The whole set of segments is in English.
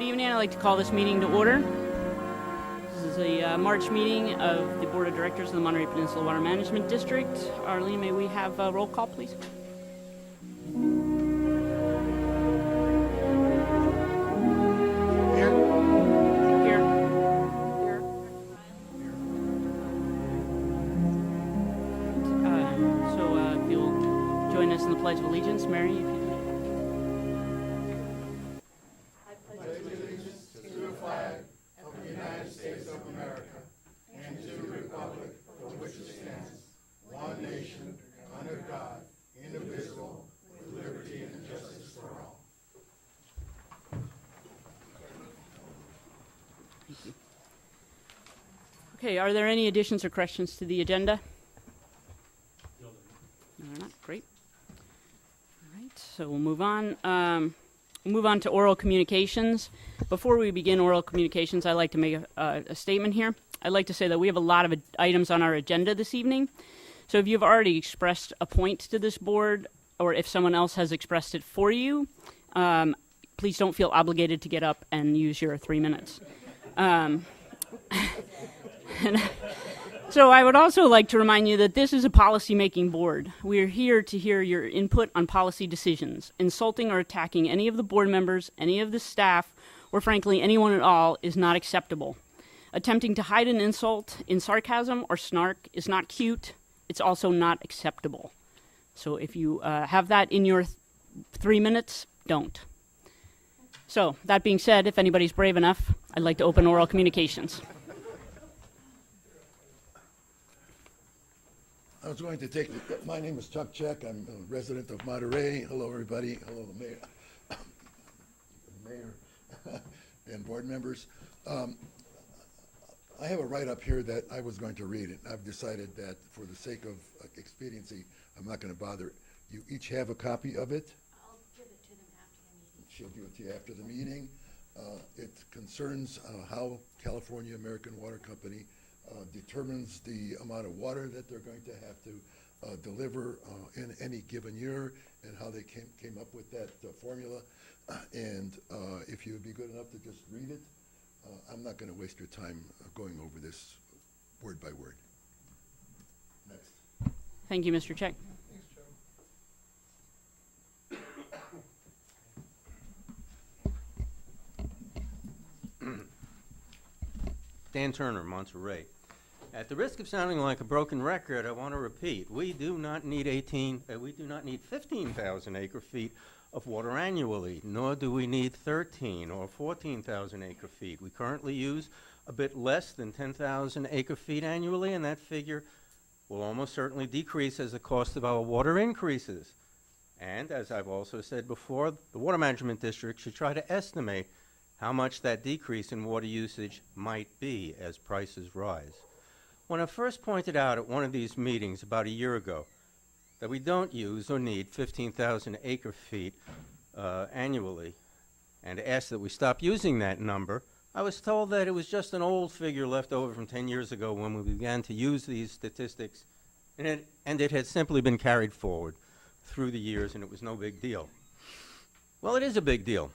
evening. I'd like to call this meeting to order. This is a March meeting of the Board of Directors of the Monterey Peninsula Water Management District. Arlene, may we have a roll call, please? Here. Here. Here. So if you'll join us in the Pledge of Allegiance, Mary, if you Okay, are there any additions or corrections to the agenda? No, they're not. Great. All right, so we'll move on. We'll move on to oral communications. Before we begin oral communications, I'd like to make a statement here. I'd like to say that we have a lot of items on our agenda this evening. So if you've already expressed a point to this board, or if someone else has expressed it for you, please don't feel obligated to get up and use your 3 minutes. So I would also like to remind you that this is a policy-making board. We are here to hear your input on policy decisions. Insulting or attacking any of the board members, any of the staff, or frankly anyone at all is not acceptable. Attempting to hide an insult in sarcasm or snark is not cute. It's also not acceptable. So if you have that in your 3 minutes, don't. So that being said, if anybody's brave enough, I'd like to open oral communications. I was going to take, my name is Chuck Check. I'm a resident of Monterey. Hello, everybody. Hello, the mayor and board members. I have a write-up here that I was going to read, and I've decided that for the sake of expediency, I'm not going to bother. You each have a copy of it. I'll give it to them after the meeting. She'll give it to you after the meeting. It concerns how California American Water Company determines the amount of water that they're going to have to deliver in any given year, and how they came up with that formula. And if you would be good enough to just read it, I'm not going to waste your time going over this word by word. Next. Thank you, Mr. Check. Thanks, Joe. Dan Turner, Monterey. At the risk of sounding like a broken record, I want to repeat, we do not need 15,000 acre feet of water annually, nor do we need 13 or 14,000 acre feet. We currently use a bit less than 10,000 acre feet annually, and that figure will almost certainly decrease as the cost of our water increases. And as I've also said before, the Water Management District should try to estimate how much that decrease in water usage might be as prices rise. When I first pointed out at one of these meetings about a year ago that we don't use or need 15,000 acre feet annually, and asked that we stop using that number, I was told that it was just an old figure left over from 10 years ago when we began to use these statistics, and it had simply been carried forward through the years, and it was no big deal. Well, it is a big deal.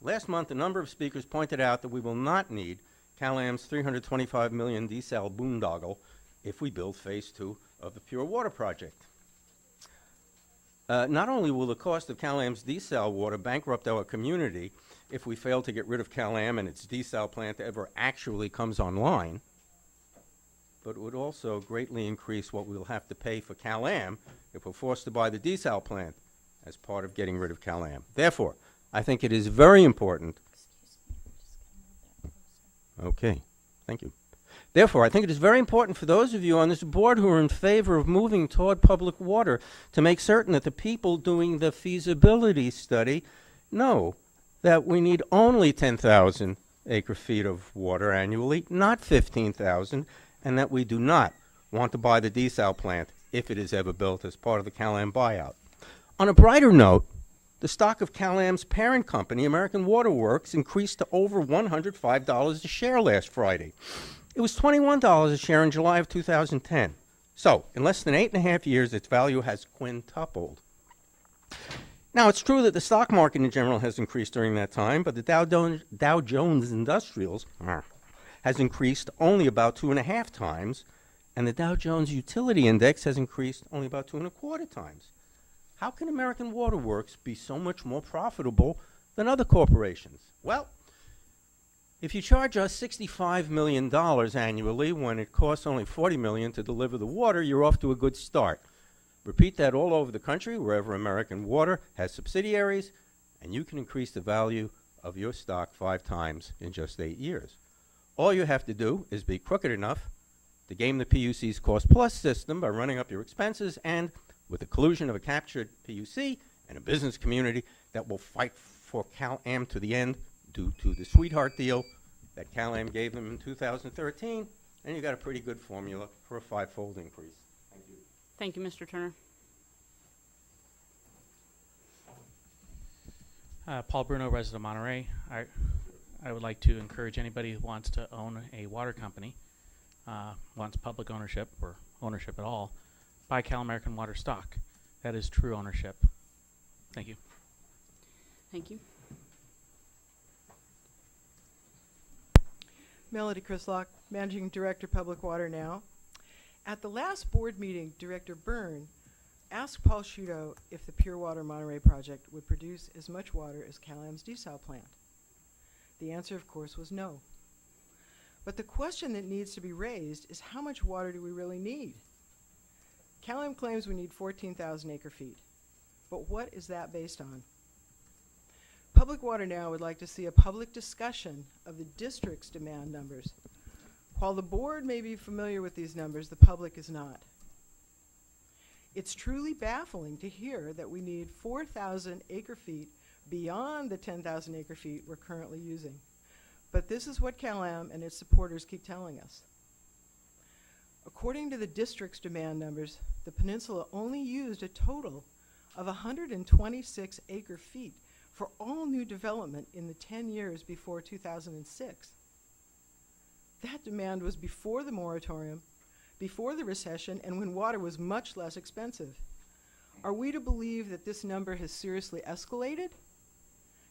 Last month, a number of speakers pointed out that we will not need CalAM's $325 million desal boondoggle if we build phase 2 of the Pure Water Project. Not only will the cost of CalAM's desal water bankrupt our community if we fail to get rid of CalAM and its desal plant ever actually comes online, but it would also greatly increase what we'll have to pay for CalAM if we're forced to buy the desal plant as part of getting rid of CalAM. Therefore, I think it is very important. Okay, thank you. Therefore, I think it is very important for those of you on this board who are in favor of moving toward public water to make certain that the people doing the feasibility study know that we need only 10,000 acre feet of water annually, not 15,000, and that we do not want to buy the desal plant if it is ever built as part of the CalAM buyout. On a brighter note, the stock of CalAM's parent company, American Water Works, increased to over $105 a share last Friday. It was $21 a share in July of 2010. So, in less than 8.5 years, its value has quintupled. Now, it's true that the stock market in general has increased during that time, but the Dow Jones Industrials has increased only about 2.5 times, and the Dow Jones Utility Index has increased only about 2.25 times. How can American Water Works be so much more profitable than other corporations? Well, if you charge us $65 million annually when it costs only $40 million to deliver the water, you're off to a good start. Repeat that all over the country, wherever American Water has subsidiaries, and you can increase the value of your stock 5 times in just 8 years. All you have to do is be crooked enough to game the PUC's cost-plus system by running up your expenses, and with the collusion of a captured PUC and a business community that will fight for Cal-Am to the end due to the sweetheart deal that Cal-Am gave them in 2013, and you got a pretty good formula for a 5-fold increase. Thank you. Thank you, Mr. Turner. Paul Bruno, resident of Monterey. I would like to encourage anybody who wants to own a water company, wants public ownership or ownership at all, buy Cal American Water stock. That is true ownership. Thank you. Thank you. Melody Crislock, Managing Director, Public Water Now. At the last board meeting, Director Byrne asked Paul Sciutto if the Pure Water Monterey project would produce as much water as Cal-Am's desal plant. The answer, of course, was no. But the question that needs to be raised is, how much water do we really need? Cal-Am claims we need 14,000 acre-feet. But what is that based on? Public Water Now would like to see a public discussion of the district's demand numbers. While the board may be familiar with these numbers, the public is not. It's truly baffling to hear that we need 4,000 acre-feet beyond the 10,000 acre-feet we're currently using. But this is what Cal-Am and its supporters keep telling us. According to the district's demand numbers, the peninsula only used a total of 126 acre-feet for all new development in the 10 years before 2006. That demand was before the moratorium, before the recession, and when water was much less expensive. Are we to believe that this number has seriously escalated?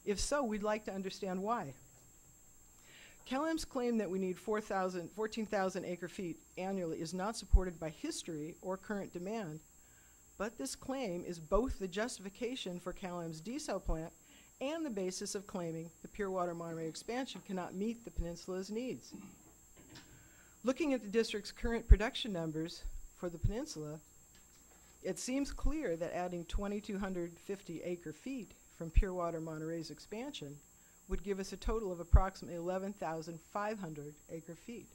If so, we'd like to understand why. Cal-Am's claim that we need 14,000 acre-feet annually is not supported by history or current demand, but this claim is both the justification for Cal-Am's desal plant and the basis of claiming the Pure Water Monterey expansion cannot meet the peninsula's needs. Looking at the district's current production numbers for the peninsula, it seems clear that adding 2,250 acre-feet from Pure Water Monterey's expansion would give us a total of approximately 11,500 acre-feet.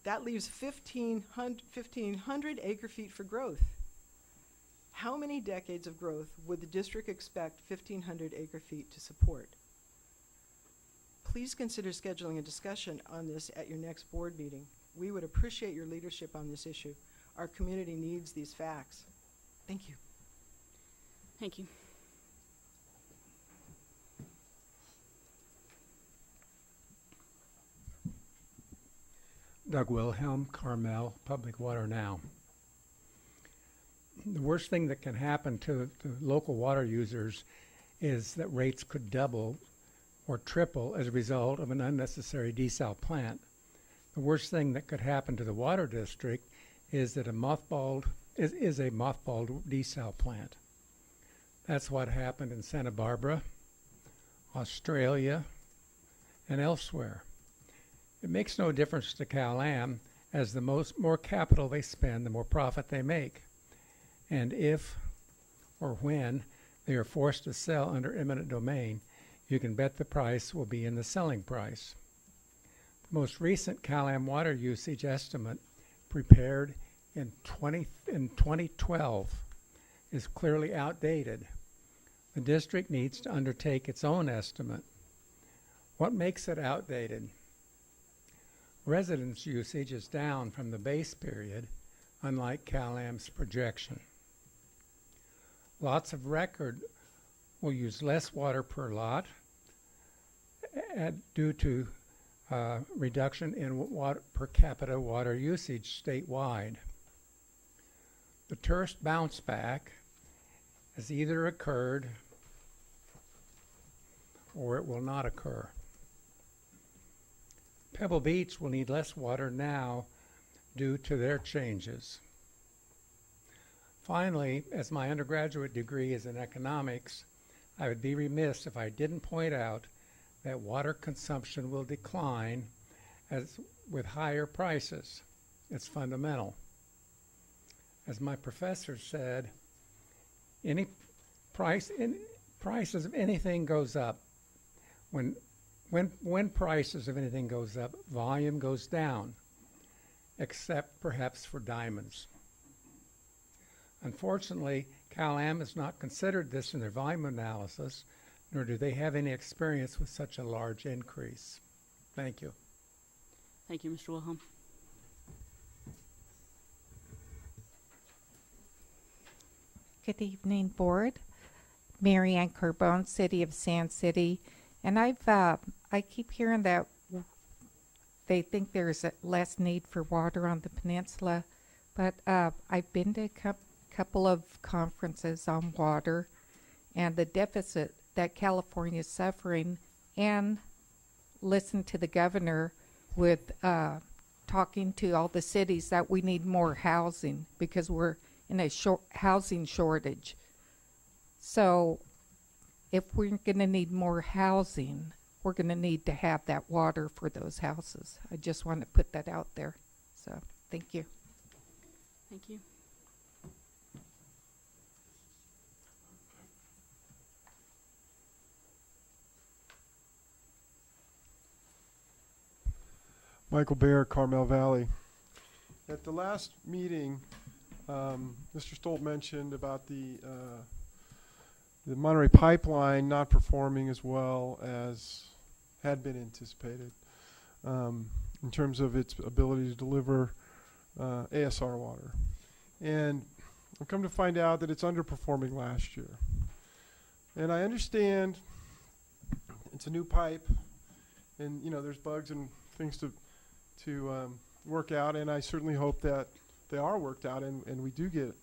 That leaves 1,500 acre-feet for growth. How many decades of growth would the district expect 1,500 acre-feet to support? Please consider scheduling a discussion on this at your next board meeting. We would appreciate your leadership on this issue. Our community needs these facts. Thank you. Thank you. Doug Wilhelm, Carmel, Public Water Now. The worst thing that can happen to the local water users is that rates could double or triple as a result of an unnecessary desal plant. The worst thing that could happen to the water district is that a mothballed desal plant. That's what happened in Santa Barbara, Australia, and elsewhere. It makes no difference to Cal-Am, as the more capital they spend, the more profit they make. And if or when they are forced to sell under eminent domain, you can bet the price will be in the selling price. The most recent Cal-Am water usage estimate, prepared in 2012, is clearly outdated. The district needs to undertake its own estimate. What makes it outdated? Residence usage is down from the base period, unlike Cal-Am's projection. Lots of record will use less water per lot due to reduction in per capita water usage statewide. The tourist bounce back has either occurred or it will not occur. Pebble Beach will need less water now due to their changes. Finally, as my undergraduate degree is in economics, I would be remiss if I didn't point out that water consumption will decline as with higher prices. It's fundamental. As my professor said, prices of anything goes up. When prices of anything goes up, volume goes down, except perhaps for diamonds. Unfortunately, Cal-Am has not considered this in their volume analysis, nor do they have any experience with such a large increase. Thank you. Thank you, Mr. Wilhelm. Good evening, Board. Mary Ann Carbone, City of Sand City. And I keep hearing that they think there's less need for water on the peninsula, but I've been to a couple of conferences on water and the deficit that California is suffering, and listened to the governor with talking to all the cities that we need more housing because we're in a housing shortage. So if we're going to need more housing, we're going to need to have that water for those houses. I just want to put that out there. So thank you. Thank you. Michael Baer, Carmel Valley. At the last meeting, Mr. Stolt mentioned about the Monterey pipeline not performing as well as had been anticipated in terms of its ability to deliver ASR water. And I've come to find out that it's underperforming last year. And I understand it's a new pipe, and there's bugs and things to work out, and I certainly hope that they are worked out and we do get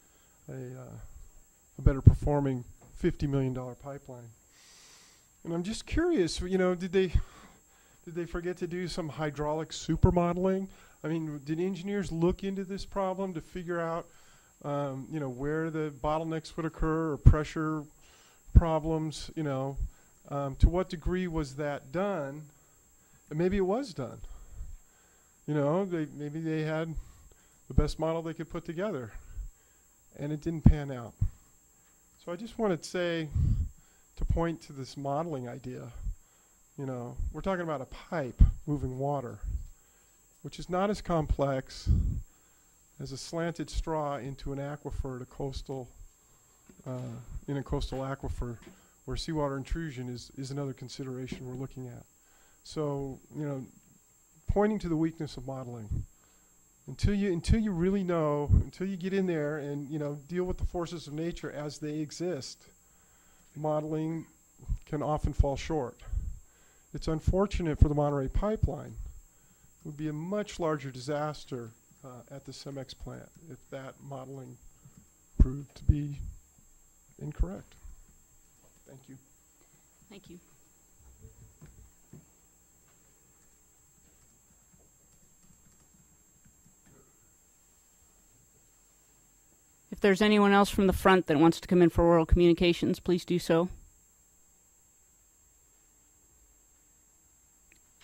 a better performing $50 million pipeline. And I'm just curious, did they forget to do some hydraulic supermodeling? I mean, did engineers look into this problem to figure out where the bottlenecks would occur or pressure problems? To what degree was that done? And maybe it was done. Maybe they had the best model they could put together, and it didn't pan out. So I just wanted to point to this modeling idea. We're talking about a pipe moving water, which is not as complex as a slanted straw into an aquifer in a coastal aquifer, where seawater intrusion is another consideration we're looking at. So, pointing to the weakness of modeling. Until you really know, until you get in there and deal with the forces of nature as they exist, modeling can often fall short. It's unfortunate for the Monterey pipeline. It would be a much larger disaster at the Cemex plant if that modeling proved to be incorrect. Thank you. Thank you. If there's anyone else from the front that wants to come in for oral communications, please do so.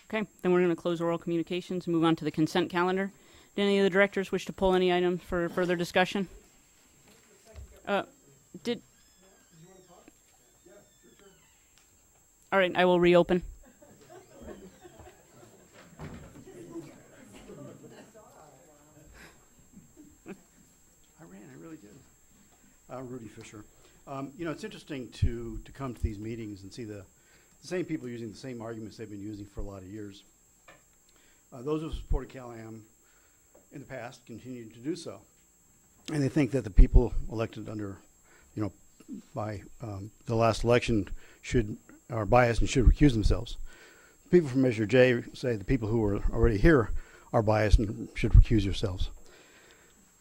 Okay, then we're going to close oral communications and move on to the consent calendar. Do any of the directors wish to pull any item for further discussion? All right, I will reopen. Rudy Fisher. It's interesting to come to these meetings and see the same people using the same arguments they've been using for a lot of years. Those who have supported Cal-Am in the past continue to do so. And they think that the people elected under, by the last election are biased and should recuse themselves. People from Measure J say the people who are already here are biased and should recuse yourselves.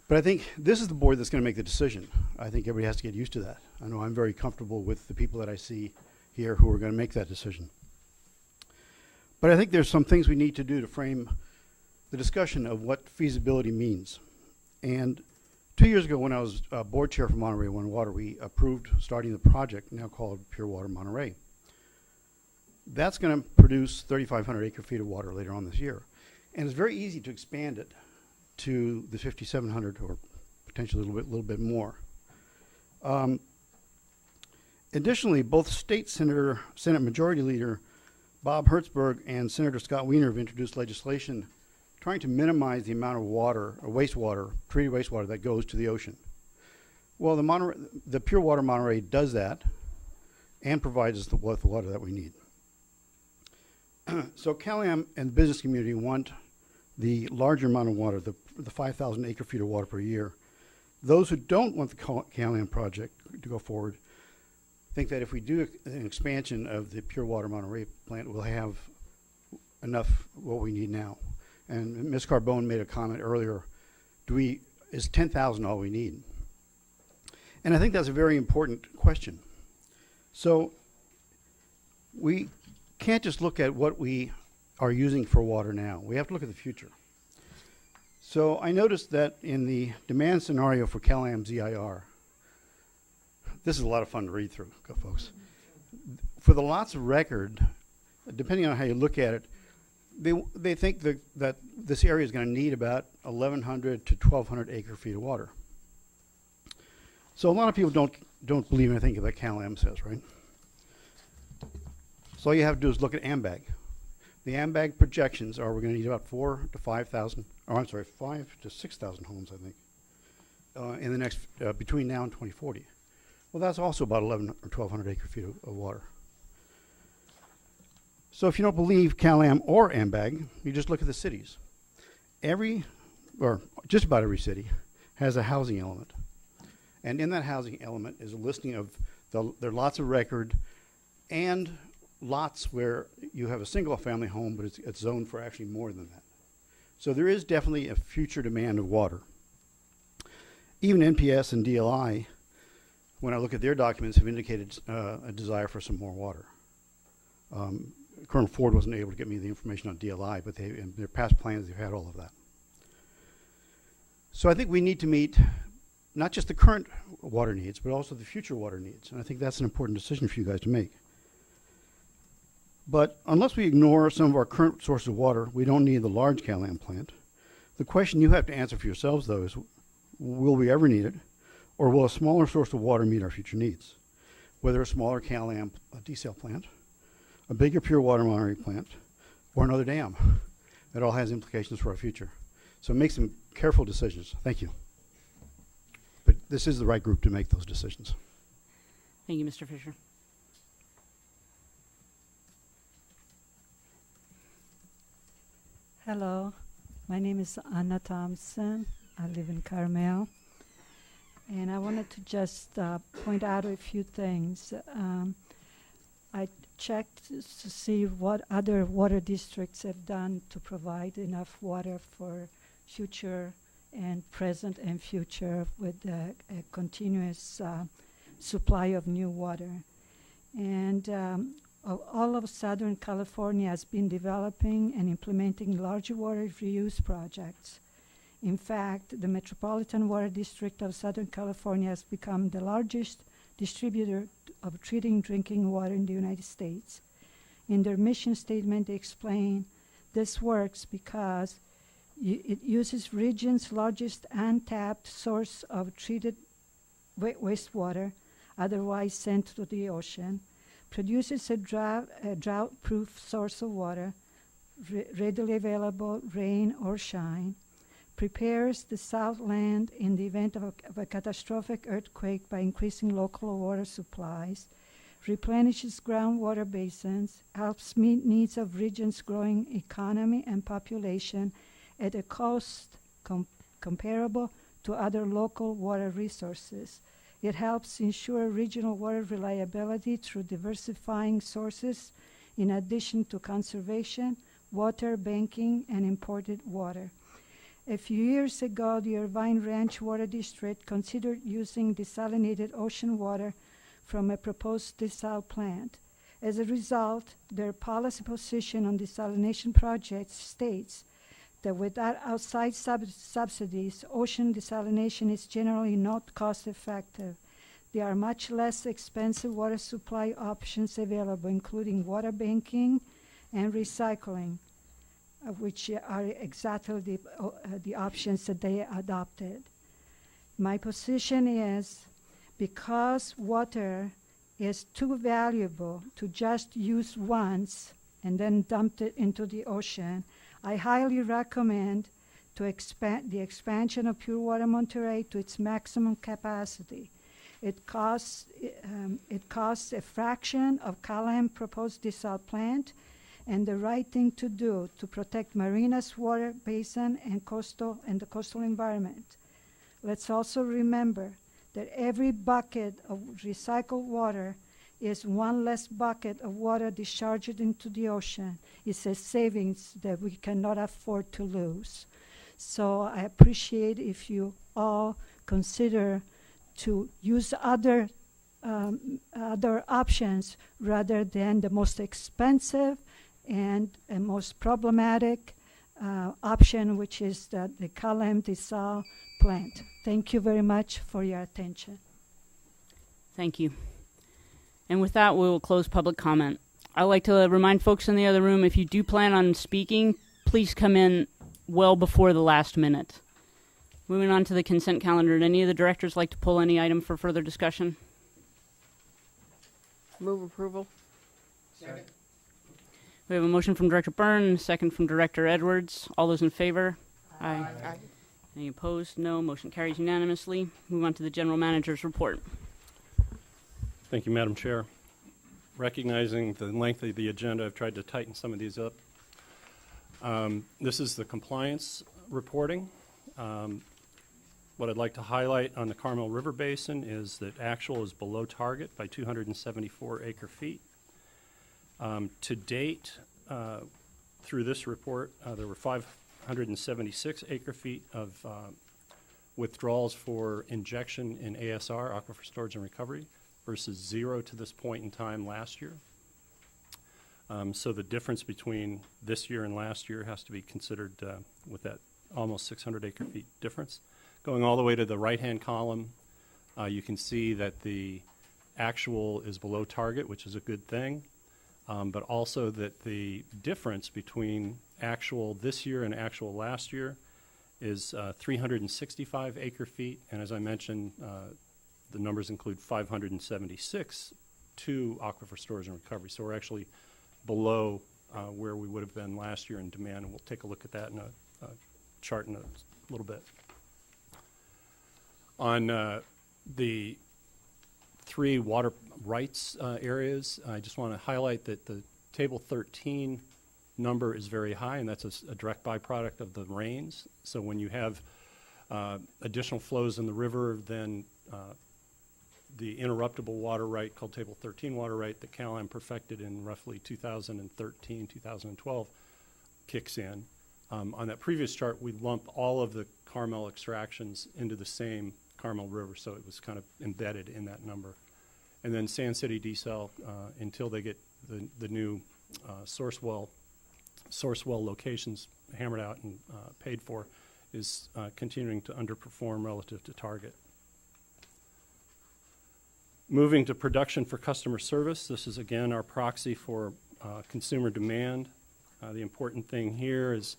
But I think this is the board that's going to make the decision. I think everybody has to get used to that. I know I'm very comfortable with the people that I see here who are going to make that decision. But I think there's some things we need to do to frame the discussion of what feasibility means. And 2 years ago, when I was board chair for Monterey One Water, we approved starting the project now called Pure Water Monterey. That's going to produce 3,500 acre-feet of water later on this year. And it's very easy to expand it to the 5,700 or potentially a little bit more. Additionally, both Senate Majority Leader Bob Hertzberg and Senator Scott Wiener have introduced legislation trying to minimize the amount of water, or wastewater, treated wastewater that goes to the ocean. Well, the Pure Water Monterey does that and provides us with the water that we need. So CalAm and the business community want the larger amount of water, the 5,000 acre-feet of water per year. Those who don't want the CalAm project to go forward think that if we do an expansion of the Pure Water Monterey plant, we'll have enough what we need now. And Ms. Carbone made a comment earlier, is 10,000 all we need? And I think that's a very important question. So we can't just look at what we are using for water now. We have to look at the future. So I noticed that in the demand scenario for CalAm ZIR, this is a lot of fun to read through, folks. For the lots of record, depending on how you look at it, they think that this area is going to need about 1,100 to 1,200 acre-feet of water. So a lot of people don't believe anything that CalAm says, right? So all you have to do is look at AMBAG. The AMBAG projections are we're going to need about 5 to 6,000 homes, I think, in the next between now and 2040. Well, that's also about 1,100 or 1,200 acre-feet of water. So if you don't believe CalAm or AMBAG, you just look at the cities. Just about every city has a housing element. And in that housing element is a listing of their lots of record and lots where you have a single family home, but it's zoned for actually more than that. So there is definitely a future demand of water. Even NPS and DLI, when I look at their documents, have indicated a desire for some more water. Colonel Ford wasn't able to get me the information on DLI, but in their past plans, they've had all of that. So I think we need to meet not just the current water needs, but also the future water needs. And I think that's an important decision for you guys to make. But unless we ignore some of our current sources of water, we don't need the large CalAm plant. The question you have to answer for yourselves, though, is will we ever need it? Or will a smaller source of water meet our future needs? Whether a smaller CalAm desal plant, a bigger Pure Water Monterey plant, or another dam. That all has implications for our future. So make some careful decisions. Thank you. But this is the right group to make those decisions. Thank you, Mr. Fisher. Hello, my name is Anna Thompson. I live in Carmel. And I wanted to just point out a few things. I checked to see what other water districts have done to provide enough water for future and present and future with a continuous supply of new water. And all of Southern California has been developing and implementing large water reuse projects. In fact, the Metropolitan Water District of Southern California has become the largest distributor of treating drinking water in the United States. In their mission statement, they explain this works because it uses region's largest untapped source of treated wastewater, otherwise sent to the ocean, produces a drought-proof source of water, readily available, rain or shine, prepares the Southland in the event of a catastrophic earthquake by increasing local water supplies, replenishes groundwater basins, helps meet needs of regions' growing economy and population at a cost comparable to other local water resources. It helps ensure regional water reliability through diversifying sources in addition to conservation, water banking, and imported water. A few years ago, the Irvine Ranch Water District considered using desalinated ocean water from a proposed desal plant. As a result, their policy position on desalination projects states that without outside subsidies, ocean desalination is generally not cost-effective. There are much less expensive water supply options available, including water banking and recycling, which are exactly the options that they adopted. My position is, because water is too valuable to just use once and then dump it into the ocean, I highly recommend to expand the expansion of Pure Water Monterey to its maximum capacity. It costs a fraction of Callahan proposed desal plant, and the right thing to do to protect Marina's water basin and the coastal environment. Let's also remember that every bucket of recycled water is one less bucket of water discharged into the ocean. It's a savings that we cannot afford to lose. So I appreciate if you all consider to use other options rather than the most expensive and most problematic option, which is the Callahan desal plant. Thank you very much for your attention. Thank you. And with that, we will close public comment. I'd like to remind folks in the other room, if you do plan on speaking, please come in well before the last minute. Moving on to the consent calendar, would any of the directors like to pull any item for further discussion? Move approval. Second. We have a motion from Director Byrne, a second from Director Edwards. All those in favor? Aye. Aye. Any opposed? No. Motion carries unanimously. Move on to the General Manager's report. Thank you, Madam Chair. Recognizing the length of the agenda, I've tried to tighten some of these up. This is the compliance reporting. What I'd like to highlight on the Carmel River Basin is that actual is below target by 274 acre-feet. To date, through this report, there were 576 acre-feet of withdrawals for injection in ASR, Aquifer Storage and Recovery, versus 0 to this point in time last year. So the difference between this year and last year has to be considered with that almost 600 acre-feet difference. Going all the way to the right-hand column, you can see that the actual is below target, which is a good thing, but also that the difference between actual this year and actual last year is 365 acre-feet, and as I mentioned, the numbers include 576 to Aquifer Storage and Recovery. So we're actually below where we would have been last year in demand, and we'll take a look at that in a chart in a little bit. On the 3 water rights areas, I just want to highlight that the Table 13 number is very high, and that's a direct byproduct of the rains. So when you have additional flows in the river, then the interruptible water right, called Table 13 water right, that Callahan perfected in roughly 2013, 2012, kicks in. On that previous chart, we lump all of the Carmel extractions into the same Carmel River, so it was kind of embedded in that number. And then Sand City desal, until they get the new source well locations hammered out and paid for, is continuing to underperform relative to target. Moving to production for customer service, this is again our proxy for consumer demand. The important thing here is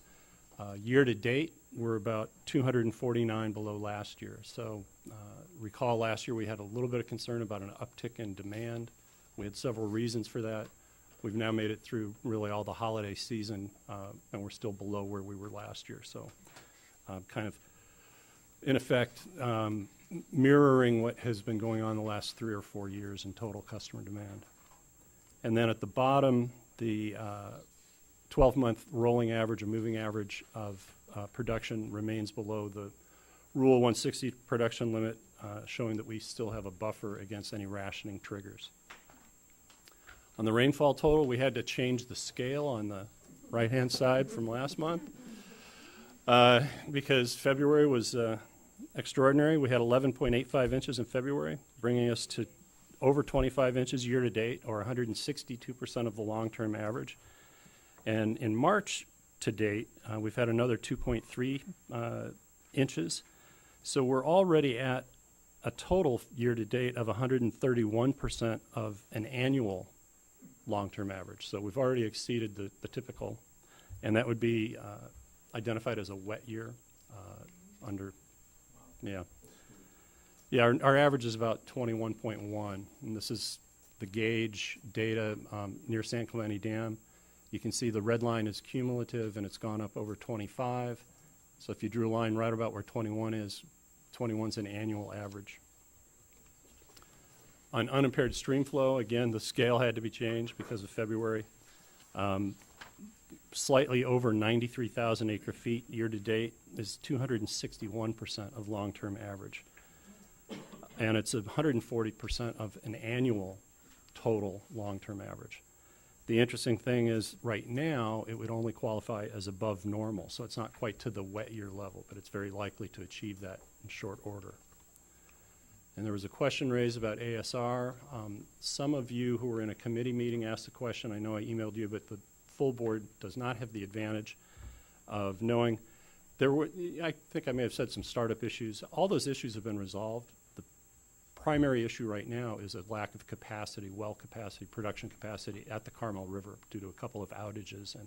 year to date, we're about 249 below last year. So recall last year we had a little bit of concern about an uptick in demand. We had several reasons for that. We've now made it through really all the holiday season, and we're still below where we were last year. So kind of, in effect, mirroring what has been going on the last 3 or 4 years in total customer demand. And then at the bottom, the 12-month rolling average or moving average of production remains below the Rule 160 production limit, showing that we still have a buffer against any rationing triggers. On the rainfall total, we had to change the scale on the right-hand side from last month because February was extraordinary. We had 11.85 inches in February, bringing us to over 25 inches year to date, or 162% of the long-term average. And in March to date, we've had another 2.3 inches. So we're already at a total year to date of 131% of an annual long-term average. So we've already exceeded the typical, and that would be identified as a wet year our average is about 21.1, and this is the gauge data near San Clemente Dam. You can see the red line is cumulative, and it's gone up over 25. So if you drew a line right about where 21 is, 21's an annual average. On unimpaired stream flow, again, the scale had to be changed because of February. Slightly over 93,000 acre feet year to date is 261% of long-term average. And it's 140% of an annual total long-term average. The interesting thing is right now it would only qualify as above normal, so it's not quite to the wet year level, but it's very likely to achieve that in short order. And there was a question raised about ASR. Some of you who were in a committee meeting asked a question. I know I emailed you, but the full board does not have the advantage of knowing. I think I may have said some startup issues. All those issues have been resolved. The primary issue right now is a lack of capacity, well capacity, production capacity at the Carmel River due to a couple of outages, and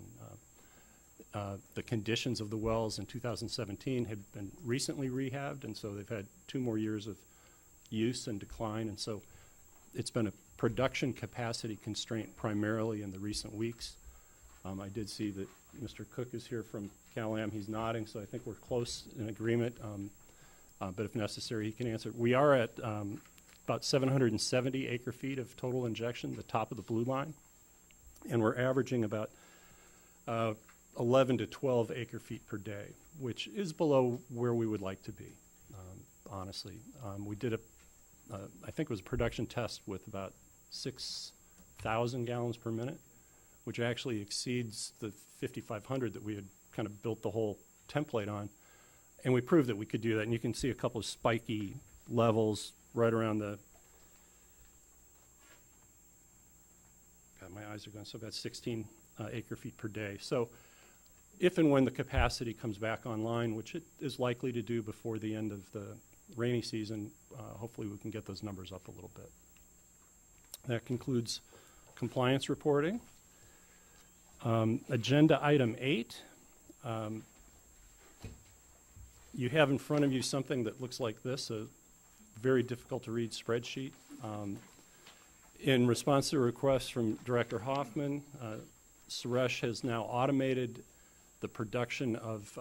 the conditions of the wells in 2017 have been recently rehabbed, and so they've had 2 more years of use and decline, and so it's been a production capacity constraint primarily in the recent weeks. I did see that Mr. Cook is here from Cal-Am. He's nodding, so I think we're close in agreement, but if necessary, he can answer. We are at about 770 acre feet of total injection, the top of the blue line, and we're averaging about 11 to 12 acre feet per day, which is below where we would like to be, honestly. We did I think it was a production test with about 6,000 gallons per minute, which actually exceeds the 5,500 that we had kind of built the whole template on. And we proved that we could do that. And you can see a couple of spiky levels right around the, God, my eyes are going so bad, 16 acre feet per day. So if and when the capacity comes back online, which it is likely to do before the end of the rainy season, hopefully we can get those numbers up a little bit. That concludes compliance reporting. Agenda item 8. You have in front of you something that looks like this, a very difficult to read spreadsheet. In response to a request from Director Hoffman, Suresh has now automated the production of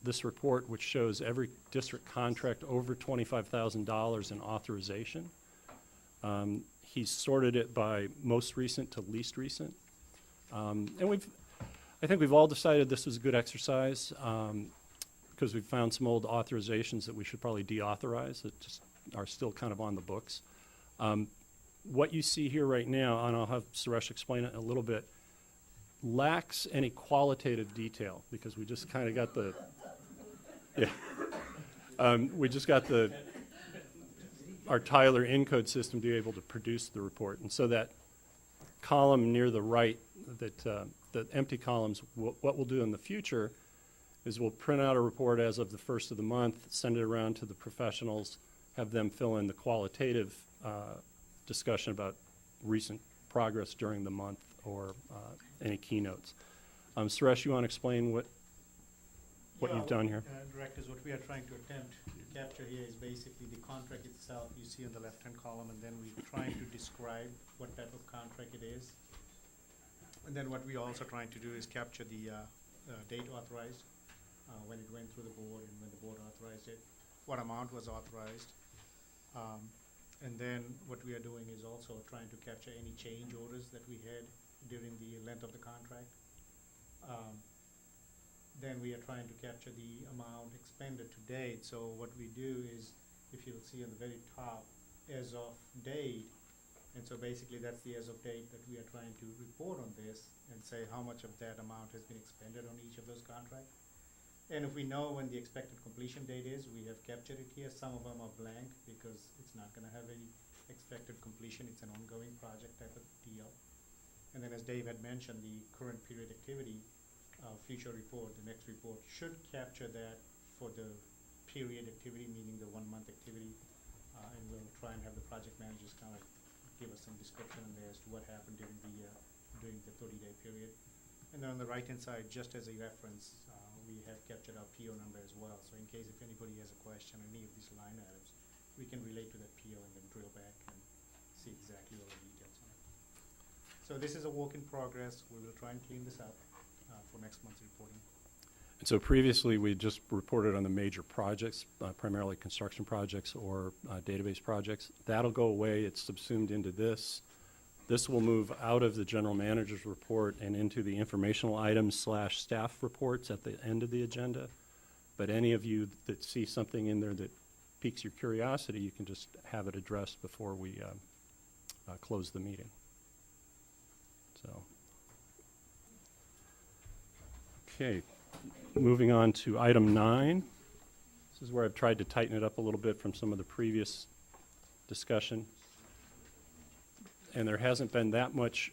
this report, which shows every district contract over $25,000 in authorization. He's sorted it by most recent to least recent. And I think we've all decided this was a good exercise because we've found some old authorizations that we should probably deauthorize that just are still kind of on the books. What you see here right now, and I'll have Suresh explain it in a little bit, lacks any qualitative detail because we just kind of got the, we just got our Tyler encode system to be able to produce the report. And so that column near the right, the empty columns, what we'll do in the future is we'll print out a report as of the first of the month, send it around to the professionals, have them fill in the qualitative discussion about recent progress during the month or any keynotes. Suresh, you want to explain what you've done here? Directors, what we are trying to attempt to capture here is basically the contract itself you see on the left-hand column, and then we're trying to describe what type of contract it is. And then what we're also trying to do is capture the date authorized, when it went through the board and when the board authorized it, what amount was authorized. And then what we are doing is also trying to capture any change orders that we had during the length of the contract. Then we are trying to capture the amount expended to date. So what we do is, if you'll see on the very top, as of date, and so basically that's the as of date that we are trying to report on this and say how much of that amount has been expended on each of those contracts. And if we know when the expected completion date is, we have captured it here. Some of them are blank because it's not going to have any expected completion. It's an ongoing project type of deal. And then as Dave had mentioned, the current period activity future report, the next report, should capture that for the period activity, meaning the 1 month activity. And we'll try and have the project managers kind of give us some description in there as to what happened during the 30-day period. And then on the right-hand side, just as a reference, we have captured our PO number as well. So in case if anybody has a question on any of these line items, we can relate to that PO and then drill back and see exactly all the details on it. So this is a work in progress. We will try and clean this up for next month's reporting. And so previously, we just reported on the major projects, primarily construction projects or database projects. That'll go away. It's subsumed into this. This will move out of the general manager's report and into the informational items / staff reports at the end of the agenda. But any of you that see something in there that piques your curiosity, you can just have it addressed before we close the meeting. So, okay. Moving on to item 9. This is where I've tried to tighten it up a little bit from some of the previous discussion. And there hasn't been that much,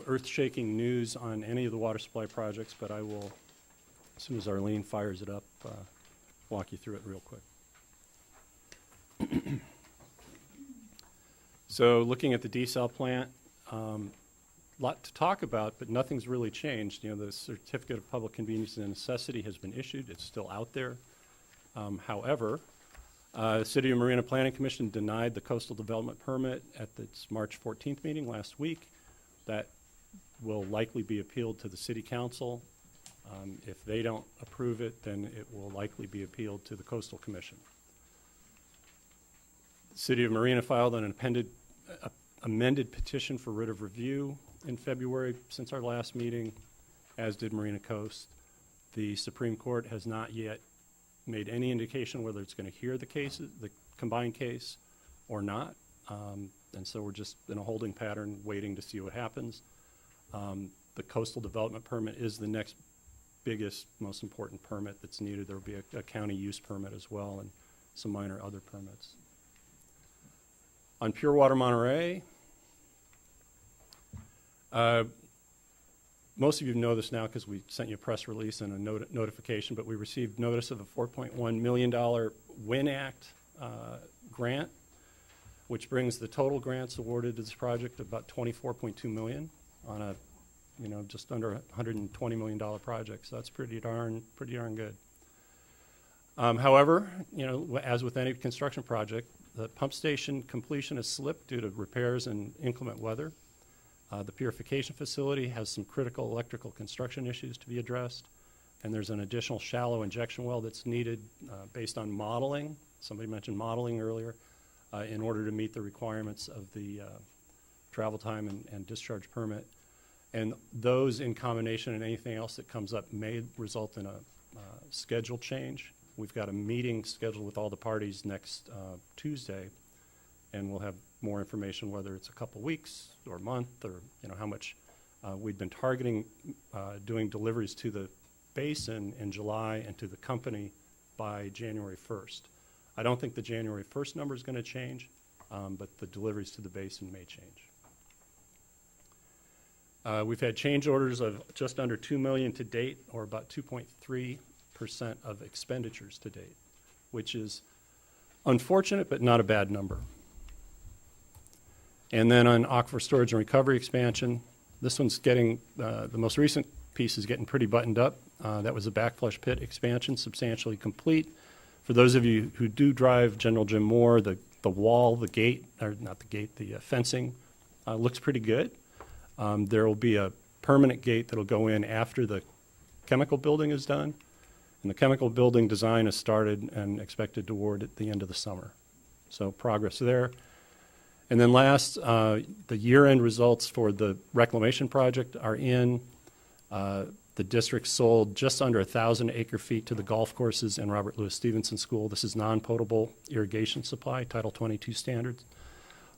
earth-shaking news on any of the water supply projects, but I will, as soon as Arlene fires it up, walk you through it real quick. So looking at the desal plant, lot to talk about, but nothing's really changed. The certificate of public convenience and necessity has been issued. It's still out there. However, the City of Marina Planning Commission denied the coastal development permit at its March 14th meeting last week. That will likely be appealed to the City Council. If they don't approve it, then it will likely be appealed to the Coastal Commission. The City of Marina filed an amended petition for writ of review in February since our last meeting, as did Marina Coast. The Supreme Court has not yet made any indication whether it's going to hear the combined case or not. And so we're just in a holding pattern waiting to see what happens. The coastal development permit is the next biggest, most important permit that's needed. There will be a county use permit as well and some minor other permits. On Pure Water Monterey, most of you know this now because we sent you a press release and a notification, but we received notice of a $4.1 million WIN Act grant, which brings the total grants awarded to this project to about $24.2 million on a, just under $120 million project. So that's pretty darn good. However, as with any construction project, the pump station completion has slipped due to repairs and inclement weather. The purification facility has some critical electrical construction issues to be addressed, and there's an additional shallow injection well that's needed based on modeling. Somebody mentioned modeling earlier, in order to meet the requirements of the travel time and discharge permit. And those in combination and anything else that comes up may result in a schedule change. We've got a meeting scheduled with all the parties next Tuesday, and we'll have more information whether it's a couple weeks or a month or how much. We've been targeting doing deliveries to the basin in July and to the company by January 1st. I don't think the January 1st number is going to change, but the deliveries to the basin may change. We've had change orders of just under $2 million to date, or about 2.3% of expenditures to date, which is unfortunate but not a bad number. And then on aquifer storage and recovery expansion, this one's getting, the most recent piece is getting pretty buttoned up. That was a backflush pit expansion, substantially complete. For those of you who do drive General Jim Moore, the wall, the gate, or not the gate, the fencing looks pretty good. There will be a permanent gate that will go in after the chemical building is done. And the chemical building design is started and expected to award at the end of the summer. So progress there. And then last, the year-end results for the reclamation project are in. The district sold just under 1,000 acre-feet to the golf courses and Robert Louis Stevenson School. This is non-potable irrigation supply, Title 22 standards.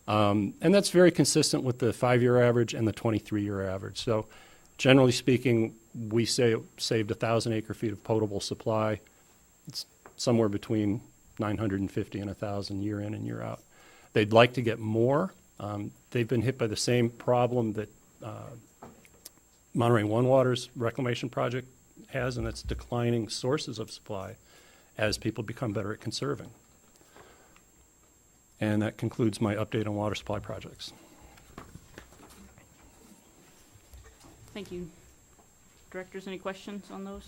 And that's very consistent with the 5-year average and the 23-year average. So generally speaking, we say saved 1,000 acre-feet of potable supply. It's somewhere between 950 and 1,000 year in and year out. They'd like to get more. They've been hit by the same problem that Monterey One Water's reclamation project has, and that's declining sources of supply as people become better at conserving. And that concludes my update on water supply projects. Thank you. Directors, any questions on those?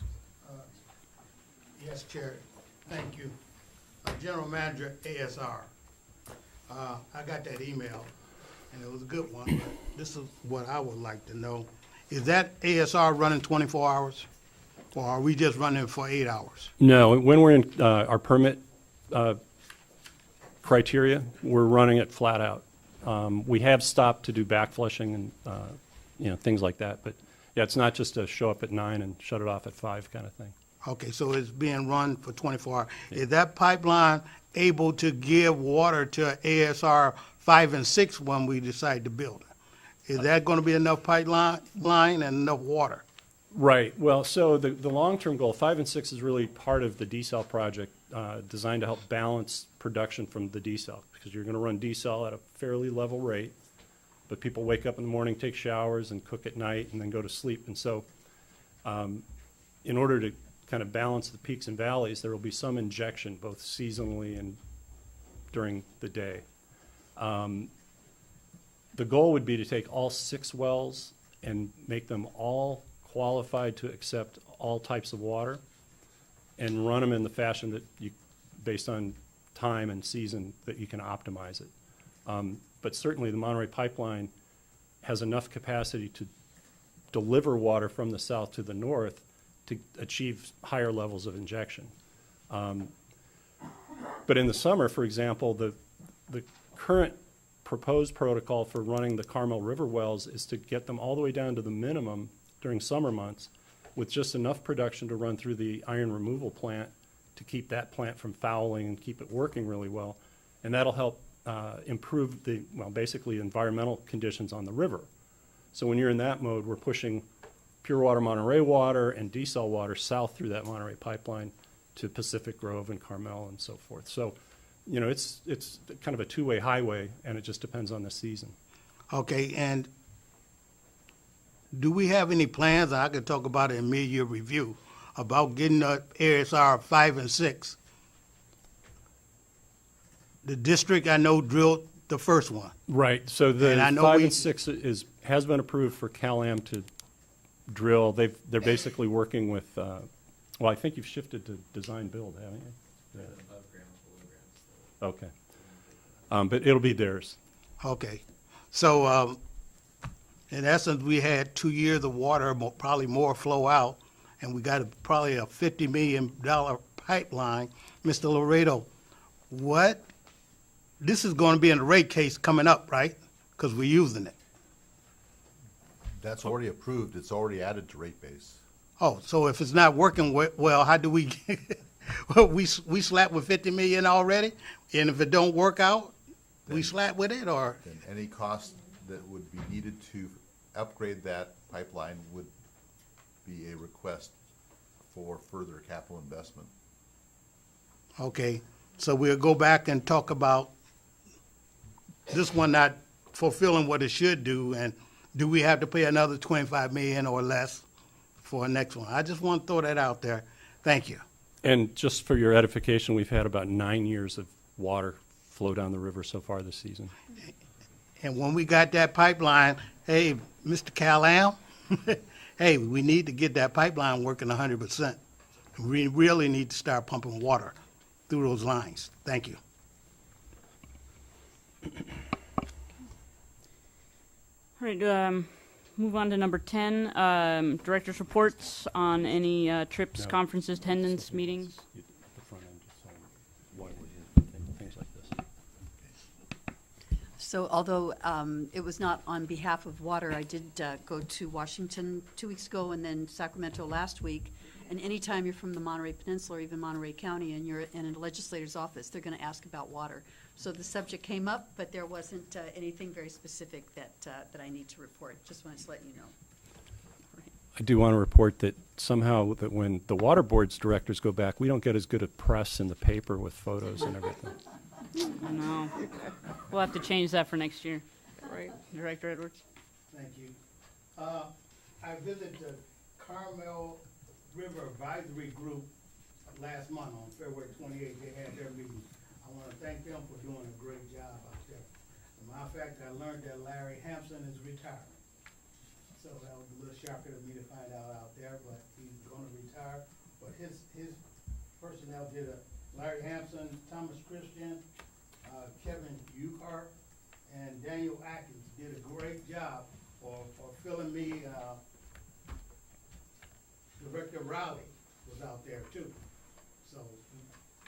Yes, Chair. Thank you. General Manager, ASR. I got that email, and it was a good one, but this is what I would like to know. Is that ASR running 24 hours, or are we just running for 8 hours? No, when we're in our permit criteria, we're running it flat out. We have stopped to do back flushing and things like that, but yeah, it's not just a show up at 9 and shut it off at 5 kind of thing. Okay, so it's being run for 24 hours. Is that pipeline able to give water to ASR 5 and 6 when we decide to build it? Is that going to be enough pipeline and enough water? Right. Well, so the long-term goal, 5 and 6, is really part of the desal project designed to help balance production from the desal, because you're going to run desal at a fairly level rate, but people wake up in the morning, take showers, and cook at night, and then go to sleep. And so in order to kind of balance the peaks and valleys, there will be some injection, both seasonally and during the day. The goal would be to take all 6 wells and make them all qualified to accept all types of water and run them in the fashion that you, based on time and season, that you can optimize it. But certainly the Monterey pipeline has enough capacity to deliver water from the south to the north to achieve higher levels of injection. But in the summer, for example, the current proposed protocol for running the Carmel River wells is to get them all the way down to the minimum during summer months with just enough production to run through the iron removal plant to keep that plant from fouling and keep it working really well. And that'll help improve the, well, basically environmental conditions on the river. So when you're in that mode, we're pushing pure water Monterey water and desal water south through that Monterey pipeline to Pacific Grove and Carmel and so forth. So, you know, it's kind of a two-way highway, and it just depends on the season. Okay, and do we have any plans, and I could talk about it in mid-year review, about getting the ASR 5 and 6? The district, I know, drilled the first one. Right. So the 5 and 6 has been approved for Cal-Am to drill. They're basically working with, well, I think you've shifted to design build, haven't you? Yeah. Okay. But it'll be theirs. Okay. So, in essence, we had 2 years of water, probably more flow out, and we got probably a $50 million pipeline. Mr. Laredo, this is going to be in the rate case coming up, right? Because we're using it. That's already approved. It's already added to rate base. Oh, so if it's not working well, how do we well, we slap with $50 million already, and if it don't work out, we slap with it, or? Then any cost that would be needed to upgrade that pipeline would be a request for further capital investment. Okay, so we'll go back and talk about this one not fulfilling what it should do, and do we have to pay another $25 million or less for the next one? I just want to throw that out there. Thank you. And just for your edification, we've had about 9 years of water flow down the river so far this season. And when we got that pipeline, hey, Mr. Cal-Am, hey, we need to get that pipeline working 100%. We really need to start pumping water through those lines. Thank you. All right, move on to number 10, director's reports on any trips, conferences, attendance, meetings. The front end, just so why we're here, things like this. So although it was not on behalf of water, I did go to Washington 2 weeks ago and then Sacramento last week. And anytime you're from the Monterey Peninsula or even Monterey County and you're in a legislator's office, they're going to ask about water. So the subject came up, but there wasn't anything very specific that I need to report. Just wanted to let you know. I do want to report that somehow that when the water board's directors go back, we don't get as good a press in the paper with photos and everything. I know. We'll have to change that for next year. Right. Director Edwards? Thank you. I visited the Carmel River Advisory Group last month on February 28th. They had their meeting. I want to thank them for doing a great job out there. As a matter of fact, I learned that Larry Hampson is retiring. So that was a little shocker to me to find out there, but he's going to retire. But his personnel did Larry Hampson, Thomas Christian, Kevin Euchart, and Daniel Atkins did a great job for filling me. Director Rowley was out there too. So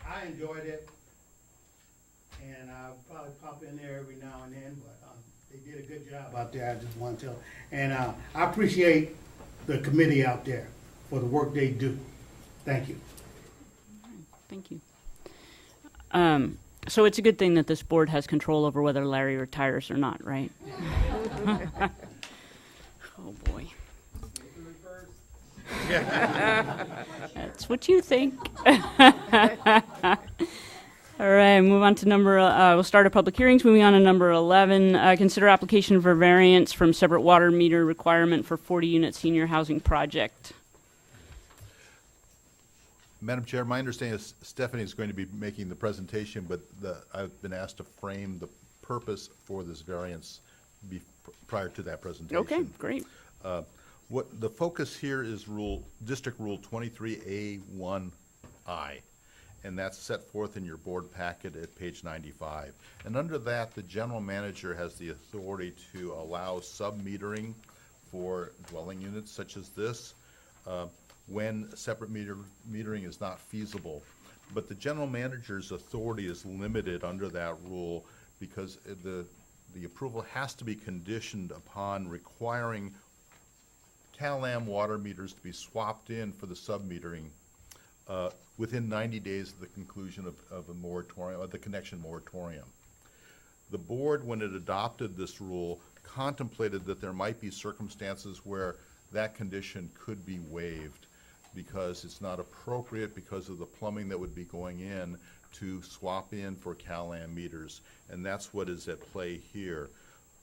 I enjoyed it, and I'll probably pop in there every now and then, but they did a good job out there, I just want to tell. And I appreciate the committee out there for the work they do. Thank you. Thank you. So it's a good thing that this board has control over whether Larry retires or not, right? Oh, boy. That's what you think. All right, move on to we'll start our public hearings. Moving on to number 11, consider application for variance from separate water meter requirement for 40-unit senior housing project. Madam Chair, my understanding is Stephanie is going to be making the presentation, but I've been asked to frame the purpose for this variance prior to that presentation. Okay, great. What the focus here is District Rule 23A1I, and that's set forth in your board packet at page 95. And under that, the general manager has the authority to allow sub-metering for dwelling units such as this when separate metering is not feasible. But the general manager's authority is limited under that rule because the approval has to be conditioned upon requiring Cal-Am water meters to be swapped in for the sub-metering within 90 days of the conclusion of a moratorium, of the connection moratorium. The board, when it adopted this rule, contemplated that there might be circumstances where that condition could be waived because it's not appropriate because of the plumbing that would be going in to swap in for Cal-Am meters, and that's what is at play here.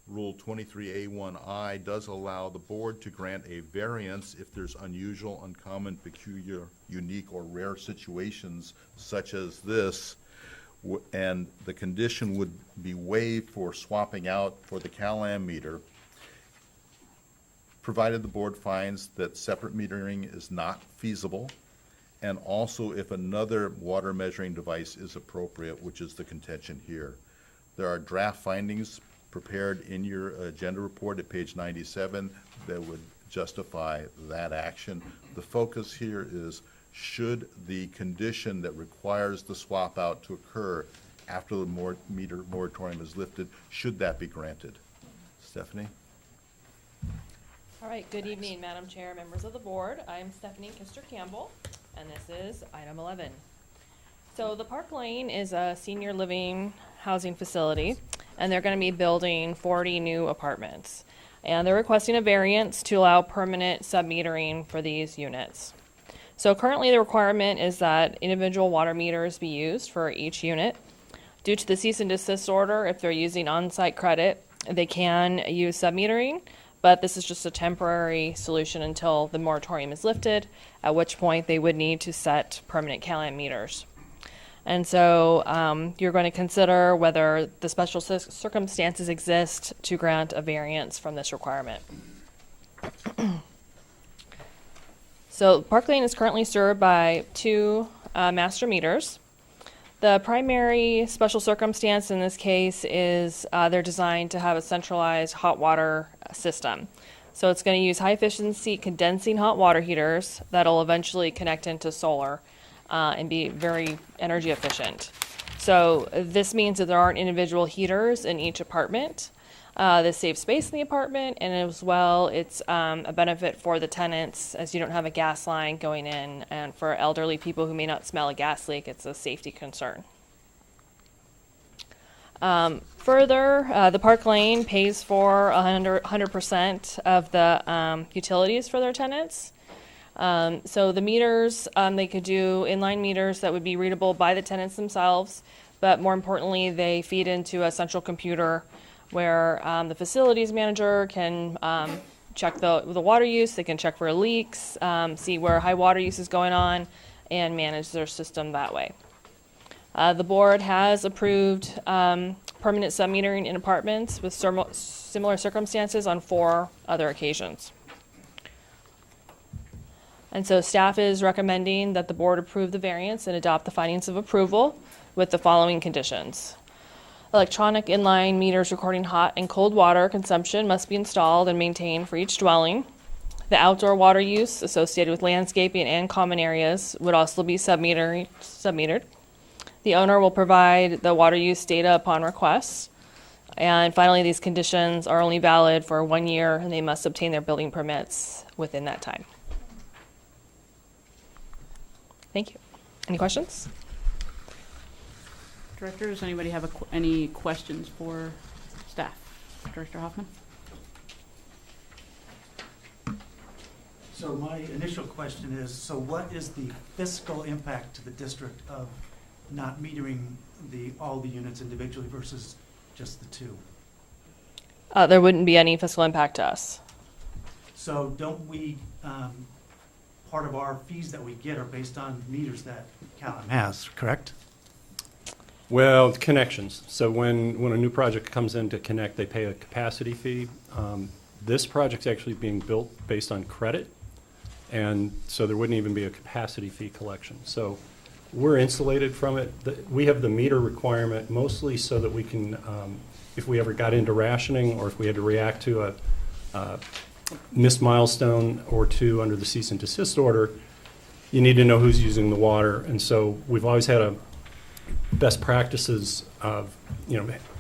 Rule 23A1I does allow the board to grant a variance if there's unusual, uncommon, peculiar, unique, or rare situations such as this, and the condition would be waived for swapping out for the Cal-Am meter, provided the board finds that separate metering is not feasible, and also if another water measuring device is appropriate, which is the contention here. There are draft findings prepared in your agenda report at page 97 that would justify that action. The focus here is, should the condition that requires the swap out to occur after the meter moratorium is lifted, should that be granted? Stephanie? All right, good evening, Madam Chair, members of the board. I'm Stephanie Kister-Campbell, and this is item 11. So the Park Lane is a senior living housing facility, and they're going to be building 40 new apartments. And they're requesting a variance to allow permanent sub-metering for these units. So currently the requirement is that individual water meters be used for each unit. Due to the cease and desist order, if they're using on-site credit, they can use sub-metering, but this is just a temporary solution until the moratorium is lifted, at which point they would need to set permanent Cal-Am meters. And so you're going to consider whether the special circumstances exist to grant a variance from this requirement. So Park Lane is currently served by 2 master meters. The primary special circumstance in this case is they're designed to have a centralized hot water system. So it's going to use high efficiency condensing hot water heaters that'll eventually connect into solar and be very energy efficient. So this means that there aren't individual heaters in each apartment. This saves space in the apartment, and as well it's a benefit for the tenants as you don't have a gas line going in, and for elderly people who may not smell a gas leak, it's a safety concern. Further, the Park Lane pays for 100% of the utilities for their tenants. So the meters, they could do inline meters that would be readable by the tenants themselves. but more importantly, they feed into a central computer where the facilities manager can check the water use, they can check for leaks, see where high water use is going on, and manage their system that way. The board has approved permanent submetering in apartments with similar circumstances on 4 other occasions. And so staff is recommending that the board approve the variance and adopt the findings of approval with the following conditions. Electronic inline meters recording hot and cold water consumption must be installed and maintained for each dwelling. The outdoor water use associated with landscaping and common areas would also be submetered. The owner will provide the water use data upon request. And finally, these conditions are only valid for 1 year, and they must obtain their building permits within that time. Thank you. Any questions? Directors, anybody have any questions for staff? Director Hoffman? So my initial question is, so what is the fiscal impact to the district of not metering all the units individually versus just the 2? There wouldn't be any fiscal impact to us. So don't we, part of our fees that we get are based on meters that Callum has, correct? Well, connections. So when a new project comes in to connect, they pay a capacity fee. This project's actually being built based on credit, and so there wouldn't even be a capacity fee collection. So we're insulated from it. We have the meter requirement mostly so that we can, if we ever got into rationing or if we had to react to a missed milestone or 2 under the cease and desist order, you need to know who's using the water. And so we've always had a best practices of,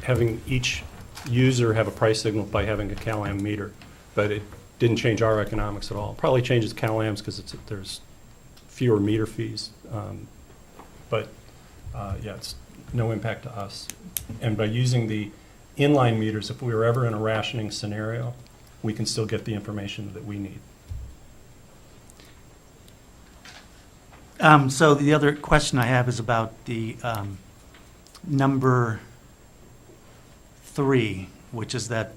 having each user have a price signal by having a CalAm meter, but it didn't change our economics at all. It probably changes CalAm's because there's fewer meter fees, but it's no impact to us. And by using the inline meters, if we were ever in a rationing scenario, we can still get the information that we need. So the other question I have is about the number 3, which is that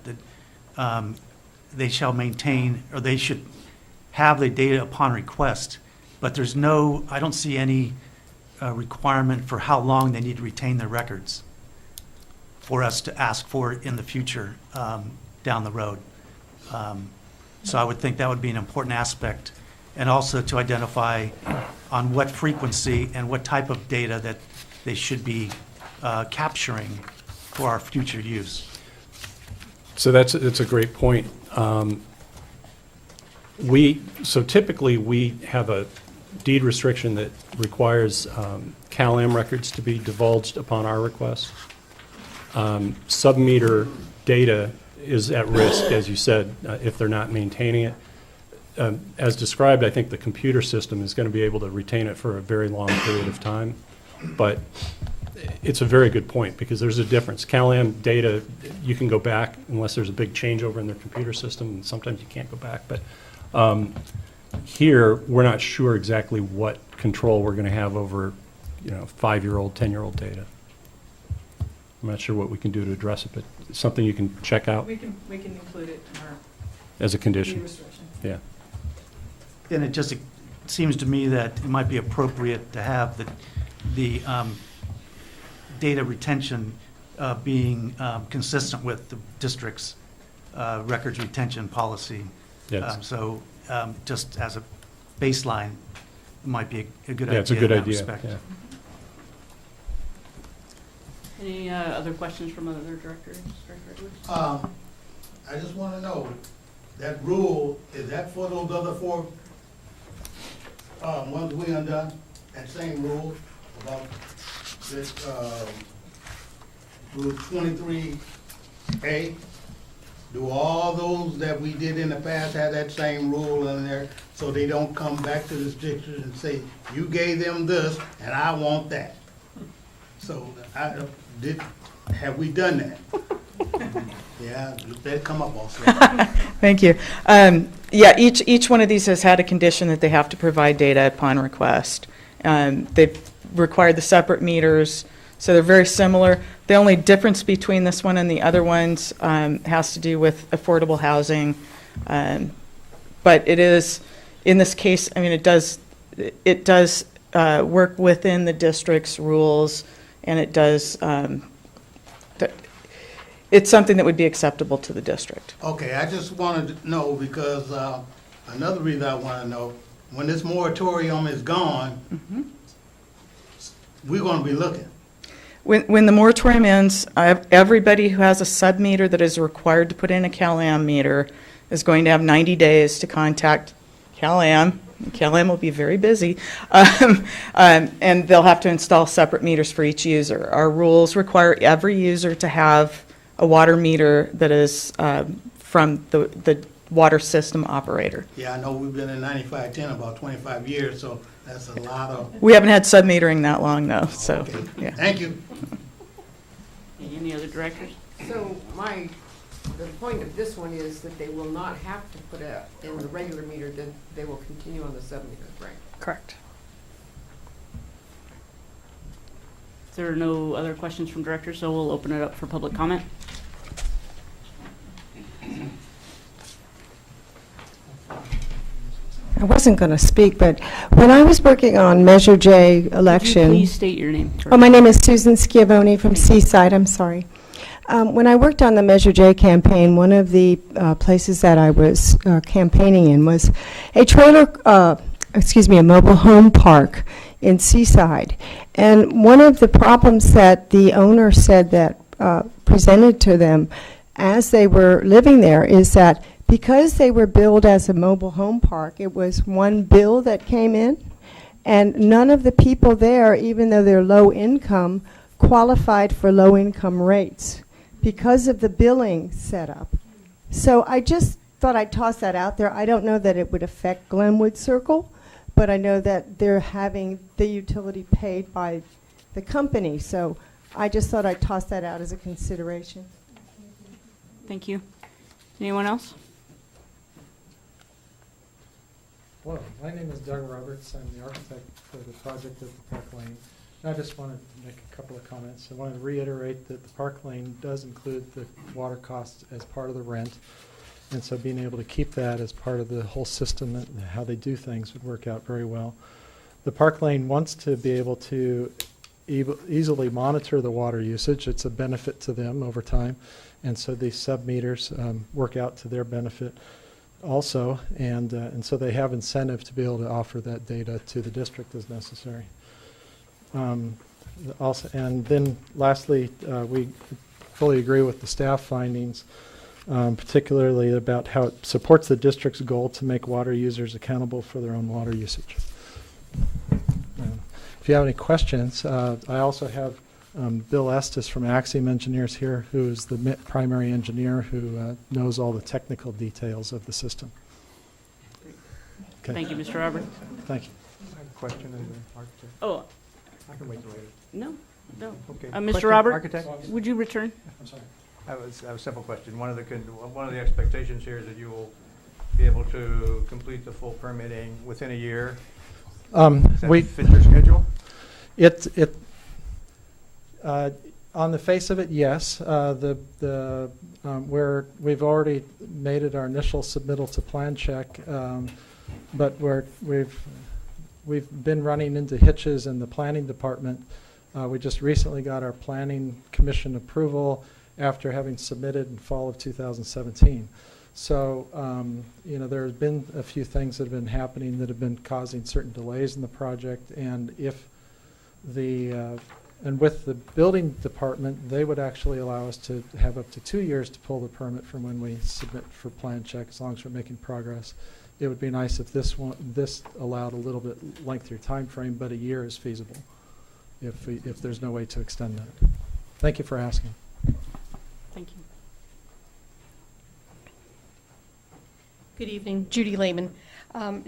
they shall maintain, or they should have the data upon request, but there's I don't see any requirement for how long they need to retain their records for us to ask for in the future down the road. So I would think that would be an important aspect, and also to identify on what frequency and what type of data that they should be capturing for our future use. So that's a great point. So typically we have a deed restriction that requires CalAm records to be divulged upon our request. Submeter data is at risk, as you said, if they're not maintaining it. As described, I think the computer system is going to be able to retain it for a very long period of time. But it's a very good point, because there's a difference. CalAm data, you can go back unless there's a big changeover in their computer system, and sometimes you can't go back. But here, we're not sure exactly what control we're going to have over 5-year-old, 10-year-old data. I'm not sure what we can do to address it, but it's something you can check out We can include it in our as a condition. fee restriction. Yeah. And it seems to me that it might be appropriate to have the data retention being consistent with the district's records retention policy. Yes. So just as a baseline, it might be a good idea. Yeah, it's a good in that idea. respect. Yeah. Any other questions from other directors? I just want to know, that rule, is that for those other 4 ones we undone? That same rule about this, rule 23A? Do all those that we did in the past have that same rule in there, so they don't come back to this district and say, you gave them this and I want that? So have we done that? Yeah, they come up also. Thank you. Each one of these has had a condition that they have to provide data upon request. They've required the separate meters So they're very similar. The only difference between this one and the other ones has to do with affordable housing. But it is, in this case, I mean, it does work within the district's rules, and it does, it's something that would be acceptable to the district. Okay, I just wanted to know because another reason I want to know, when this moratorium is gone, we're going to be looking. When the moratorium ends, everybody who has a sub-meter that is required to put in a CalAm meter is going to have 90 days to contact CalAm. CalAm will be very busy, and they'll have to install separate meters for each user. Our rules require every user to have a water meter that is from the water system operator. Yeah, I know we've been in 9510 about 25 years, so that's a lot of... We haven't had sub-metering that long, though, so, Okay. yeah. Thank you. Any other directors? So the point of this one is that they will not have to put in the regular meter, that they will continue on the sub-meter, right? Correct. If there are no other questions from directors, so we'll open it up for public comment. I wasn't going to speak, but when I was working on Measure J election... Could you please state your name? Oh, my name is Susan Schiavone from Seaside. I'm sorry. When I worked on the Measure J campaign, one of the places that I was campaigning in was a a mobile home park in Seaside. And one of the problems that the owner said that presented to them as they were living there is that because they were billed as a mobile home park, it was one bill that came in, and none of the people there, even though they're low income, qualified for low income rates because of the billing setup. So I just thought I'd toss that out there. I don't know that it would affect Glenwood Circle, but I know that they're having the utility paid by the company. So I just thought I'd toss that out as a consideration. Thank you. Anyone else? Hello, my name is Doug Roberts. I'm the architect for the project at the Park Lane. I just wanted to make a couple of comments. I wanted to reiterate that the Park Lane does include the water costs as part of the rent, and so being able to keep that as part of the whole system and how they do things would work out very well. The Park Lane wants to be able to easily monitor the water usage. It's a benefit to them over time, and so these sub-meters work out to their benefit also, and so they have incentive to be able to offer that data to the district as necessary. Also, and then lastly, we fully agree with the staff findings, particularly about how it supports the district's goal to make water users accountable for their own water usage. If you have any questions, I also have Bill Estes from Axiom Engineers here, who is the primary engineer who knows all the technical details of the system. Okay. Thank you, Mr. Robert. Thank you. I have a question as an architect. Oh. I can wait till later. No. Okay. Mr. Question, Robert, architect? would you return? I'm sorry. I have a simple question. One of the expectations here is that you will be able to complete the full permitting within a year. Does that fit your schedule? On the face of it, yes. Where we've already made it our initial submittal to plan check, but we've been running into hitches in the planning department. We just recently got our planning commission approval after having submitted in fall of 2017. So, there have been a few things that have been happening that have been causing certain delays in the project, and with the building department, they would actually allow us to have up to 2 years to pull the permit from when we submit for plan check, as long as we're making progress. It would be nice if this allowed a little bit lengthier time frame, but a year is feasible if there's no way to extend that. Thank you for asking. Thank you. Good evening, Judy Lehman.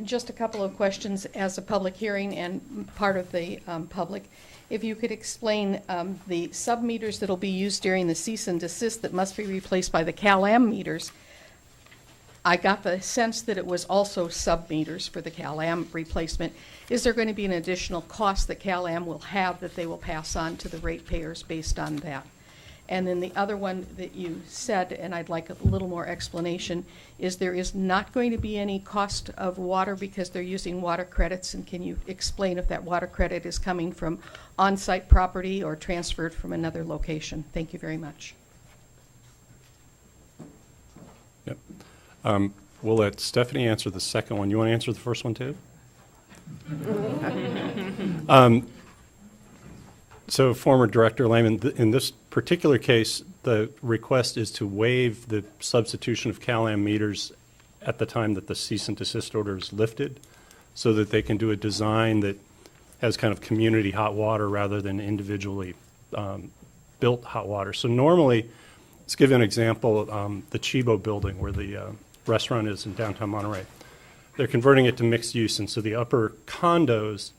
Just a couple of questions as a public hearing and part of the public. If you could explain the sub-meters that will be used during the cease and desist that must be replaced by the CalAm meters. I got the sense that it was also sub-meters for the CalAm replacement. Is there going to be an additional cost that CalAm will have that they will pass on to the ratepayers based on that? And then the other one that you said, and I'd like a little more explanation, is there is not going to be any cost of water because they're using water credits. And can you explain if that water credit is coming from on-site property or transferred from another location? Thank you very much. Yep. We'll let Stephanie answer the second one. You want to answer the first one too? So, former Director Lehman, in this particular case, the request is to waive the substitution of CalAm meters at the time that the cease and desist order is lifted, so that they can do a design that has kind of community hot water rather than individually built hot water. So normally, let's give you an example, the Chibo building where the restaurant is in downtown Monterey. They're converting it to mixed use, and so the upper condos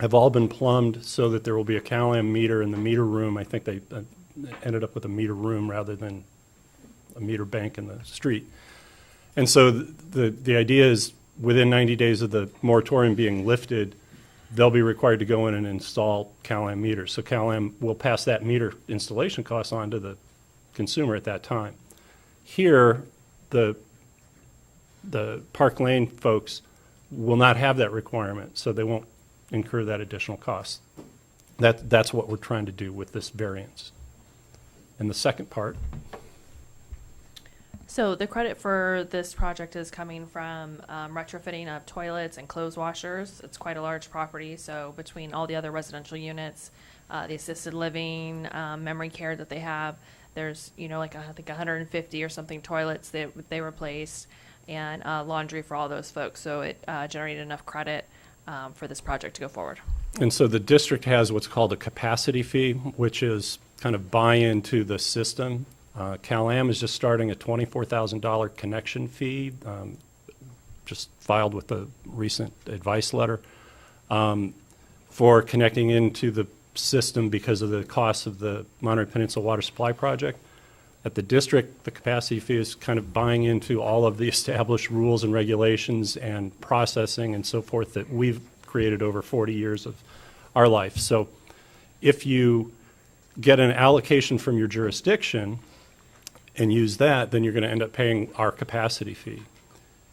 have all been plumbed so that there will be a CalAm meter in the meter room. I think they ended up with a meter room rather than a meter bank in the street. And so the idea is within 90 days of the moratorium being lifted, they'll be required to go in and install CalAm meters. So CalAm will pass that meter installation cost on to the consumer at that time. Here, the Park Lane folks will not have that requirement, so they won't incur that additional cost. That's what we're trying to do with this variance. And the second part. So the credit for this project is coming from retrofitting of toilets and clothes washers. It's quite a large property, so between all the other residential units, the assisted living, memory care that they have, there's, like I think 150 or something toilets that they replaced, and laundry for all those folks. So it generated enough credit for this project to go forward. And so the district has what's called a capacity fee, which is kind of buy-in to the system. CalAm is just starting a $24,000 connection fee, just filed with the recent advice letter, for connecting into the system because of the cost of the Monterey Peninsula Water Supply Project. At the district, the capacity fee is kind of buying into all of the established rules and regulations and processing and so forth that we've created over 40 years of our life. So if you get an allocation from your jurisdiction and use that, then you're going to end up paying our capacity fee.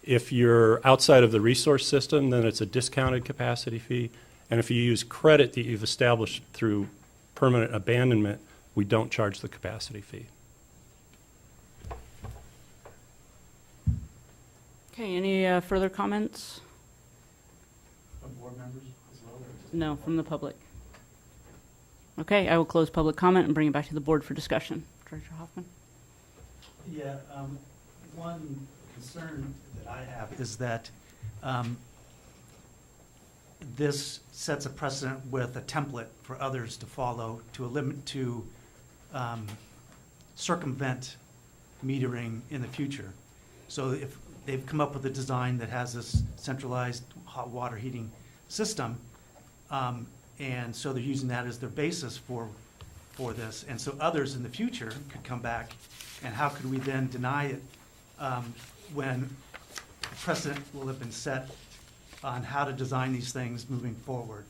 If you're outside of the resource system, then it's a discounted capacity fee. And if you use credit that you've established through permanent abandonment, we don't charge the capacity fee. Okay, any further comments? From board members as well? No, from the public. Okay, I will close public comment and bring it back to the board for discussion. Director Hoffman? Yeah, one concern that I have is that this sets a precedent with a template for others to follow to circumvent metering in the future. So if they've come up with a design that has this centralized hot water heating system, and so they're using that as their basis for this. And so others in the future could come back, and how could we then deny it when precedent will have been set on how to design these things moving forward?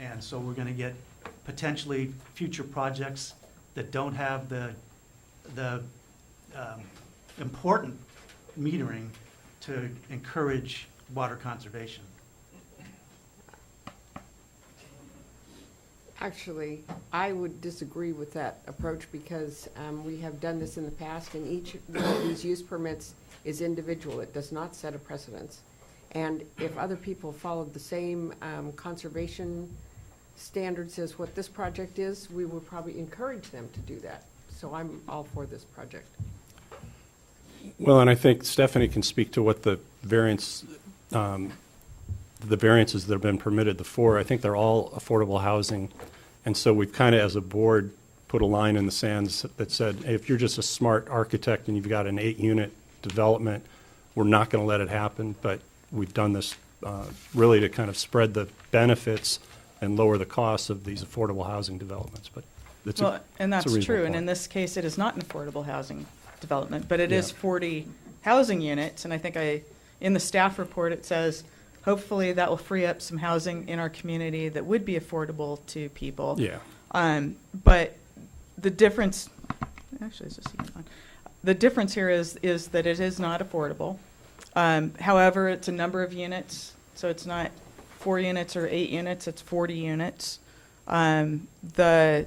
And so we're going to get potentially future projects that don't have the important metering to encourage water conservation. Actually, I would disagree with that approach because we have done this in the past, and each one of these use permits is individual. It does not set a precedence. And if other people followed the same conservation standards as what this project is, we would probably encourage them to do that. So I'm all for this project. Well, and I think Stephanie can speak to what the variances that have been permitted, the four. I think they're all affordable housing. And so we've kind of, as a board, put a line in the sand that said, hey, if you're just a smart architect and you've got an 8-unit development, we're not going to let it happen. But we've done this really to kind of spread the benefits and lower the costs of these affordable housing developments. But it's and that's it's a true. reasonable And in point. this case, it is not an affordable housing development, but it is 40 housing units, and I think in the staff report it says, hopefully that will free up some housing in our community that would be affordable to people. Yeah. But the difference, actually, is this even on? The difference here is that it is not affordable. However, it's a number of units, so it's not 4 units or 8 units, it's 40 units. The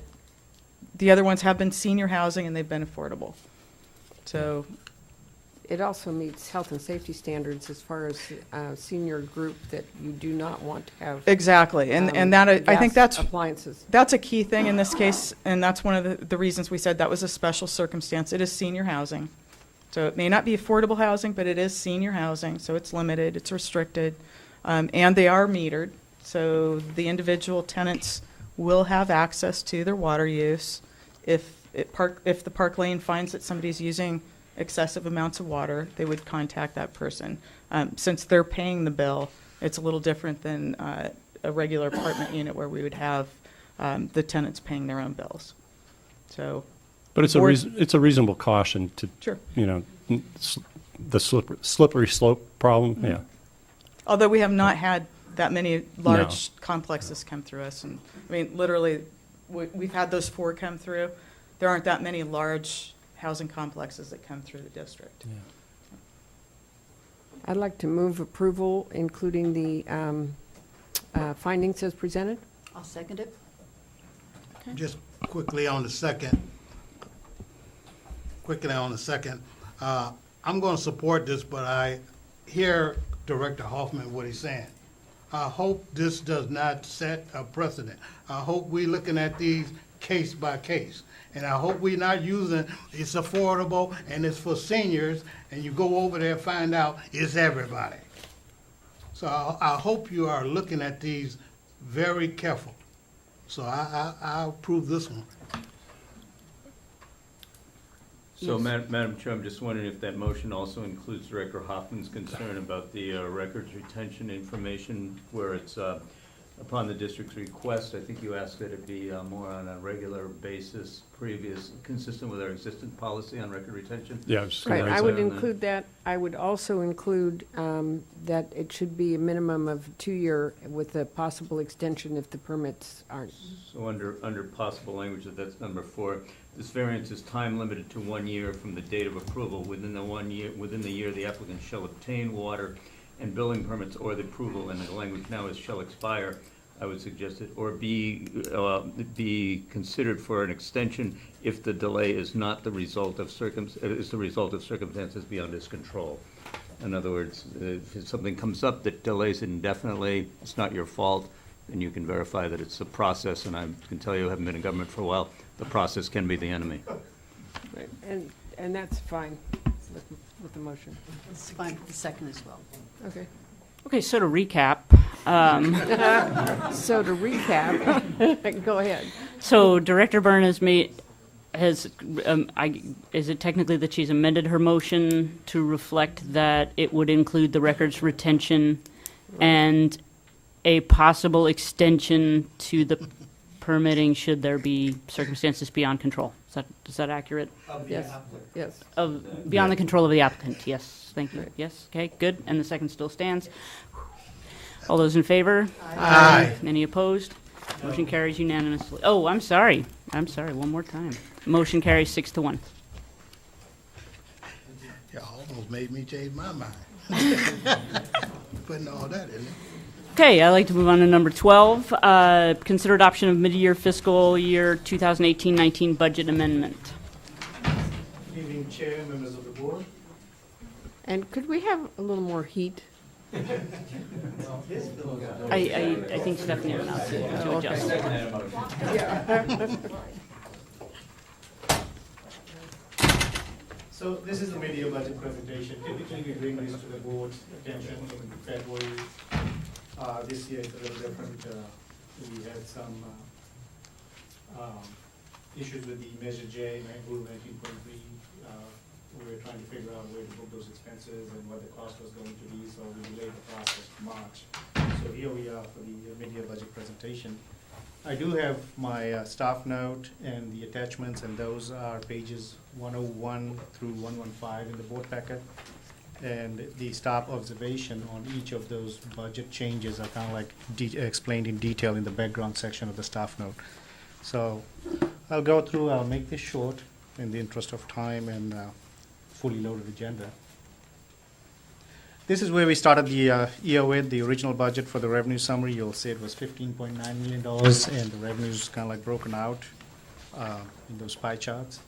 other ones have been senior housing and they've been affordable. So It also meets health and safety standards as far as senior group that you do not want to have. exactly, and that I think gas that's appliances. that's a key thing in this case, and that's one of the reasons we said that was a special circumstance. It is senior housing, so it may not be affordable housing, but it is senior housing, so it's limited, it's restricted, and they are metered, so the individual tenants will have access to their water use. If the Park Lane finds that somebody's using excessive amounts of water, they would contact that person. Since they're paying the bill, it's a little different than a regular apartment unit where we would have the tenants paying their own bills. So, But it's a reasonable caution to, Sure. the slippery slope problem, yeah. although we have not had that many large complexes come through us, and I mean, literally, we've had those 4 come through. There aren't that many large housing complexes that come through the district. Yeah. I'd like to move approval, including the findings as presented. I'll second it. Just quickly on the second. I'm going to support this, but I hear Director Hoffman, what he's saying. I hope this does not set a precedent. I hope we're looking at these case by case. And I hope we're not using, it's affordable and it's for seniors, and you go over there and find out it's everybody. So I hope you are looking at these very careful. So I approve this one. So, Madam Chair, I'm just wondering if that motion also includes Director Hoffman's concern about the records retention information, where it's upon the district's request. I think you asked that it be more on a regular basis, consistent with our existing policy on record retention. Yeah, Right, I would include that. I would also include that it should be a minimum of 2-year with a possible extension if the permits aren't. So under possible language, that's number 4. This variance is time limited to 1 year from the date of approval. Within the year, the applicant shall obtain water and building permits, or the approval, and the language now is shall expire. I would suggest it, or be considered for an extension if the delay is not the result of circumstances beyond his control. In other words, if something comes up that delays it indefinitely, it's not your fault, and you can verify that it's a process. And I can tell you, I haven't been in government for a while, the process can be the enemy. Right, and that's fine with the motion. It's fine with the second as well. Okay. Okay, so to recap. So to recap, go ahead. So Director Byrne is it technically that she's amended her motion to reflect that it would include the records retention and a possible extension to the permitting should there be circumstances beyond control? Is that accurate? Yes. Yes. Beyond the control of the applicant, yes, thank you. Yes, okay, good, and the second still stands. All those in favor? Aye. Any opposed? Motion carries unanimously. Oh, I'm sorry, one more time. Motion carries 6-1. You almost made me change my mind. Putting all that in there. Okay, I'd like to move on to number 12. Consider adoption of mid-year fiscal year 2018-19 budget amendment. Good evening, Chair, members of the board. And could we have a little more heat? I think Stephanie went out to adjust. So this is the mid-year budget presentation. Typically, we bring this to the board's attention in February. This year it's a little different. We had some issues with the Measure J, Rule 19.3. We were trying to figure out where to book those expenses and what the cost was going to be, so we delayed the process to March. So here we are for the mid-year budget presentation. I do have my staff note and the attachments, and those are pages 101 through 115 in the board packet. And the staff observation on each of those budget changes are kind of like explained in detail in the background section of the staff note. So I'll go through, I'll make this short in the interest of time and fully loaded agenda. This is where we started the year with the original budget for the revenue summary. You'll see it was $15.9 million, and the revenue's kind of like broken out in those pie charts.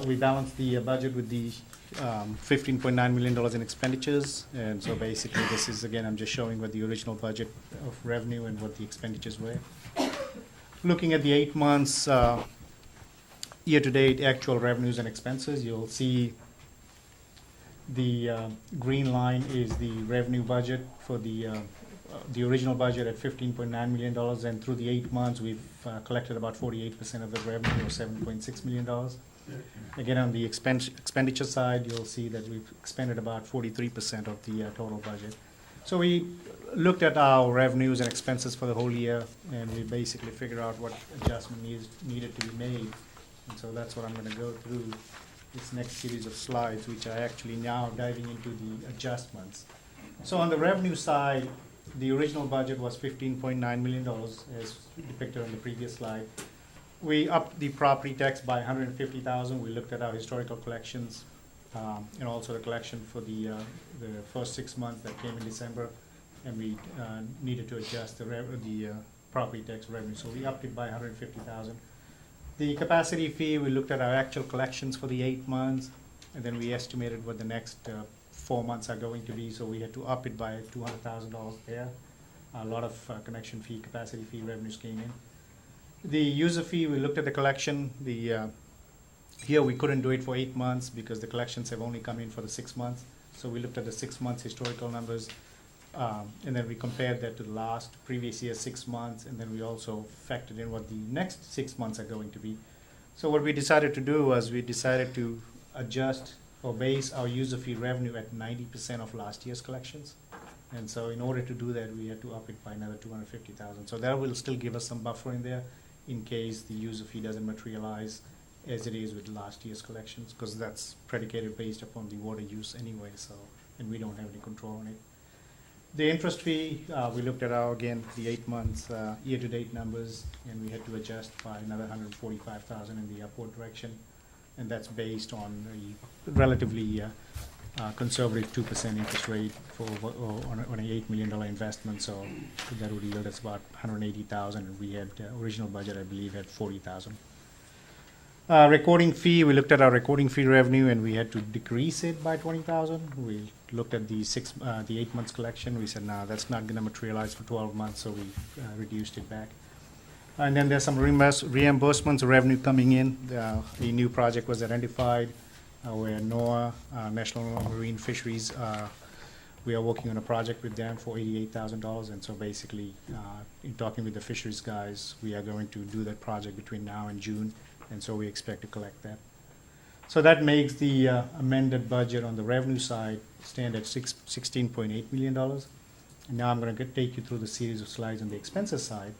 We balanced the budget with the $15.9 million in expenditures, and so basically this is, again, I'm just showing what the original budget of revenue and what the expenditures were. Looking at the 8 months year-to-date actual revenues and expenses, you'll see the green line is the revenue budget for the original budget at $15.9 million, and through the 8 months we've collected about 48% of the revenue, or $7.6 million. Again, on the expenditure side, you'll see that we've expended about 43% of the total budget. So we looked at our revenues and expenses for the whole year, and we basically figured out what adjustment needed to be made. And so that's what I'm going to go through this next series of slides, which are actually now diving into the adjustments. So on the revenue side, the original budget was $15.9 million, as depicted on the previous slide. We upped the property tax by $150,000. We looked at our historical collections and also the collection for the first 6 months that came in December, and we needed to adjust the property tax revenue. So we upped it by $150,000. The capacity fee, we looked at our actual collections for the 8 months, and then we estimated what the next 4 months are going to be, so we had to up it by $200,000 there. A lot of connection fee, capacity fee revenues came in. The user fee, we looked at the collection. Here we couldn't do it for 8 months because the collections have only come in for the 6 months. So we looked at the 6 months historical numbers, and then we compared that to the previous year 6 months, and then we also factored in what the next 6 months are going to be. So what we decided to do was we decided to adjust or base our user fee revenue at 90% of last year's collections. And so in order to do that, we had to up it by another $250,000. So that will still give us some buffer in there in case the user fee doesn't materialize as it is with last year's collections, because that's predicated based upon the water use anyway, so, and we don't have any control on it. The interest fee, we looked at the 8 months year-to-date numbers, and we had to adjust by another $145,000 in the upward direction, and that's based on a relatively conservative 2% interest rate on an $8 million investment, so that would yield us about $180,000, and we had original budget, I believe, had $40,000. Recording fee, we looked at our recording fee revenue, and we had to decrease it by $20,000. We looked at the 8 months collection. We said, no, that's not going to materialize for 12 months, so we reduced it back. And then there's some reimbursements, revenue coming in. The new project was identified where NOAA, National Marine Fisheries, we are working on a project with them for $88,000. And so basically, in talking with the fisheries guys, we are going to do that project between now and June. And so we expect to collect that. So that makes the amended budget on the revenue side stand at $16.8 million. And now I'm going to take you through the series of slides on the expenses side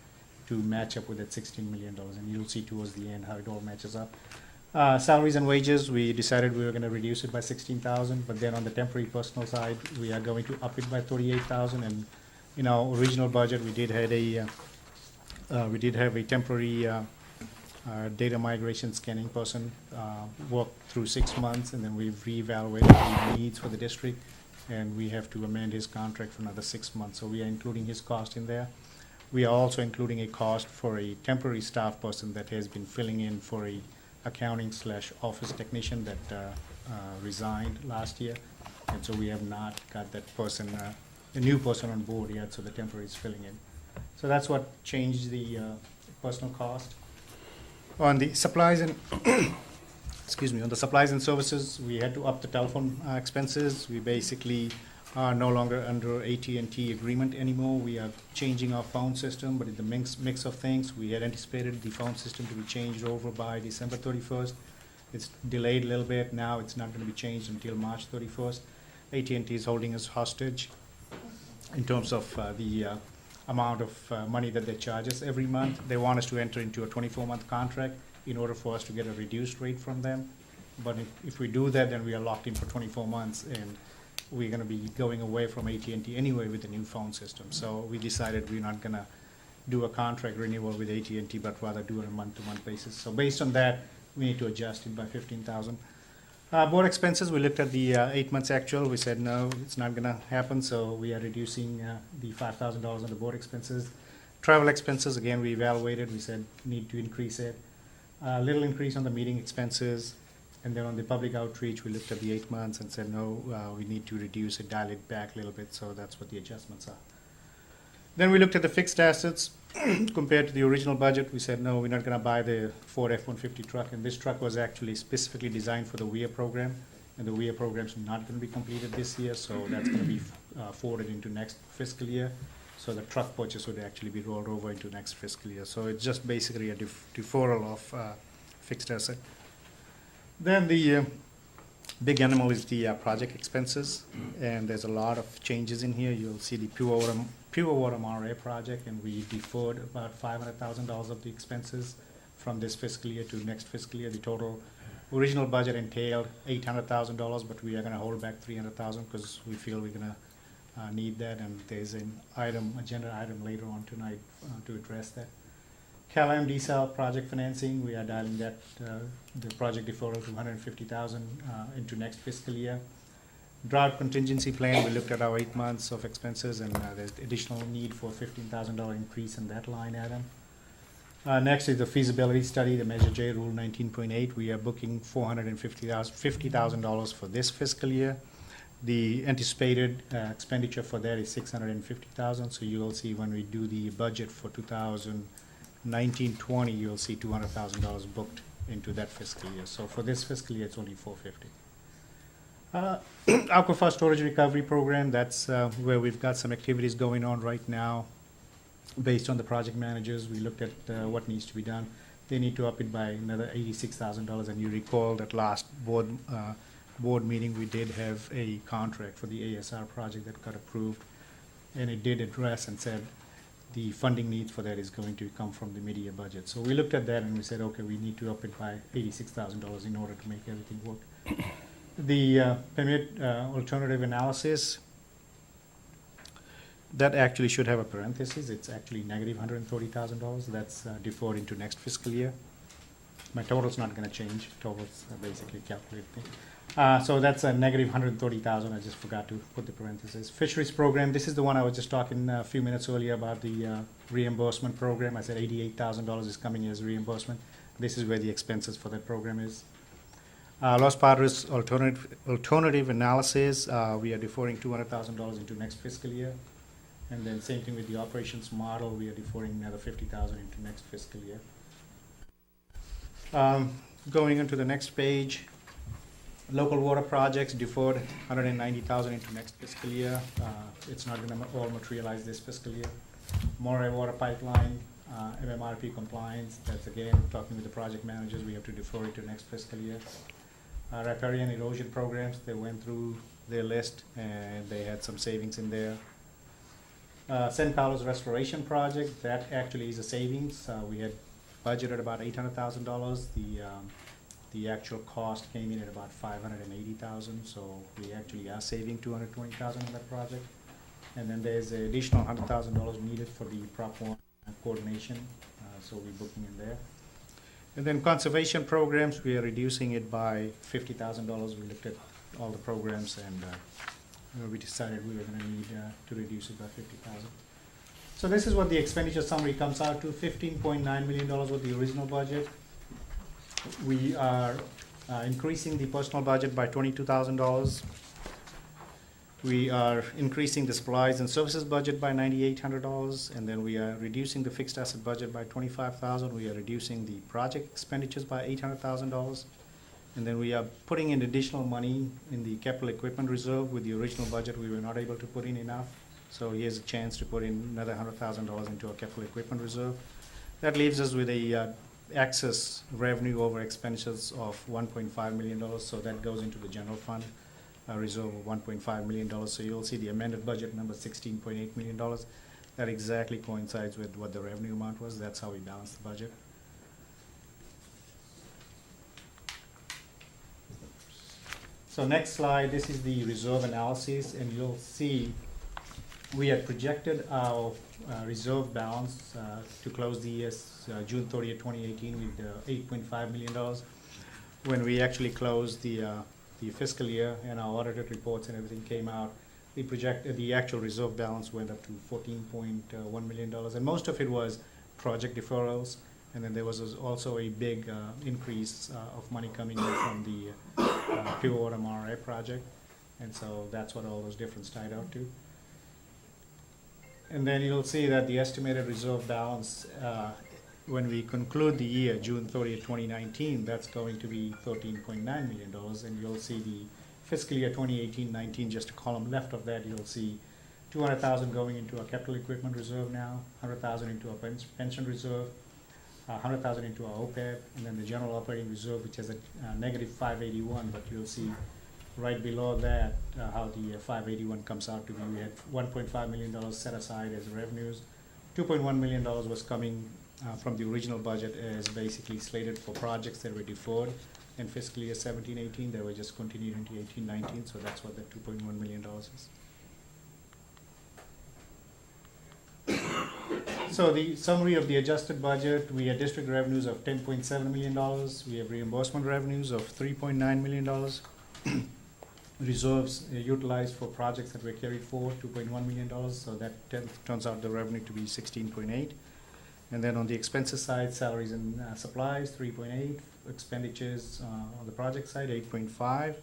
to match up with that $16 million. And you'll see towards the end how it all matches up. Salaries and wages, we decided we were going to reduce it by $16,000, but then on the temporary personnel side, we are going to up it by $38,000. And in our original budget, we did have a temporary data migration scanning person work through 6 months, and then we've reevaluated the needs for the district, and we have to amend his contract for another 6 months. So we are including his cost in there. We are also including a cost for a temporary staff person that has been filling in for a accounting/office technician that resigned last year, and so we have not got that person, a new person on board yet, so the temporary is filling in. So that's what changed the personal cost. On the supplies and on the supplies and services, we had to up the telephone expenses. We basically are no longer under AT&T agreement anymore. We are changing our phone system, but in the mix of things, we had anticipated the phone system to be changed over by December 31st. It's delayed a little bit. Now it's not going to be changed until March 31st. AT&T is holding us hostage in terms of the amount of money that they charge us every month. They want us to enter into a 24-month contract in order for us to get a reduced rate from them. But if we do that, then we are locked in for 24 months, and we're going to be going away from AT&T anyway with the new phone system. So we decided we're not going to do a contract renewal with AT&T, but rather do it on a month-to-month basis. So based on that, we need to adjust it by $15,000. Board expenses, we looked at the 8 months actual. We said, no, it's not going to happen, so we are reducing the $5,000 on the board expenses. Travel expenses, again, we evaluated. We said, need to increase it. Little increase on the meeting expenses. And then on the public outreach, we looked at the 8 months and said, no, we need to reduce it, dial it back a little bit. So that's what the adjustments are. Then we looked at the fixed assets compared to the original budget. We said, no, we're not going to buy the Ford F-150 truck. And this truck was actually specifically designed for the WEA program. And the WEA program's not going to be completed this year, so that's going to be forwarded into next fiscal year. So the truck purchase would actually be rolled over into next fiscal year. So it's just basically a deferral of fixed asset. Then the big animal is the project expenses, and there's a lot of changes in here. You'll see the pure water Monterey project, and we deferred about $500,000 of the expenses from this fiscal year to next fiscal year. The total original budget entailed $800,000, but we are going to hold back $300,000 because we feel we're going to need that, and there's an agenda item later on tonight to address that. CalAm desal project financing, we are dialing that the project deferral to $150,000 into next fiscal year. Drought contingency plan, we looked at our 8 months of expenses, and there's additional need for $15,000 increase in that line item. Next is the feasibility study, the Measure J, Rule 19.8. We are booking $50,000 for this fiscal year. The anticipated expenditure for that is $650,000. So you will see when we do the budget for 2019-20, you'll see $200,000 booked into that fiscal year. So for this fiscal year, it's only $450,000. Aquifer storage recovery program, that's where we've got some activities going on right now. Based on the project managers, we looked at what needs to be done. They need to up it by another $86,000. And you recall that last board meeting, we did have a contract for the ASR project that got approved. And it did address and said the funding needs for that is going to come from the mid-year budget. So we looked at that and we said, okay, we need to up it by $86,000 in order to make everything work. The permit alternative analysis, that actually should have a parenthesis. It's actually negative $130,000. That's deferred into next fiscal year. My total's not going to change. Total's basically calculated. So that's a negative $130,000. I just forgot to put the parenthesis. Fisheries program. This is the one I was just talking a few minutes earlier about the reimbursement program. I said $88,000 is coming as reimbursement. This is where the expenses for that program is. Los Padres alternative analysis. We are deferring $200,000 into next fiscal year. And then same thing with the operations model. We are deferring another $50,000 into next fiscal year. Going into the next page. Local water projects deferred $190,000 into next fiscal year. It's not going to all materialize this fiscal year. Monterey water pipeline, MMRP compliance. That's again talking with the project managers. We have to defer it to next fiscal year. Riparian erosion programs. They went through their list and they had some savings in there. San Carlos restoration project. That actually is a savings. We had budgeted about $800,000. The actual cost came in at about $580,000, so we actually are saving $220,000 on that project. And then there's an additional $100,000 needed for the Prop 1 coordination, so we're booking in there. And then conservation programs, we are reducing it by $50,000. We looked at all the programs and we decided we were going to need to reduce it by $50,000. So this is what the expenditure summary comes out to, $15.9 million was the original budget. We are increasing the personal budget by $22,000. We are increasing the supplies and services budget by $9,800, and then we are reducing the fixed asset budget by $25,000. We are reducing the project expenditures by $800,000, and then we are putting in additional money in the capital equipment reserve. With the original budget, we were not able to put in enough, so here's a chance to put in another $100,000 into our capital equipment reserve. That leaves us with a excess revenue over expenditures of $1.5 million, so that goes into the general fund reserve of $1.5 million. So you'll see the amended budget number $16.8 million. That exactly coincides with what the revenue amount was. That's how we balance the budget. So next slide, this is the reserve analysis, and you'll see we had projected our reserve balance to close the year June 30th, 2018 with $8.5 million. When we actually closed the fiscal year and our audited reports and everything came out, the actual reserve balance went up to $14.1 million, and most of it was project deferrals, and then there was also a big increase of money coming in from the Pure Water Monterey project, and so that's what all those difference tied out to. And then you'll see that the estimated reserve balance, when we conclude the year, June 30th, 2019, that's going to be $13.9 million, and you'll see the fiscal year 2018-19, just a column left of that, you'll see $200,000 going into our capital equipment reserve now, $100,000 into our pension reserve, $100,000 into our OPEB, and then the general operating reserve, which is a negative $581, but you'll see right below that how the $581 comes out to be. We had $1.5 million set aside as revenues. $2.1 million was coming from the original budget as basically slated for projects that were deferred in fiscal year 17-18. They were just continued into 18-19, so that's what the $2.1 million is. So the summary of the adjusted budget, we had district revenues of $10.7 million. We have reimbursement revenues of $3.9 million. Reserves utilized for projects that were carried forward, $2.1 million. So that turns out the revenue to be 16.8. And then on the expenses side, salaries and supplies, 3.8. Expenditures on the project side, 8.5.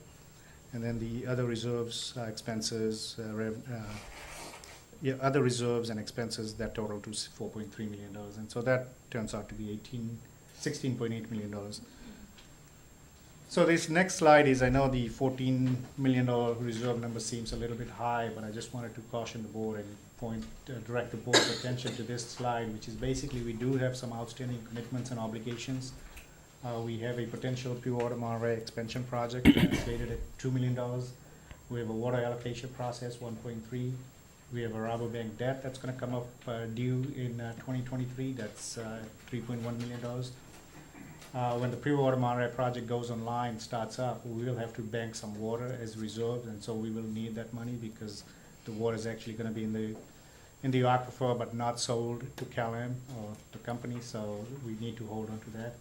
And then the other reserves, expenses, other reserves and expenses, that total to $4.3 million. And so that turns out to be $16.8 million. So this next slide is, I know the $14 million reserve number seems a little bit high, but I just wanted to caution the board and direct the board's attention to this slide, which is basically we do have some outstanding commitments and obligations. We have a potential Pure Water Monterey expansion project slated at $2 million. We have a water allocation process, 1.3. We have a Rabobank debt that's going to come up due in 2023. That's $3.1 million. When the Pure Water Monterey project goes online, starts up, we will have to bank some water as reserves, and so we will need that money because the water is actually going to be in the aquifer but not sold to CalAm or the company, so we need to hold on to that.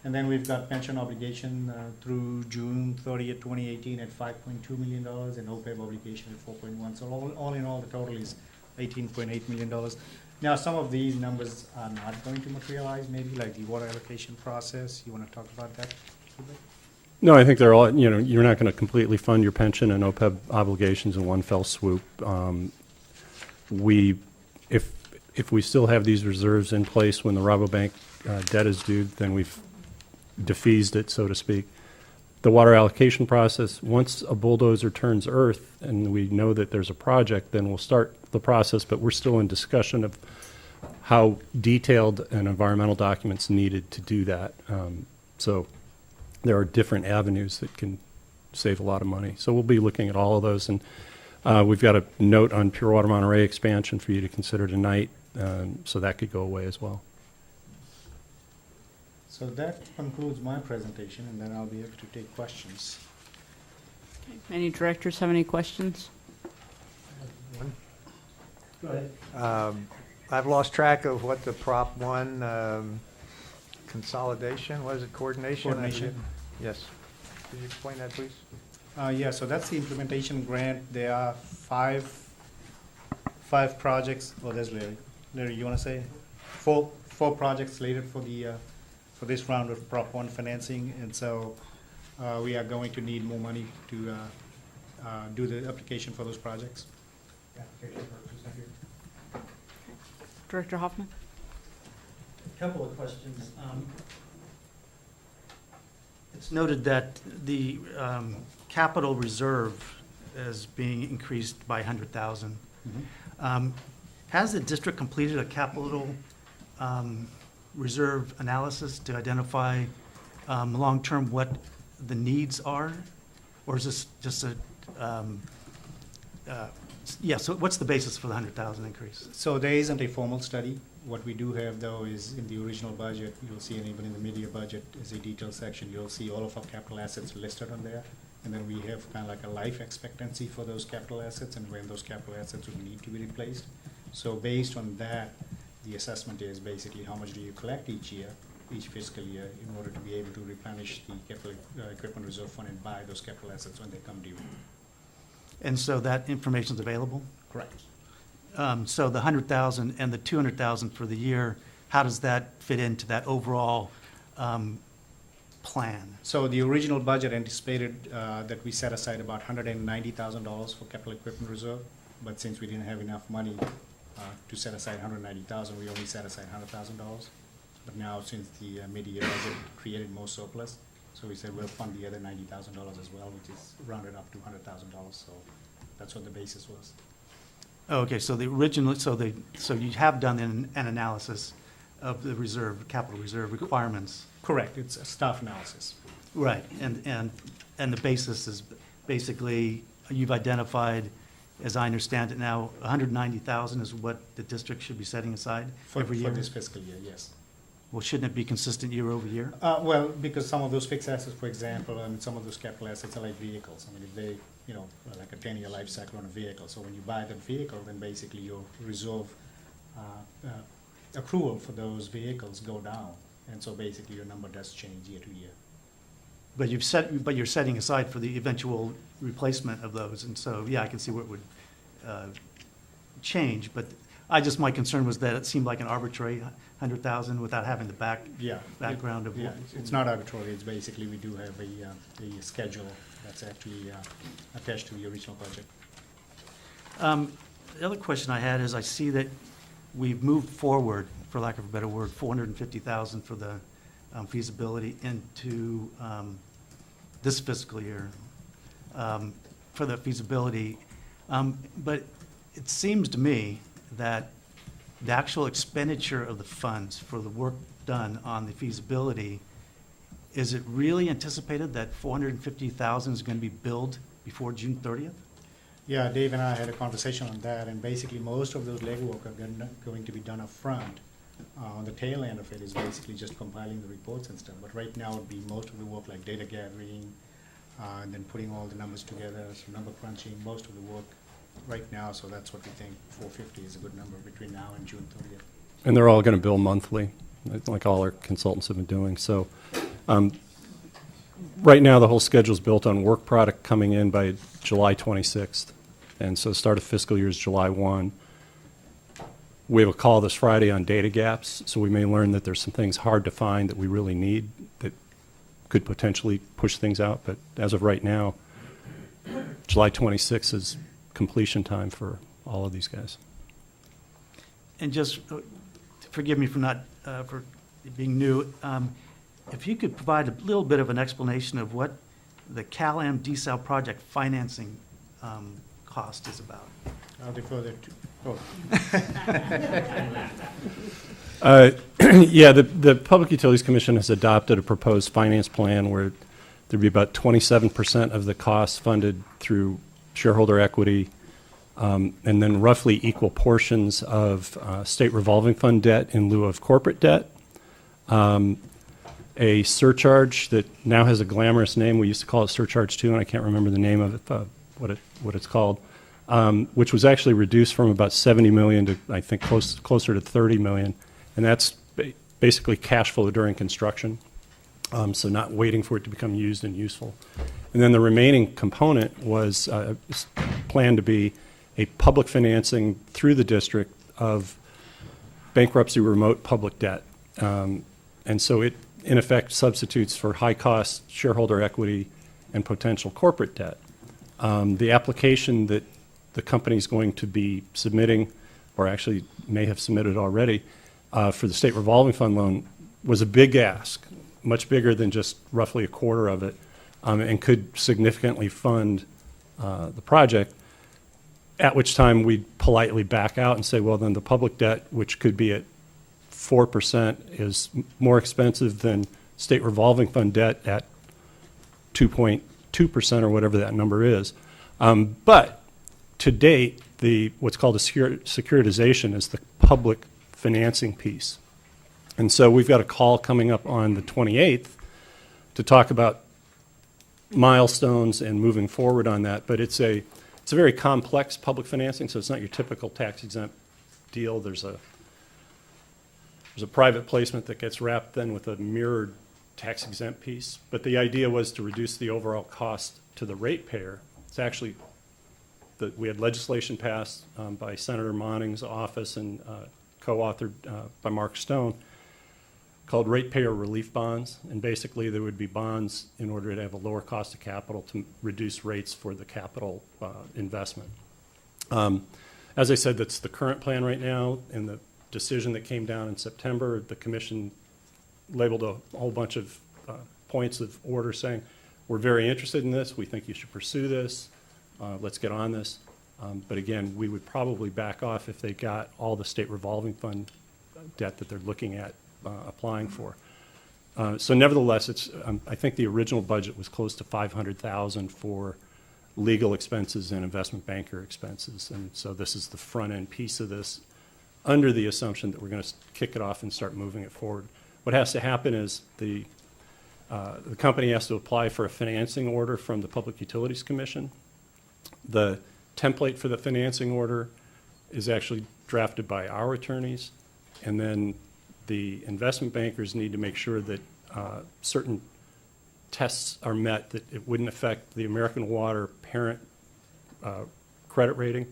And then we've got pension obligation through June 30th, 2018 at $5.2 million and OPEB obligation at 4.1. So all in all, the total is $18.8 million. Now, some of these numbers are not going to materialize, maybe like the water allocation process. You want to talk about that a little bit? No, I think they're all, you're not going to completely fund your pension and OPEB obligations in one fell swoop. If we still have these reserves in place when the Rabobank debt is due, then we've defeased it, so to speak. The water allocation process, once a bulldozer turns earth and we know that there's a project, then we'll start the process, but we're still in discussion of how detailed an environmental document's needed to do that. So there are different avenues that can save a lot of money. So we'll be looking at all of those, and we've got a note on Pure Water Monterey expansion for you to consider tonight, so that could go away as well. So that concludes my presentation, and then I'll be able to take questions. Okay. Any directors have any questions? Go ahead. I've lost track of what the Prop 1 consolidation, was it coordination? Coordination. Yes. Could you explain that, please? Yeah, so that's the implementation grant. There are five projects. Oh, there's Larry. Larry, you want to say? Four projects slated for the for this round of Prop 1 financing, and so we are going to need more money to do the application for those projects. Director Hoffman? A couple of questions. It's noted that the capital reserve is being increased by 100,000. Mm-hmm. Has the district completed a capital reserve analysis to identify long-term what the needs are? Or is this just a, so what's the basis for the 100,000 increase? So there isn't a formal study. What we do have, though, is in the original budget, you'll see, and even in the mid-year budget is a detailed section. You'll see all of our capital assets listed on there, and then we have kind of like a life expectancy for those capital assets and when those capital assets would need to be replaced. So based on that, the assessment is basically how much do you collect each year, each fiscal year, in order to be able to replenish the capital equipment reserve fund and buy those capital assets when they come due. And so that information is available? Correct. So the 100,000 and the 200,000 for the year, how does that fit into that overall plan? So the original budget anticipated that we set aside about $190,000 for capital equipment reserve, but since we didn't have enough money to set aside $190,000, we only set aside $100,000. But now, since the mid-year budget created more surplus, so we said we'll fund the other $90,000 as well, which is rounded up to $100,000. So that's what the basis was. Okay, so the original, so you have done an analysis of the reserve, capital reserve requirements. Correct. It's a staff analysis. Right, and the basis is basically you've identified, as I understand it now, 190,000 is what the district should be setting aside every year. For this fiscal year, yes. Well, shouldn't it be consistent year over year? Well, because some of those fixed assets, for example, and some of those capital assets are like vehicles. I mean, if they, you know, like a 10-year life cycle on a vehicle. So when you buy that vehicle, then basically your reserve accrual for those vehicles go down. And so basically your number does change year to year. But you're setting aside for the eventual replacement of those, and so, yeah, I can see where it would change, but my concern was that it seemed like an arbitrary 100,000 without having the background of. Yeah, it's not arbitrary, it's basically, we do have a schedule that's actually attached to the original budget. The other question I had is, I see that we've moved forward, for lack of a better word, 450,000 for the feasibility into this fiscal year for the feasibility. But it seems to me that the actual expenditure of the funds for the work done on the feasibility, is it really anticipated that 450,000 is going to be billed before June 30th? Yeah, Dave and I had a conversation on that, and basically most of those legwork are going to be done up front. On the tail end of it is basically just compiling the reports and stuff. But right now it would be most of the work like data gathering, and then putting all the numbers together, so number crunching, most of the work right now. So that's what we think 450 is a good number between now and June 30th. And they're all going to bill monthly, like all our consultants have been doing. So right now the whole schedule is built on work product coming in by July 26th. And so start of fiscal year is July 1. We have a call this Friday on data gaps, so we may learn that there's some things hard to find that we really need that could potentially push things out. But as of right now, July 26th is completion time for all of these guys. And just forgive me for not for being new. If you could provide a little bit of an explanation of what the Cal-Am desal project financing cost is about. I'll defer that to. Yeah, the Public Utilities Commission has adopted a proposed finance plan where there'd be about 27% of the costs funded through shareholder equity, and then roughly equal portions of state revolving fund debt in lieu of corporate debt. A surcharge that now has a glamorous name. We used to call it Surcharge 2, and I can't remember the name of it, what it's called. Which was actually reduced from about 70 million to, I think, closer to 30 million. And that's basically cash flow during construction, so not waiting for it to become used and useful. And then the remaining component was planned to be a public financing through the district of bankruptcy remote public debt. And so it, in effect, substitutes for high-cost shareholder equity and potential corporate debt. The application that the company is going to be submitting, or actually may have submitted already, for the state revolving fund loan was a big ask, much bigger than just roughly a quarter of it, and could significantly fund the project, at which time we'd politely back out and say, well, then the public debt, which could be at 4%, is more expensive than state revolving fund debt at 2.2% or whatever that number is. But to date, what's called a securitization is the public financing piece. And so we've got a call coming up on the 28th to talk about milestones and moving forward on that. But it's a very complex public financing, so it's not your typical tax exempt deal. There's a private placement that gets wrapped then with a mirrored tax exempt piece. But the idea was to reduce the overall cost to the ratepayer. It's actually that we had legislation passed by Senator Monning's office and co-authored by Mark Stone called ratepayer relief bonds. And basically there would be bonds in order to have a lower cost of capital to reduce rates for the capital investment. As I said, that's the current plan right now. In the decision that came down in September, the commission labeled a whole bunch of points of order saying, we're very interested in this. We think you should pursue this. Let's get on this. But again, we would probably back off if they got all the state revolving fund debt that they're looking at applying for. So nevertheless, it's, I think the original budget was close to $500,000 for legal expenses and investment banker expenses. And so this is the front end piece of this under the assumption that we're going to kick it off and start moving it forward. What has to happen is the company has to apply for a financing order from the Public Utilities Commission. The template for the financing order is actually drafted by our attorneys, and then the investment bankers need to make sure that certain tests are met, that it wouldn't affect the American Water parent credit rating.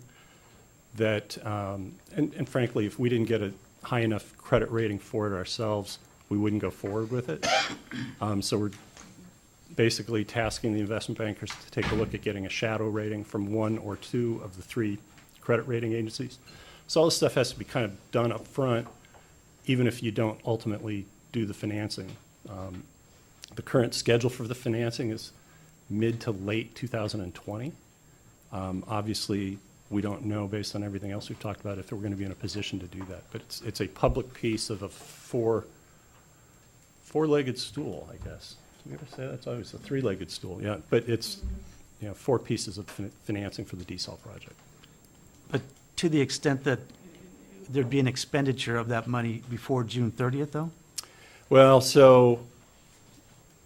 That, and frankly, if we didn't get a high enough credit rating for it ourselves, we wouldn't go forward with it. So we're basically tasking the investment bankers to take a look at getting a shadow rating from one or two of the three credit rating agencies. So all this stuff has to be kind of done up front, even if you don't ultimately do the financing. The current schedule for the financing is mid to late 2020. Obviously, we don't know, based on everything else we've talked about, if we're going to be in a position to do that. But it's a public piece of a four-legged stool, I guess. Did we ever say that? It's always a three-legged stool, yeah. But it's, you know, four pieces of financing for the desal project. But to the extent that there'd be an expenditure of that money before June 30th, though? Well, so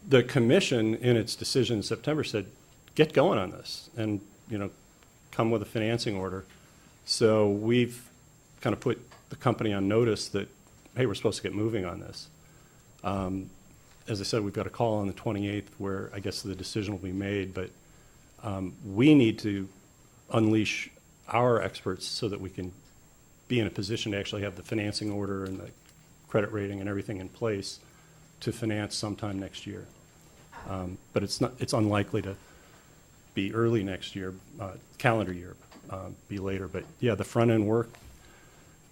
the commission, in its decision in September, said, get going on this and, you know, come with a financing order. So we've kind of put the company on notice that, hey, we're supposed to get moving on this. As I said, we've got a call on the 28th where I guess the decision will be made, but we need to unleash our experts so that we can be in a position to actually have the financing order and the credit rating and everything in place to finance sometime next year. But it's unlikely to be early next year, calendar year, be later. But yeah, the front end work,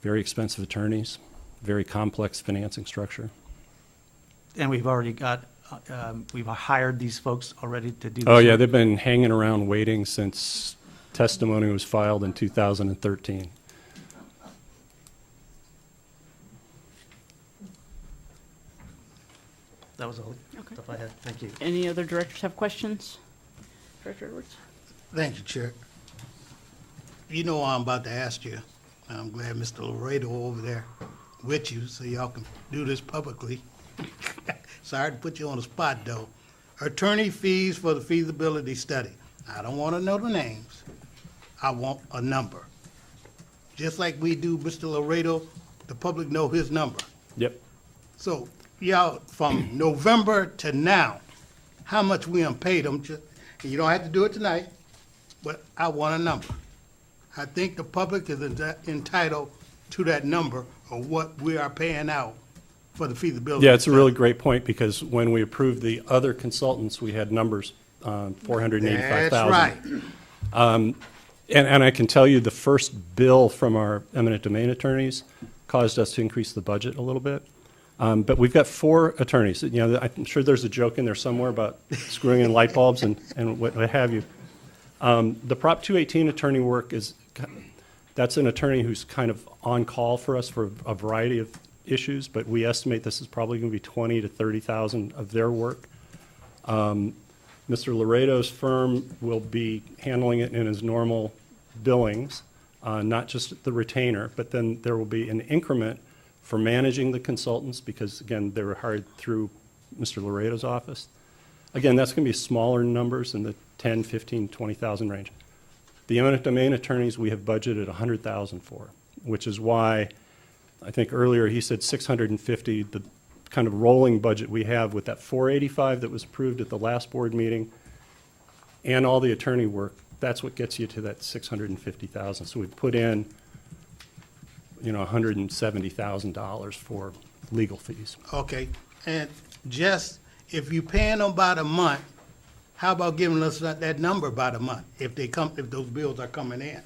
very expensive attorneys, very complex financing structure. And we've already got, we've hired these folks already to do this. Oh yeah, they've been hanging around waiting since testimony was filed in 2013. That was all Okay. stuff I had. Thank you. Any other directors have questions? Director Edwards? Thank you, Chair. You know what I'm about to ask you. I'm glad Mr. Laredo over there with you so y'all can do this publicly. Sorry to put you on the spot, though. Attorney fees for the feasibility study. I don't want to know the names. I want a number. Just like we do Mr. Laredo, the public know his number. Yep. So, y'all, from November to now, how much we unpaid them? You don't have to do it tonight, but I want a number. I think the public is entitled to that number of what we are paying out for the feasibility. Yeah, it's a really great point, because when we approved the other consultants, we had numbers, 485,000. That's right. And I can tell you the first bill from our eminent domain attorneys caused us to increase the budget a little bit. But we've got 4 attorneys. You know, I'm sure there's a joke in there somewhere about screwing in light bulbs and what have you. The Prop 218 attorney work that's an attorney who's kind of on call for us for a variety of issues, but we estimate this is probably going to be 20 to 30,000 of their work. Mr. Laredo's firm will be handling it in his normal billings, not just the retainer, but then there will be an increment for managing the consultants, because again, they were hired through Mr. Laredo's office. Again, that's going to be smaller numbers in the 10, 15, 20,000 range. The eminent domain attorneys we have budgeted 100,000 for, which is why I think earlier he said 650, the kind of rolling budget we have with that 485 that was approved at the last board meeting and all the attorney work, that's what gets you to that 650,000. So we put in, you know, $170,000 for legal fees. Okay, and just, if you paying them by the month, how about giving us that number by the month, if those bills are coming in?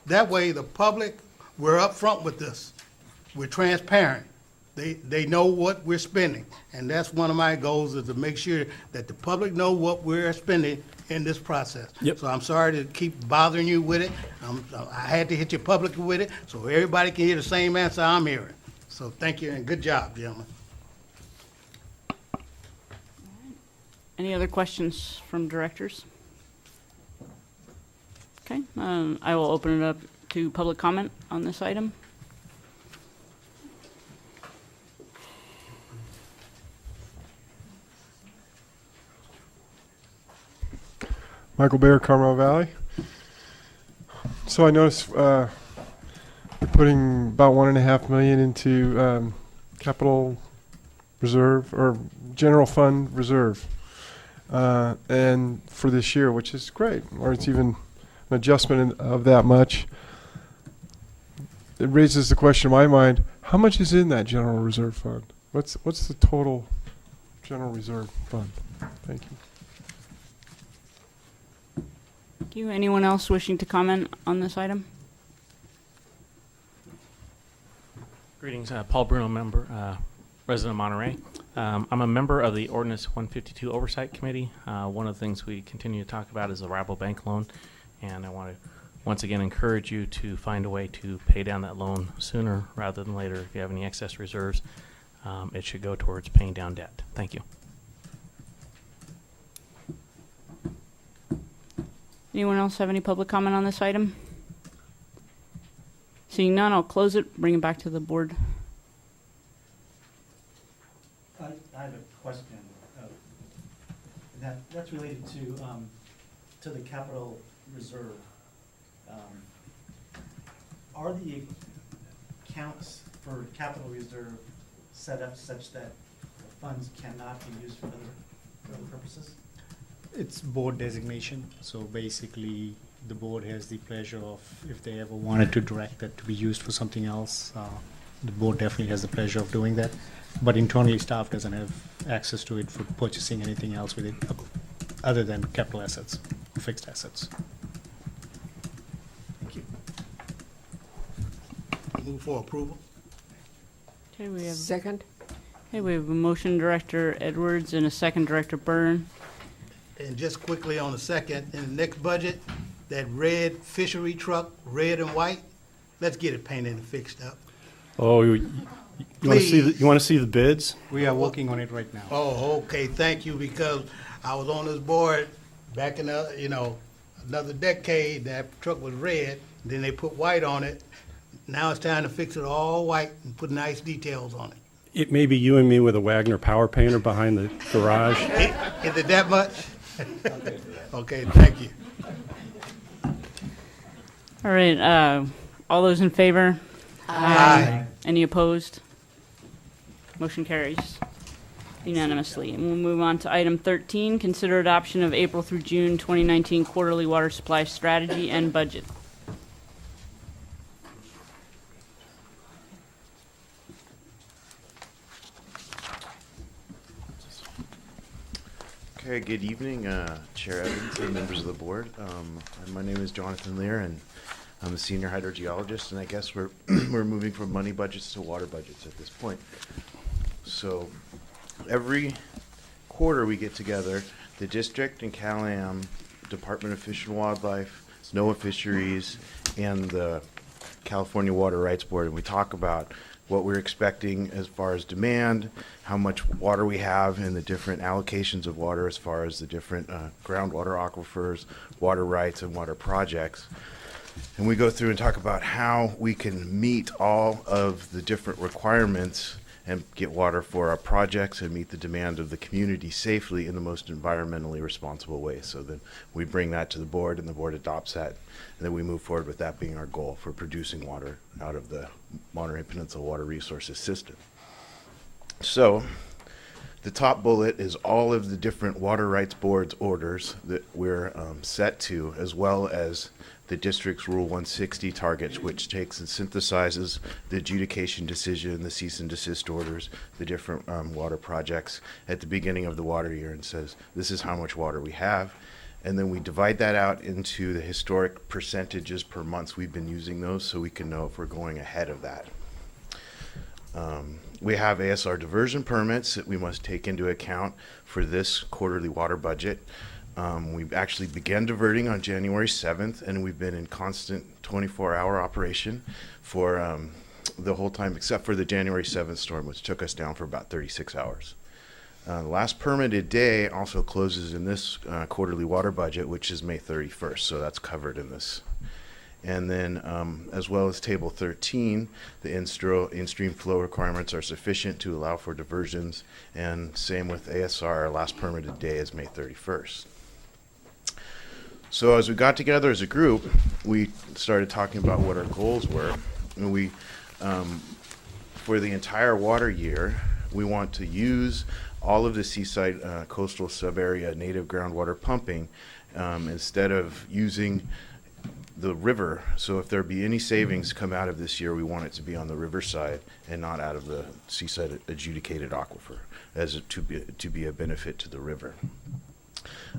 That way, the public, we're upfront with this. We're transparent. They know what we're spending, and that's one of my goals, is to make sure that the public know what we're spending in this process. Yep. So I'm sorry to keep bothering you with it. I had to hit you publicly with it, so everybody can hear the same answer I'm hearing. So thank you, and good job, gentlemen. Any other questions from directors? Okay, I will open it up to public comment on this item. Michael Baer, Carmel Valley. So I noticed we're putting about $1.5 million into capital reserve or general fund reserve, and for this year, which is great. Or it's even an adjustment of that much. It raises the question in my mind: how much is in that general reserve fund? What's the total general reserve fund? Thank you. Thank you. Anyone else wishing to comment on this item? Greetings, Paul Bruno, member, resident of Monterey. I'm a member of the Ordinance 152 Oversight Committee. One of the things we continue to talk about is the Rabobank loan, and I want to once again encourage you to find a way to pay down that loan sooner rather than later. If you have any excess reserves, it should go towards paying down debt. Thank you. Anyone else have any public comment on this item? Seeing none, I'll close it, bring it back to the board. I have a question. That's related to the capital reserve. Are the accounts for capital reserve set up such that the funds cannot be used for other purposes? It's board designation, so basically the board has the pleasure of, if they ever wanted to direct that to be used for something else, the board definitely has the pleasure of doing that. But internally, staff doesn't have access to it for purchasing anything else with it other than capital assets, fixed assets. Thank you. Move for approval. Okay, we have Second? Okay, we have a motion, Director Edwards, and a second, Director Byrne. And just quickly on the second, in the next budget, that red fishery truck, red and white, let's get it painted and fixed up. Oh, you want to see the bids? We are working on it right now. Oh, okay, thank you, because I was on this board back in another decade, that truck was red, then they put white on it. Now it's time to fix it all white and put nice details on it. It may be you and me with a Wagner power painter behind the garage. Is it that much? Okay, thank you. All right, all those in favor? Aye. Any opposed? Motion carries unanimously. And we'll move on to item 13, consider adoption of April through June 2019 quarterly water supply strategy and budget. Okay, good evening, Chair Evans and members of the board. My name is Jonathan Lear, and I'm a senior hydrogeologist, and I guess we're moving from money budgets to water budgets at this point. So every quarter we get together, the district and CalAm, Department of Fish and Wildlife, NOAA Fisheries, and the California Water Rights Board, and we talk about what we're expecting as far as demand, how much water we have, and the different allocations of water as far as the different groundwater aquifers, water rights, and water projects. And we go through and talk about how we can meet all of the different requirements and get water for our projects and meet the demand of the community safely in the most environmentally responsible way. So then we bring that to the board, and the board adopts that, and then we move forward with that being our goal for producing water out of the Monterey Peninsula Water Resources System. So the top bullet is all of the different water rights boards orders that we're set to, as well as the district's Rule 160 targets, which takes and synthesizes the adjudication decision, the cease and desist orders, the different water projects at the beginning of the water year, and says, this is how much water we have. And then we divide that out into the historic percentages per month we've been using those, so we can know if we're going ahead of that. We have ASR diversion permits that we must take into account for this quarterly water budget. We actually began diverting on January 7th, and we've been in constant 24-hour operation for the whole time, except for the January 7th storm, which took us down for about 36 hours. The last permitted day also closes in this quarterly water budget, which is May 31st, so that's covered in this. And then, as well as Table 13, the in-stream flow requirements are sufficient to allow for diversions, and same with ASR, our last permitted day is May 31st. So as we got together as a group, we started talking about what our goals were, and we, for the entire water year, we want to use all of the seaside coastal sub-area native groundwater pumping instead of using the river. So if there be any savings come out of this year, we want it to be on the river side and not out of the seaside adjudicated aquifer, as to be a benefit to the river.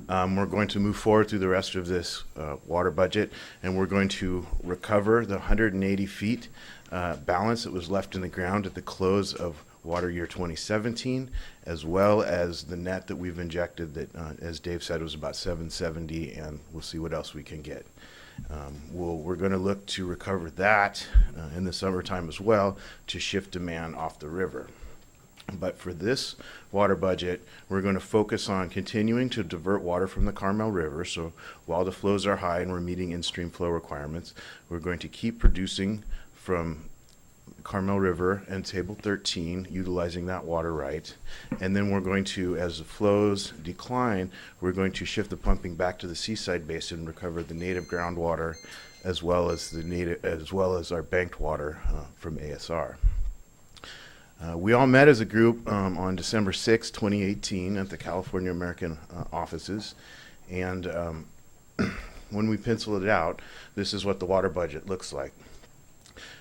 We're going to move forward through the rest of this water budget, and we're going to recover the 180 feet balance that was left in the ground at the close of water year 2017, as well as the net that we've injected that, as Dave said, was about 770, and we'll see what else we can get. We're going to look to recover that in the summertime as well to shift demand off the river. But for this water budget, we're going to focus on continuing to divert water from the Carmel River. So while the flows are high and we're meeting in-stream flow requirements, we're going to keep producing from Carmel River and Table 13, utilizing that water right. And then we're going to, as the flows decline, we're going to shift the pumping back to the seaside basin and recover the native groundwater, as well as our banked water from ASR. We all met as a group on December 6, 2018 at the California American offices, and when we penciled it out, this is what the water budget looks like.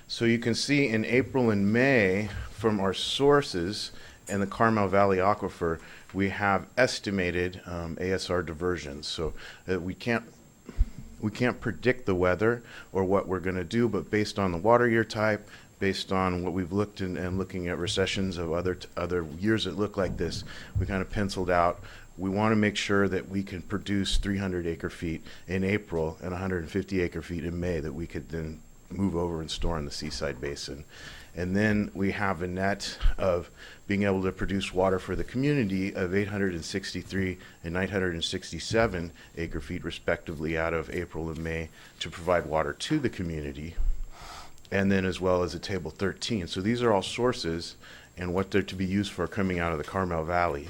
So you can see in April and May from our sources and the Carmel Valley Aquifer, we have estimated ASR diversions. So we can't predict the weather or what we're going to do, but based on the water year type, based on what we've looked and looking at recessions of other years that look like this, we kind of penciled out. We want to make sure that we can produce 300 acre feet in April and 150 acre feet in May that we could then move over and store in the seaside basin. And then we have a net of being able to produce water for the community of 863 and 967 acre feet respectively out of April and May to provide water to the community. And then as well as a Table 13. So these are all sources and what they're to be used for coming out of the Carmel Valley.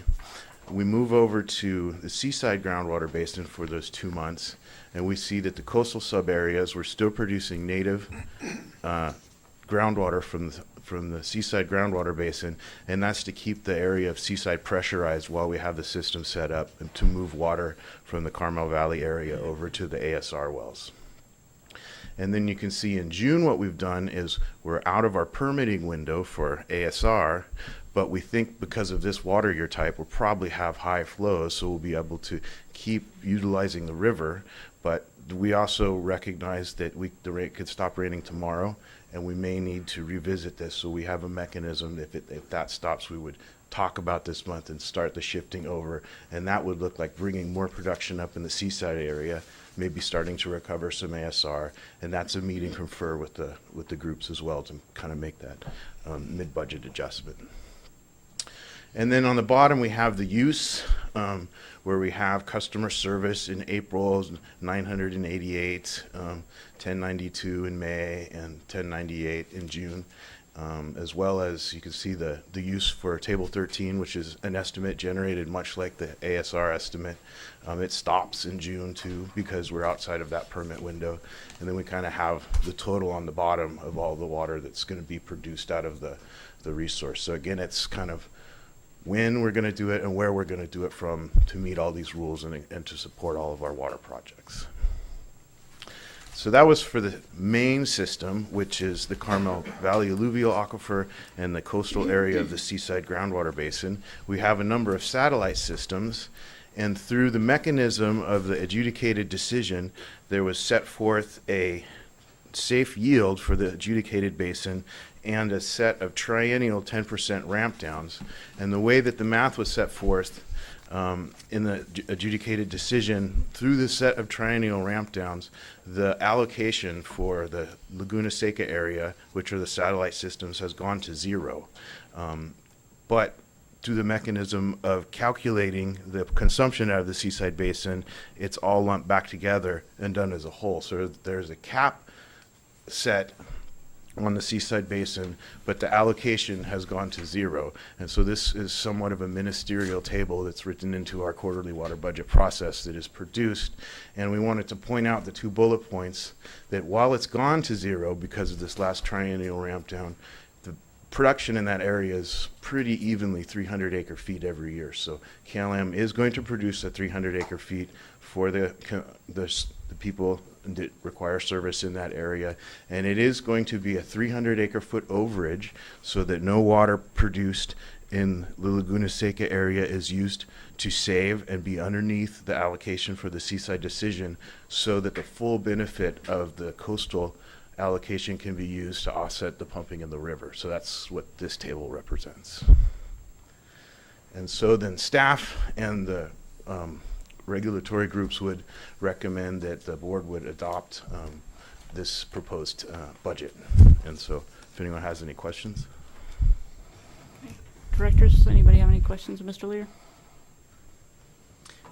We move over to the seaside groundwater basin for those 2 months, and we see that the coastal sub-areas, we're still producing native groundwater from the seaside groundwater basin, and that's to keep the area of seaside pressurized while we have the system set up and to move water from the Carmel Valley area over to the ASR wells. And then you can see in June what we've done is we're out of our permitting window for ASR, but we think because of this water year type, we'll probably have high flows, so we'll be able to keep utilizing the river. But we also recognize that the rate could stop raining tomorrow, and we may need to revisit this. So we have a mechanism. If that stops, we would talk about this month and start the shifting over, and that would look like bringing more production up in the seaside area, maybe starting to recover some ASR, and that's a meet and confer with the groups as well to kind of make that mid-budget adjustment. And then on the bottom we have the use, where we have customer service in April, 988, 1092 in May, and 1098 in June. as well as you can see the use for Table 13, which is an estimate generated much like the ASR estimate. It stops in June too because we're outside of that permit window. And then we kind of have the total on the bottom of all the water that's going to be produced out of the resource. So again, it's kind of when we're going to do it and where we're going to do it from to meet all these rules and to support all of our water projects. So that was for the main system, which is the Carmel Valley Alluvial Aquifer and the coastal area of the Seaside Groundwater Basin. We have a number of satellite systems, and through the mechanism of the adjudicated decision, there was set forth a safe yield for the adjudicated basin and a set of triennial 10% ramp downs. And the way that the math was set forth in the adjudicated decision, through the set of triennial ramp downs, the allocation for the Laguna Seca area, which are the satellite systems, has gone to 0. But through the mechanism of calculating the consumption out of the Seaside Basin, it's all lumped back together and done as a whole. So there's a cap set on the Seaside Basin, but the allocation has gone to 0. And so this is somewhat of a ministerial table that's written into our quarterly water budget process that is produced. And we wanted to point out the 2 bullet points that while it's gone to 0 because of this last triennial ramp down, the production in that area is pretty evenly 300 acre feet every year. So KLM is going to produce a 300 acre feet for the people that require service in that area, and it is going to be a 300 acre foot overage so that no water produced in the Laguna Seca area is used to save and be underneath the allocation for the Seaside decision, so that the full benefit of the coastal allocation can be used to offset the pumping in the river. So that's what this table represents. And so then staff and the regulatory groups would recommend that the board would adopt this proposed budget. And so if anyone has any questions. Directors, anybody have any questions of Mr. Lear?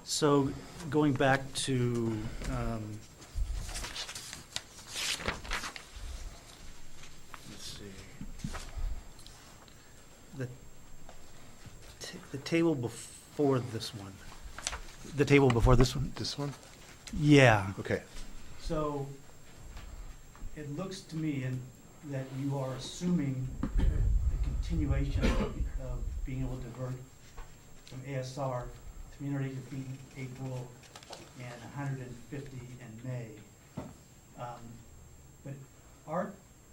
So going back to let's see, the table before this one. The table before this one? This one? Yeah. Okay. So it looks to me that you are assuming the continuation of being able to divert from ASR 300 acre feet in April and 150 in May. But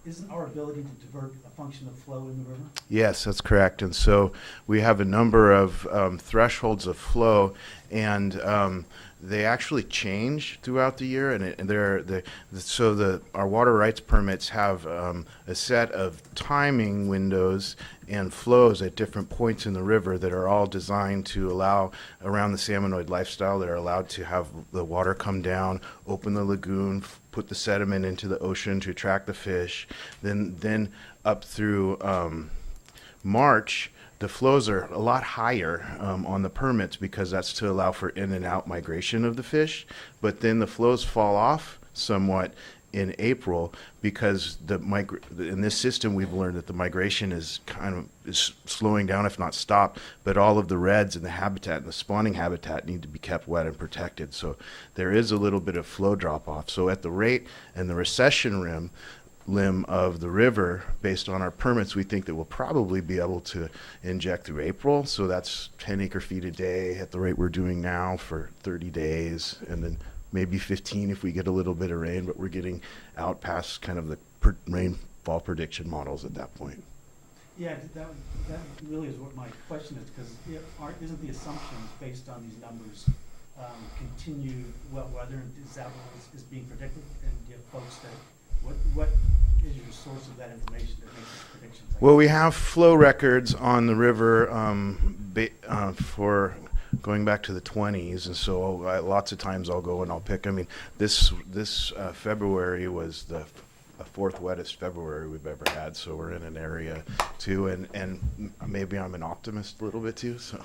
isn't our ability to divert a function of flow in the river? Yes, that's correct. And so we have a number of thresholds of flow, and they actually change throughout the year. And our water rights permits have a set of timing windows and flows at different points in the river that are all designed to allow around the salmonoid lifestyle, that are allowed to have the water come down, open the lagoon, put the sediment into the ocean to attract the fish. Then up through March, the flows are a lot higher on the permits because that's to allow for in and out migration of the fish. But then the flows fall off somewhat in April because in this system we've learned that the migration is slowing down, if not stopped, but all of the reds in the habitat and the spawning habitat need to be kept wet and protected. So there is a little bit of flow drop off. So at the rate and the recession limb of the river, based on our permits, we think that we'll probably be able to inject through April. So that's 10 acre feet a day at the rate we're doing now for 30 days, and then maybe 15 if we get a little bit of rain, but we're getting out past kind of the rainfall prediction models at that point. Yeah, that really is what my question is, because isn't the assumptions based on these numbers continued wet weather, and is that what is being predicted? And do you have folks that, what is your source of that information that makes these predictions? Well, we have flow records on the river for going back to the 20s, and so lots of times I'll go and I'll pick. I mean, this February was the fourth wettest February we've ever had, so we're in an area too, and maybe I'm an optimist a little bit too. So.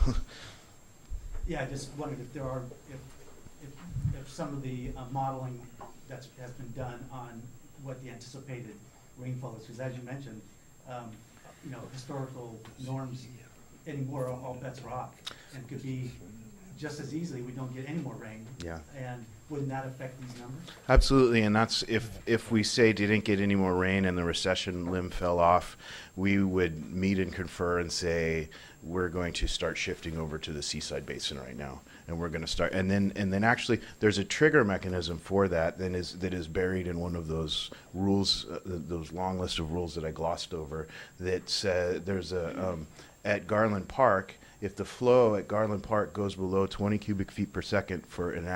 Yeah, I just wondered if there are if some of the modeling has been done on what the anticipated rainfall is, because as you mentioned, historical norms anymore, all bets are off. And could be just as easily, we don't get any more rain. Yeah. And wouldn't that affect these numbers? Absolutely, and that's if we say didn't get any more rain and the recession limb fell off, we would meet and confer and say we're going to start shifting over to the Seaside Basin right now, and we're going to start, and then actually there's a trigger mechanism for that that is buried in one of those rules, those long list of rules that I glossed over. That says there's a at Garland Park, if the flow at Garland Park goes below 20 cubic feet per second for an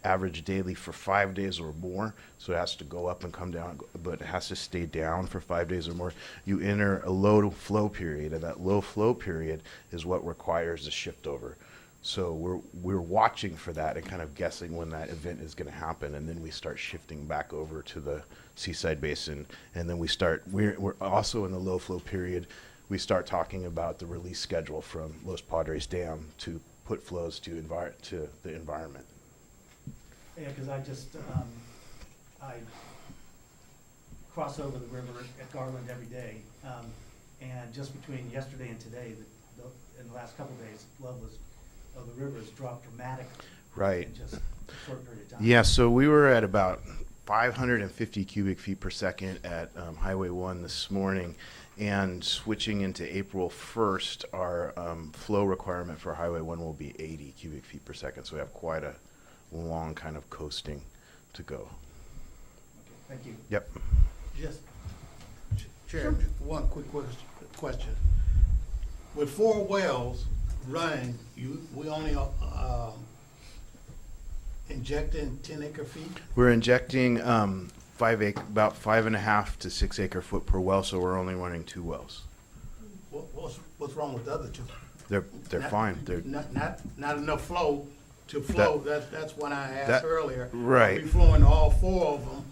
average daily for 5 days or more, so it has to go up and come down, but it has to stay down for 5 days or more, you enter a low flow period, and that low flow period is what requires the shift over. So we're watching for that and kind of guessing when that event is going to happen, and then we start shifting back over to the Seaside Basin, and then we're also in the low flow period. We start talking about the release schedule from Los Padres Dam to put flows to the environment. Yeah, because I cross over the river at Garland every day, and just between yesterday and today, in the last couple of days, levels of the river has dropped dramatically. Right. In just a short period of time. Yeah, so we were at about 550 cubic feet per second at Highway 1 this morning, and switching into April 1st, our flow requirement for Highway 1 will be 80 cubic feet per second, so we have quite a long kind of coasting to go. Okay, thank you. Yep. Just, Chair, just one quick question. With 4 wells running, we only injecting 10 acre feet? We're injecting about 5.5 to 6 acre foot per well, so we're only running 2 wells. What's wrong with the other 2? They're fine. They're not enough flow to flow. That's what I asked earlier. Right. We flowing all 4 of them,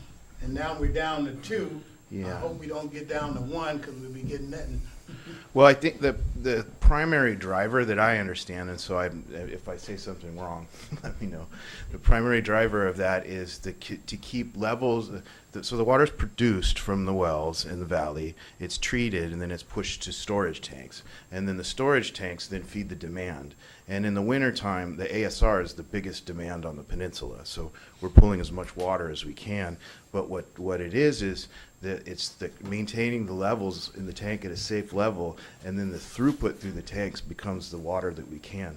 and now we're down to 2. Yeah. I hope we don't get down to 1 because we'll be getting nothing. Well, I think the primary driver that I understand, and so if I say something wrong, let me know. The primary driver of that is to keep levels. So the water's produced from the wells in the valley. It's treated, and then it's pushed to storage tanks. And then the storage tanks then feed the demand. And in the wintertime, the ASR is the biggest demand on the peninsula. So we're pulling as much water as we can. But what it is that it's maintaining the levels in the tank at a safe level, and then the throughput through the tanks becomes the water that we can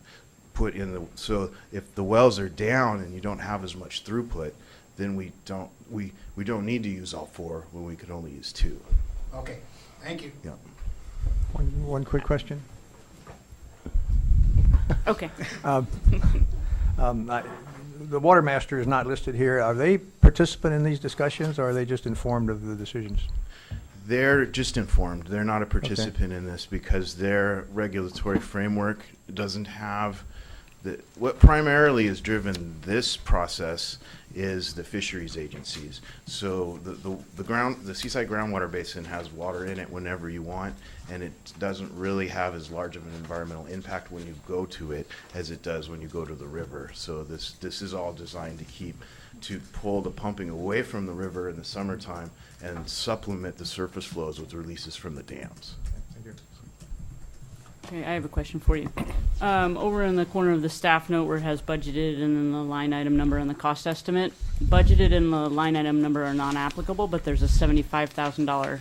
put in the. So if the wells are down and you don't have as much throughput, then we don't need to use all 4 when we could only use 2. Okay, thank you. Yeah. One quick question. Okay. The water master is not listed here. Are they participant in these discussions, or are they just informed of the decisions? They're just informed. They're not a participant in this because their regulatory framework doesn't have what primarily has driven this process is the fisheries agencies. So the Seaside Groundwater Basin has water in it whenever you want, and it doesn't really have as large of an environmental impact when you go to it as it does when you go to the river. So this is all designed to pull the pumping away from the river in the summertime and supplement the surface flows with releases from the dams. Thank you. Okay, I have a question for you. Over in the corner of the staff note where it has budgeted and then the line item number and the cost estimate, budgeted and the line item number are non-applicable, but there's a $75,000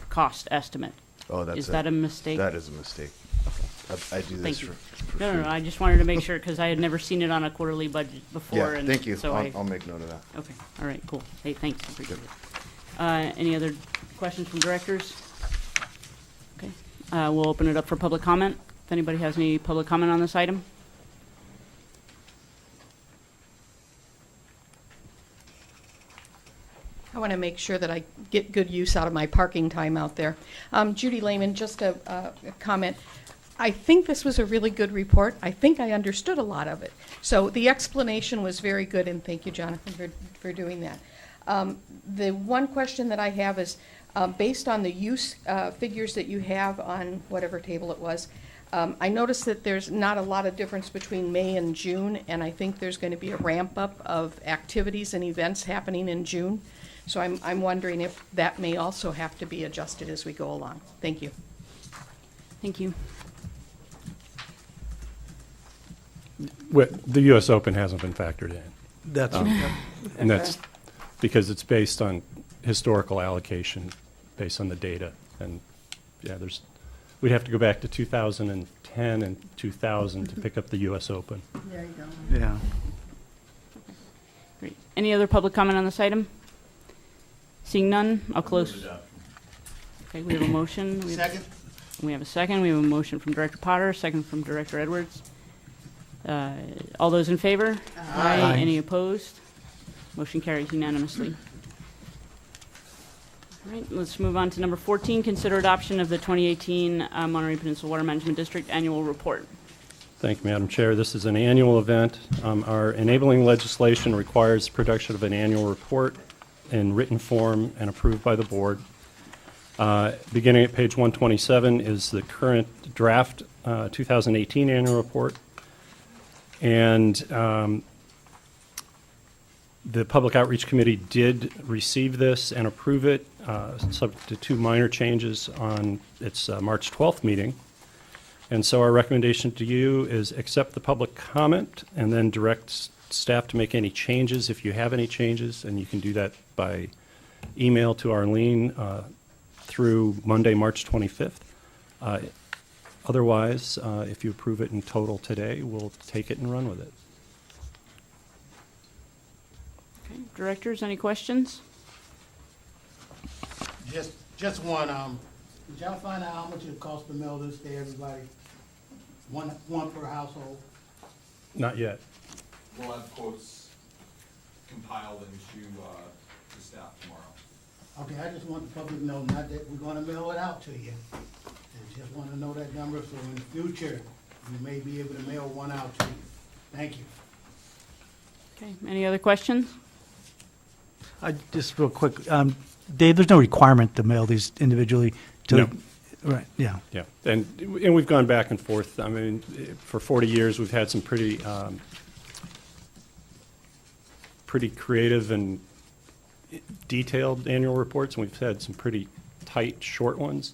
cost estimate. Oh, Is that a mistake? That is a mistake. Okay. I do this Thank you. for No, free. I just wanted to make sure because I had never seen it on a quarterly budget before. Yeah, and thank you. So I'll make note of that. Okay, all right, cool. Hey, thanks, I appreciate it. Any other questions from directors? Okay, we'll open it up for public comment. If anybody has any public comment on this item? I want to make sure that I get good use out of my parking time out there. Judy Lehman, just a comment. I think this was a really good report. I think I understood a lot of it. So the explanation was very good, and thank you, Jonathan, for doing that. The one question that I have is, based on the use figures that you have on whatever table it was, I noticed that there's not a lot of difference between May and June, and I think there's going to be a ramp up of activities and events happening in June. So I'm wondering if that may also have to be adjusted as we go along. Thank you. Thank you. The U.S. Open hasn't been factored in. That's And that's because it's based on historical allocation, based on the data. And yeah, we'd have to go back to 2010 and 2000 to pick up the U.S. Open. There you go. Yeah. Great. Any other public comment on this item? Seeing none, I'll close. Okay, we have a motion. Second. We have a second. We have a motion from Director Potter, second from Director Edwards. All those in favor? Aye. Any opposed? Motion carries unanimously. All right, let's move on to number 14, consider adoption of the 2018 Monterey Peninsula Water Management District Annual Report. Thank you, Madam Chair. This is an annual event. Our enabling legislation requires production of an annual report in written form and approved by the board. Beginning at page 127 is the current draft 2018 annual report. And the Public Outreach Committee did receive this and approve it, subject to 2 minor changes on its March 12th meeting. And so our recommendation to you is accept the public comment and then direct staff to make any changes if you have any changes, and you can do that by email to Arlene through Monday, March 25th. Otherwise, if you approve it in total today, we'll take it and run with it. Okay, directors, any questions? Just one, did y'all find out how much it costs to mail this to everybody? One per household? Not yet. We'll have quotes compiled and issue to staff tomorrow. Okay, I just want the public to know, not that we're gonna mail it out to you. I just want to know that number, so in the future, you may be able to mail one out to you. Thank you. Okay, any other questions? Just real quick, Dave, there's no requirement to mail these individually to. No. Right, yeah. Yeah, and we've gone back and forth. I mean, for 40 years, we've had some pretty creative and detailed annual reports, and we've had some pretty tight, short ones.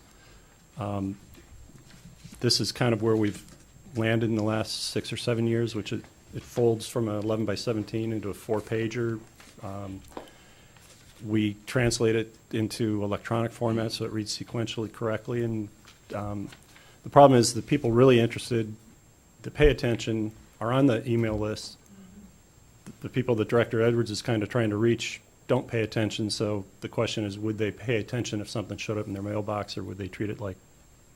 This is kind of where we've landed in the last 6 or 7 years, which it folds from an 11 by 17 into a 4-pager. We translate it into electronic format so it reads sequentially correctly. And the problem is the people really interested to pay attention are on the email list. The people that Director Edwards is kind of trying to reach don't pay attention. So the question is, would they pay attention if something showed up in their mailbox, or would they treat it like,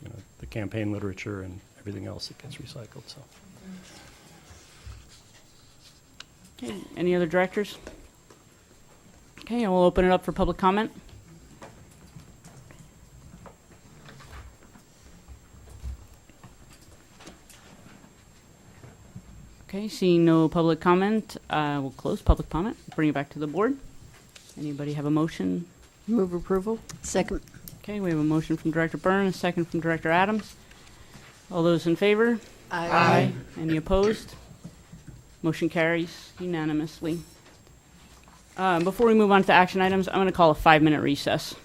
you know, the campaign literature and everything else that gets recycled? So. Okay, any other directors? Okay, and we'll open it up for public comment. Okay, seeing no public comment, we'll close public comment, bring it back to the board. Anybody have a motion? Move approval. Second. Okay, we have a motion from Director Byrne, a second from Director Adams. All those in favor? Aye. Any opposed? Motion carries unanimously. Before we move on to action items, I'm going to call a 5-minute recess.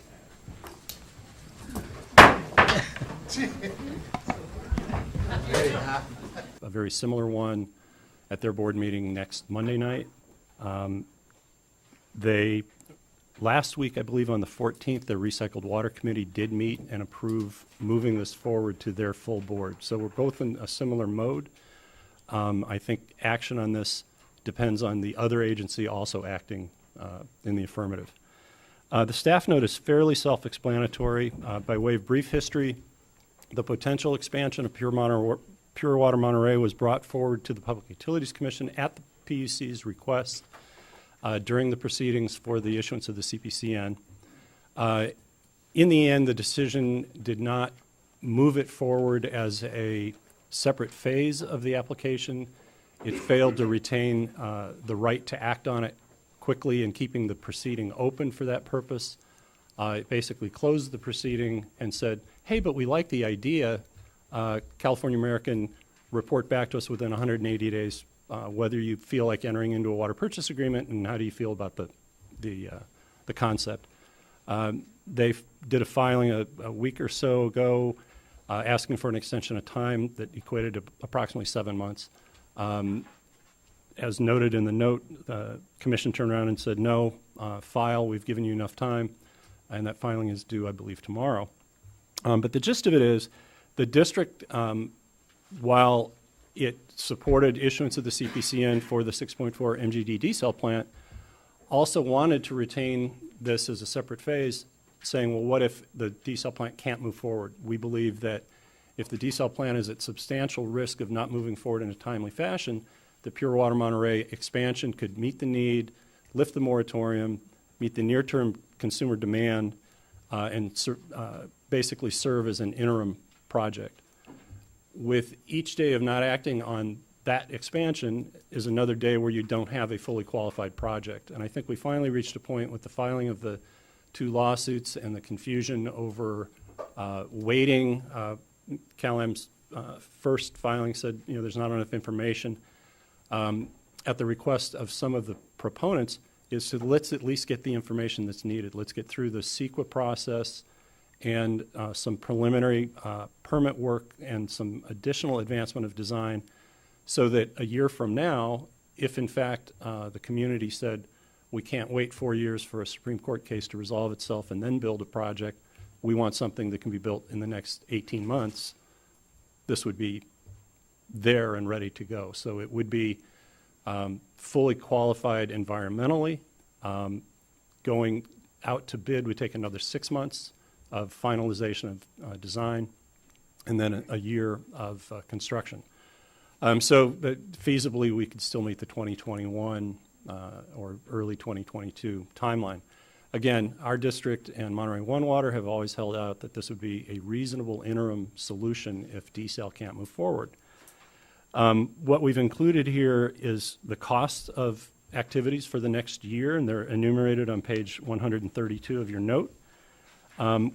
A very similar one at their board meeting next Monday night. Last week, I believe on the 14th, the Recycled Water Committee did meet and approve moving this forward to their full board. So we're both in a similar mode. I think action on this depends on the other agency also acting in the affirmative. The staff note is fairly self-explanatory. By way of brief history, the potential expansion of Pure Water Monterey was brought forward to the Public Utilities Commission at the PUC's request during the proceedings for the issuance of the CPCN. In the end, the decision did not move it forward as a separate phase of the application. It failed to retain the right to act on it quickly and keeping the proceeding open for that purpose. It basically closed the proceeding and said, hey, but we like the idea. California American, report back to us within 180 days whether you feel like entering into a water purchase agreement, and how do you feel about the the concept. They did a filing a week or so ago asking for an extension of time that equated to approximately 7 months. As noted in the note, the commission turned around and said, no, file, we've given you enough time, and that filing is due, I believe, tomorrow. But the gist of it is the district, while it supported issuance of the CPCN for the 6.4 MGD desal plant, also wanted to retain this as a separate phase, saying, well, what if the desal plant can't move forward? We believe that if the desal plant is at substantial risk of not moving forward in a timely fashion, the Pure Water Monterey expansion could meet the need, lift the moratorium, meet the near-term consumer demand, and basically serve as an interim project. With each day of not acting on that expansion is another day where you don't have a fully qualified project. And I think we finally reached a point with the filing of the 2 lawsuits and the confusion over waiting. CalAm's first filing said, there's not enough information. At the request of some of the proponents is to let's at least get the information that's needed. Let's get through the CEQA process and some preliminary permit work and some additional advancement of design so that a year from now, if in fact the community said we can't wait 4 years for a Supreme Court case to resolve itself and then build a project, we want something that can be built in the next 18 months, this would be there and ready to go. So it would be fully qualified environmentally. Going out to bid would take another 6 months of finalization of design, and then a year of construction. So feasibly, we could still meet the 2021 or early 2022 timeline. Again, our district and Monterey One Water have always held out that this would be a reasonable interim solution if desal can't move forward. What we've included here is the cost of activities for the next year, and they're enumerated on page 132 of your note.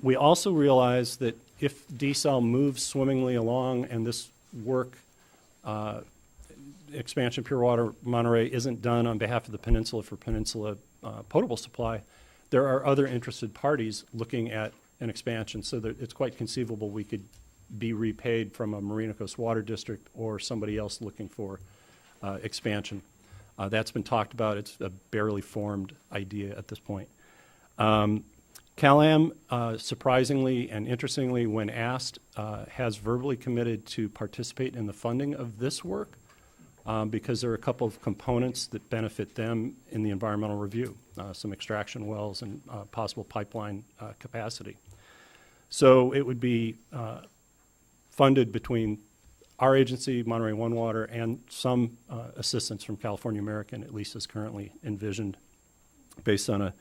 We also realize that if desal moves swimmingly along and this work, expansion Pure Water Monterey, isn't done on behalf of the peninsula for peninsula potable supply, there are other interested parties looking at an expansion, so that it's quite conceivable we could be repaid from a Marina Coast Water District or somebody else looking for expansion. That's been talked about. It's a barely formed idea at this point. CalAm, surprisingly and interestingly, when asked, has verbally committed to participate in the funding of this work because there are a couple of components that benefit them in the environmental review, some extraction wells and possible pipeline capacity. So it would be funded between our agency, Monterey One Water, and some assistance from California American, at least as currently envisioned, based on a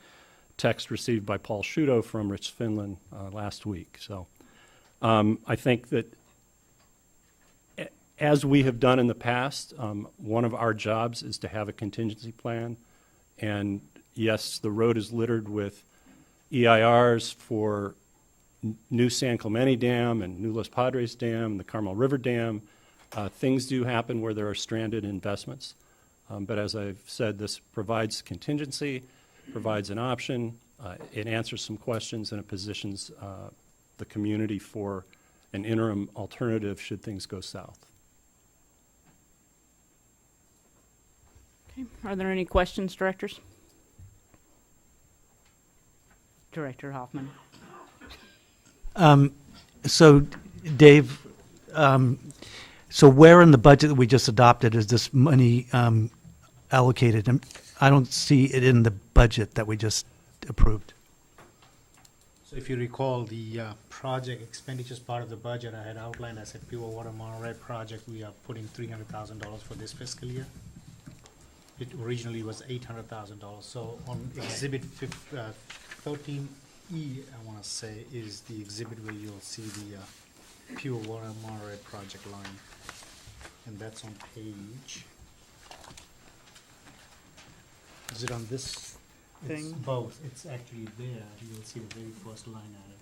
text received by Paul Sciutto from Rich Finland last week. So I think that as we have done in the past, one of our jobs is to have a contingency plan. And yes, the road is littered with EIRs for new San Clemente Dam and new Los Padres Dam, the Carmel River Dam. Things do happen where there are stranded investments. But as I've said, this provides contingency, provides an option, it answers some questions, and it positions the community for an interim alternative should things go south. Okay. Are there any questions, directors? Director Hoffman. So, Dave, so where in the budget that we just adopted is this money allocated? And I don't see it in the budget that we just approved. So if you recall, the project expenditures part of the budget I had outlined, I said Pure Water Monterey project, we are putting $300,000 for this fiscal year. It originally was $800,000. So on exhibit 13E, I want to say, is the exhibit where you'll see the Pure Water Monterey project line. And that's on page, is it on this thing? It's both. It's actually there. You'll see the very first line item.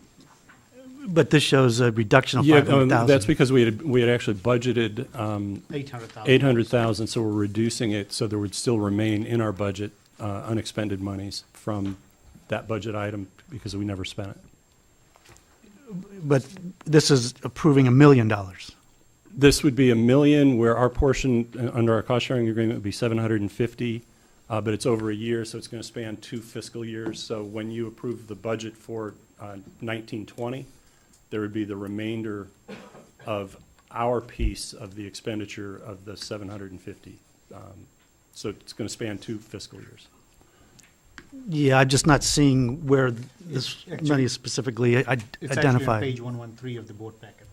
But this shows a reduction of $500,000. That's because we had actually budgeted $800,000, so we're reducing it so there would still remain in our budget unexpended monies from that budget item because we never spent it. But this is approving $1 million. This would be $1 million, where our portion under our cost sharing agreement would be $750, but it's over a year, so it's going to span 2 fiscal years. So when you approve the budget for 1920, there would be the remainder of our piece of the expenditure of the 750. So it's going to span 2 fiscal years. Yeah, I'm just not seeing where this money is specifically It's actually on identified. page 113 of the board packet.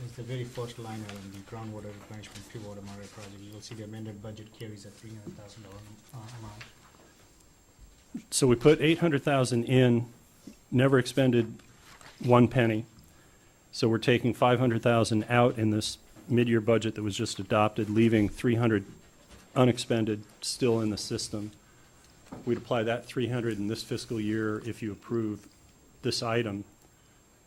It's the very first line item, the groundwater replenishment pure water Monterey project. You'll see the amended budget carries a $300,000 amount. So we put 800,000 in, never expended 1 penny. So we're taking 500,000 out in this mid-year budget that was just adopted, leaving 300 unexpended still in the system. We'd apply that 300 in this fiscal year if you approve this item.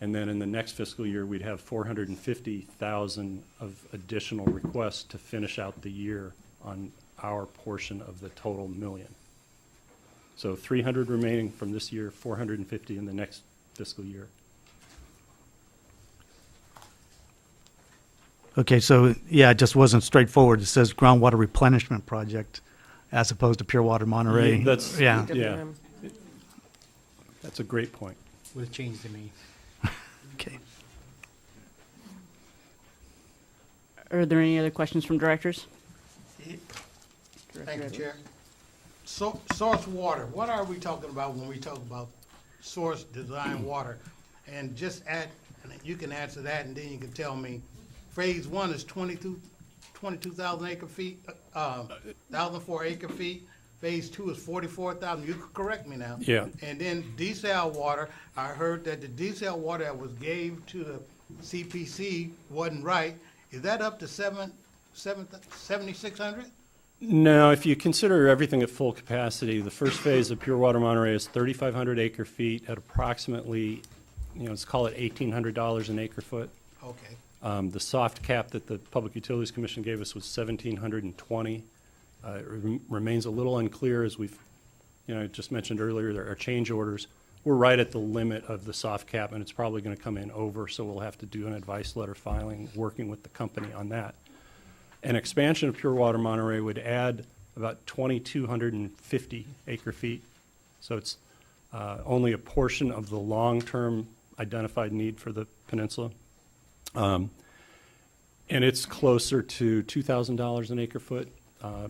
And then in the next fiscal year, we'd have 450,000 of additional requests to finish out the year on our portion of the total $1 million. So 300 remaining from this year, 450 in the next fiscal year. Okay, so, yeah, it just wasn't straightforward. It says groundwater replenishment project as opposed to Pure Water Monterey. Yeah, that's, Yeah. yeah. That's a great point. We'll change the name. Okay. Are there any other questions from directors? Thank you, Chair. Source water, what are we talking about when we talk about source design water? And just add, and you can answer that, and then you can tell me, phase 1 is 22,000 acre feet, 1,004 acre feet. Phase 2 is 44,000. You could correct me now. Yeah. And then desal water, I heard that the desal water that was gave to the CPC wasn't right. Is that up to 7,600? No, if you consider everything at full capacity, the first phase of Pure Water Monterey is 3,500 acre feet at approximately, let's call it $1,800 an acre foot. Okay. The soft cap that the Public Utilities Commission gave us was $1,720. It remains a little unclear, as we've, just mentioned earlier, there are change orders. We're right at the limit of the soft cap, and it's probably going to come in over, so we'll have to do an advice letter filing, working with the company on that. An expansion of Pure Water Monterey would add about 2,250 acre feet, so it's only a portion of the long-term identified need for the peninsula. And it's closer to $2,000 an acre foot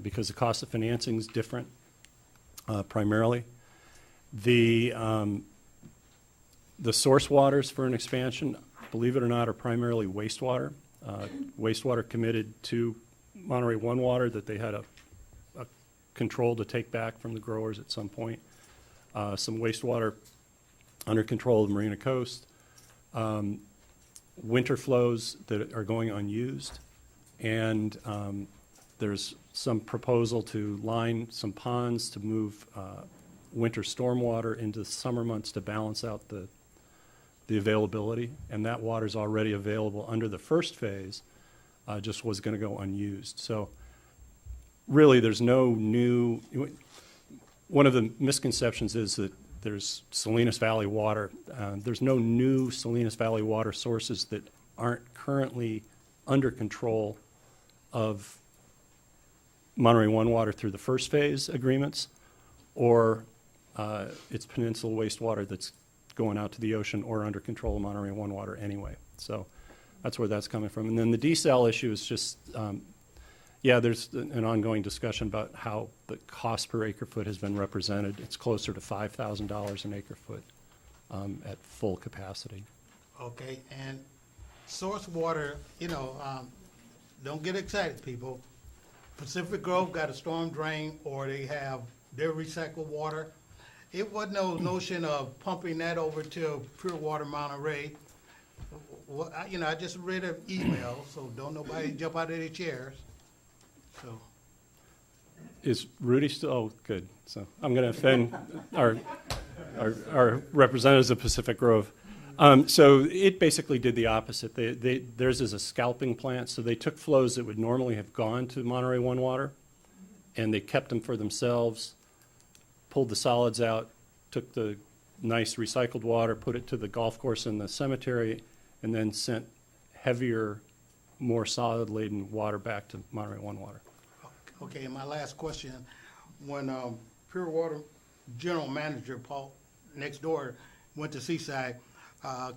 because the cost of financing is different primarily. The source waters for an expansion, believe it or not, are primarily wastewater. Wastewater committed to Monterey One Water that they had a control to take back from the growers at some point. Some wastewater under control of Marina Coast. Winter flows that are going unused, and there's some proposal to line some ponds to move winter stormwater into the summer months to balance out the availability, and that water's already available under the first phase, just was going to go unused. So really there's no new, one of the misconceptions is that there's Salinas Valley water. There's no new Salinas Valley water sources that aren't currently under control of Monterey One Water through the first phase agreements, or it's peninsula wastewater that's going out to the ocean or under control of Monterey One Water anyway. So that's where that's coming from. And then the desal issue is just, there's an ongoing discussion about how the cost per acre foot has been represented. It's closer to $5,000 an acre foot at full capacity. Okay, and source water, don't get excited, people. Pacific Grove got a storm drain, or they have their recycled water. It wasn't no notion of pumping that over to Pure Water Monterey. I just read an email, so don't nobody jump out of their chairs. So. Is Rudy still? Oh, good. So I'm going to offend our representatives of Pacific Grove. So it basically did the opposite. Theirs is a scalping plant, so they took flows that would normally have gone to Monterey One Water, and they kept them for themselves, pulled the solids out, took the nice recycled water, put it to the golf course and the cemetery, and then sent heavier, more solid-laden water back to Monterey One Water. Okay, and my last question, when Pure Water General Manager Paul next door went to Seaside,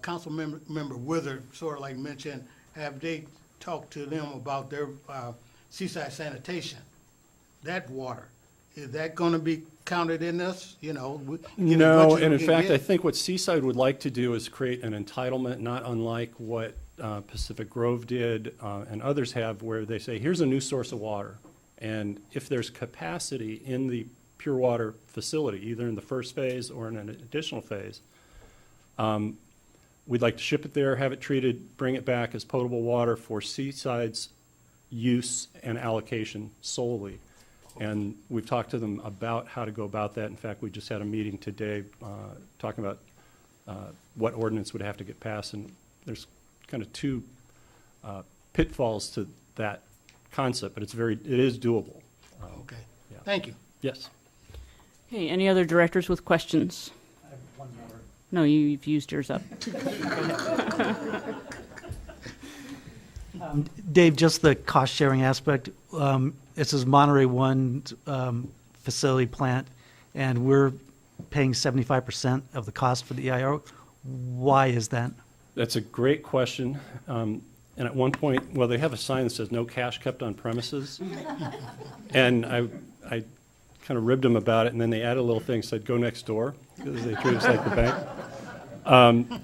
Council member Wizard sort of like mentioned, have they talked to them about their Seaside sanitation? That water, is that going to be counted in this? You know, no, and in fact, I think what Seaside would like to do is create an entitlement, not unlike what Pacific Grove did and others have, where they say, here's a new source of water. And if there's capacity in the pure water facility, either in the first phase or in an additional phase, we'd like to ship it there, have it treated, bring it back as potable water for Seaside's use and allocation solely. And we've talked to them about how to go about that. In fact, we just had a meeting today talking about what ordinance would have to get passed. And there's kind of two pitfalls to that concept, but it is doable. Okay. Yeah. Thank you. Yes. Okay, any other directors with questions? I have one more. No, you've used yours up. Dave, just the cost-sharing aspect, it says Monterey One facility plant, and we're paying 75% of the cost for the EIR. Why is that? That's a great question. And at one point, well, they have a sign that says no cash kept on premises. And I kind of ribbed them about it, and then they added a little thing that said go next door, because they treat us like the bank.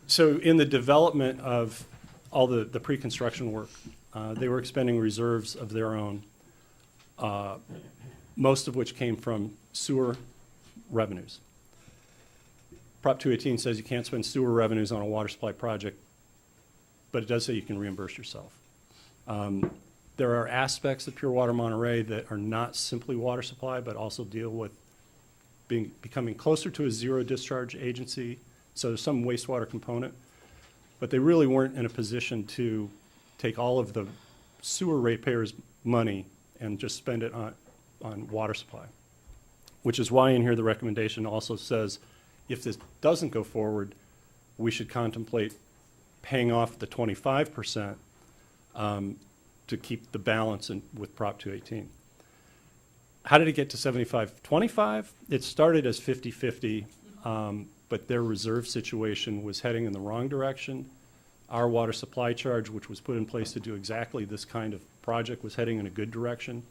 So in the development of all the pre-construction work, they were expending reserves of their own, most of which came from sewer revenues. Prop 218 says you can't spend sewer revenues on a water supply project, but it does say you can reimburse yourself. There are aspects of Pure Water Monterey that are not simply water supply, but also deal with becoming closer to a zero discharge agency. So there's some wastewater component, but they really weren't in a position to take all of the sewer ratepayers' money and just spend it on water supply, which is why in here the recommendation also says if this doesn't go forward, we should contemplate paying off the 25% to keep the balance with Prop 218. How did it get to 75-25? It started as 50-50, but their reserve situation was heading in the wrong direction. Our water supply charge, which was put in place to do exactly this kind of project, was heading in a good direction.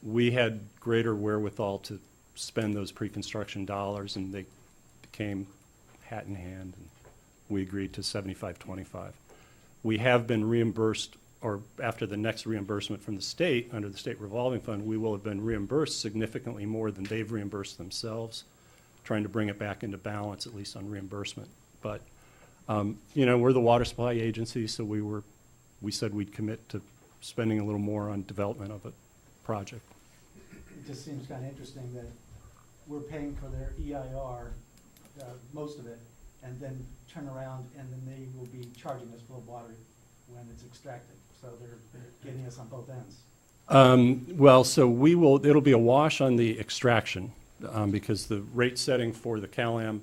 We had greater wherewithal to spend those pre-construction dollars, and they became hat in hand, and we agreed to 75-25. We have been reimbursed, or after the next reimbursement from the state, under the state revolving fund, we will have been reimbursed significantly more than they've reimbursed themselves, trying to bring it back into balance, at least on reimbursement. But, we're the water supply agency, so we said we'd commit to spending a little more on development of a project. It just seems kind of interesting that we're paying for their EIR, most of it, and then turn around and then they will be charging us for the water when it's extracted. So they're getting us on both ends. Well, so it'll be a wash on the extraction because the rate setting for the CalAm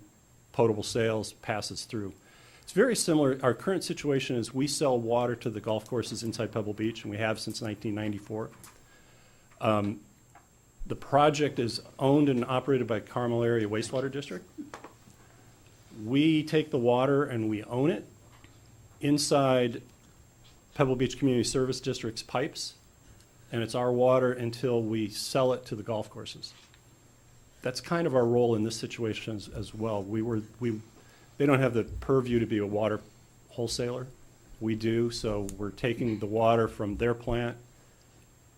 potable sales passes through. It's very similar. Our current situation is we sell water to the golf courses inside Pebble Beach, and we have since 1994. The project is owned and operated by Carmel Area Wastewater District. We take the water and we own it inside Pebble Beach Community Service District's pipes, and it's our water until we sell it to the golf courses. That's kind of our role in this situation as well. They don't have the purview to be a water wholesaler. We do, so we're taking the water from their plant,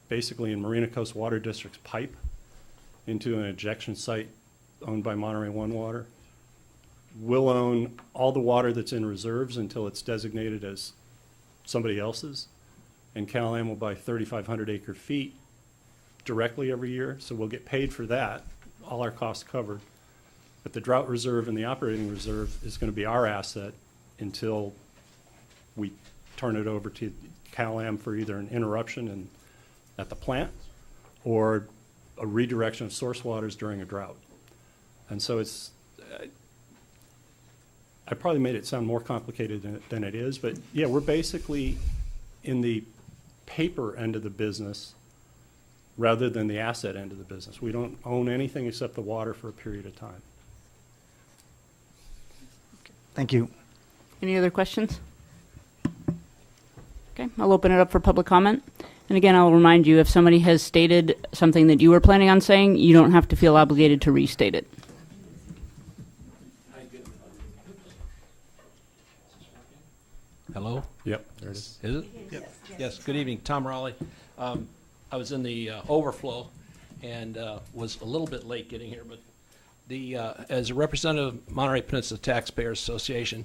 basically in Marina Coast Water District's pipe, into an ejection site owned by Monterey One Water. We'll own all the water that's in reserves until it's designated as somebody else's, and CalAm will buy 3,500 acre feet directly every year, so we'll get paid for that, all our costs covered. But the drought reserve and the operating reserve is going to be our asset until we turn it over to CalAm for either an interruption at the plant or a redirection of source waters during a drought. And so it's, I probably made it sound more complicated than it is, but yeah, we're basically in the paper end of the business rather than the asset end of the business. We don't own anything except the water for a period of time. Thank you. Any other questions? Okay, I'll open it up for public comment. And again, I'll remind you, if somebody has stated something that you were planning on saying, you don't have to feel obligated to restate it. Hello? Yep, there it is. Is it? Yep. Yes, good evening, Tom Raleigh. I was in the overflow and was a little bit late getting here, but as a representative of Monterey Peninsula Taxpayers Association,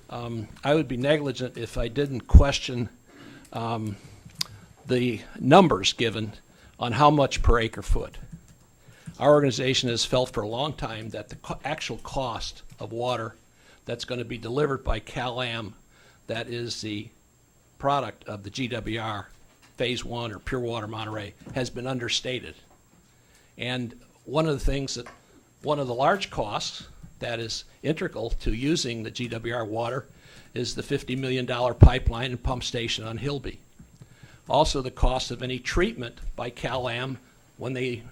I would be negligent if I didn't question the numbers given on how much per acre foot. Our organization has felt for a long time that the actual cost of water that's going to be delivered by CalAm, that is the product of the GWR Phase 1 or Pure Water Monterey, has been understated. And one of the large costs that is integral to using the GWR water is the $50 million pipeline and pump station on Hilby. Also, the cost of any treatment by CalAm when they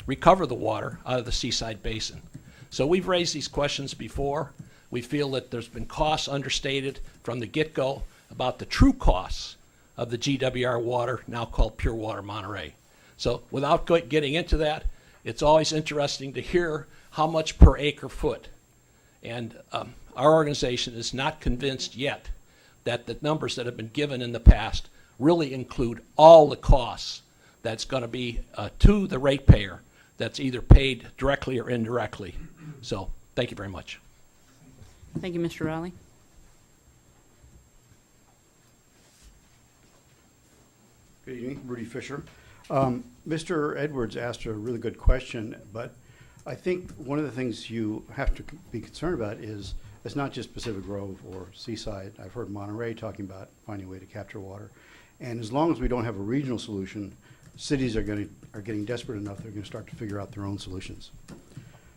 recover the water out of the Seaside Basin. So we've raised these questions before. We feel that there's been costs understated from the get-go about the true costs of the GWR water, now called Pure Water Monterey. So without getting into that, it's always interesting to hear how much per acre foot. And our organization is not convinced yet that the numbers that have been given in the past really include all the costs that's going to be to the ratepayer that's either paid directly or indirectly. So thank you very much. Thank you, Mr. Raleigh. Good evening, Rudy Fisher. Mr. Edwards asked a really good question, but I think one of the things you have to be concerned about is it's not just Pacific Grove or Seaside. I've heard Monterey talking about finding a way to capture water. And as long as we don't have a regional solution, cities are getting desperate enough they're going to start to figure out their own solutions.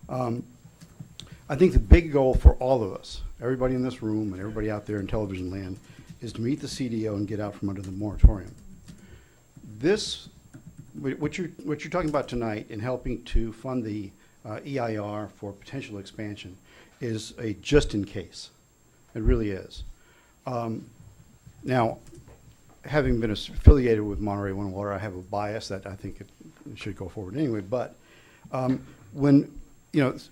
I think the big goal for all of us, everybody in this room and everybody out there in television land, is to meet the CDO and get out from under the moratorium. This, what you're talking about tonight in helping to fund the EIR for potential expansion is a just in case. It really is. Now, having been affiliated with Monterey One Water, I have a bias that I think it should go forward anyway. But when,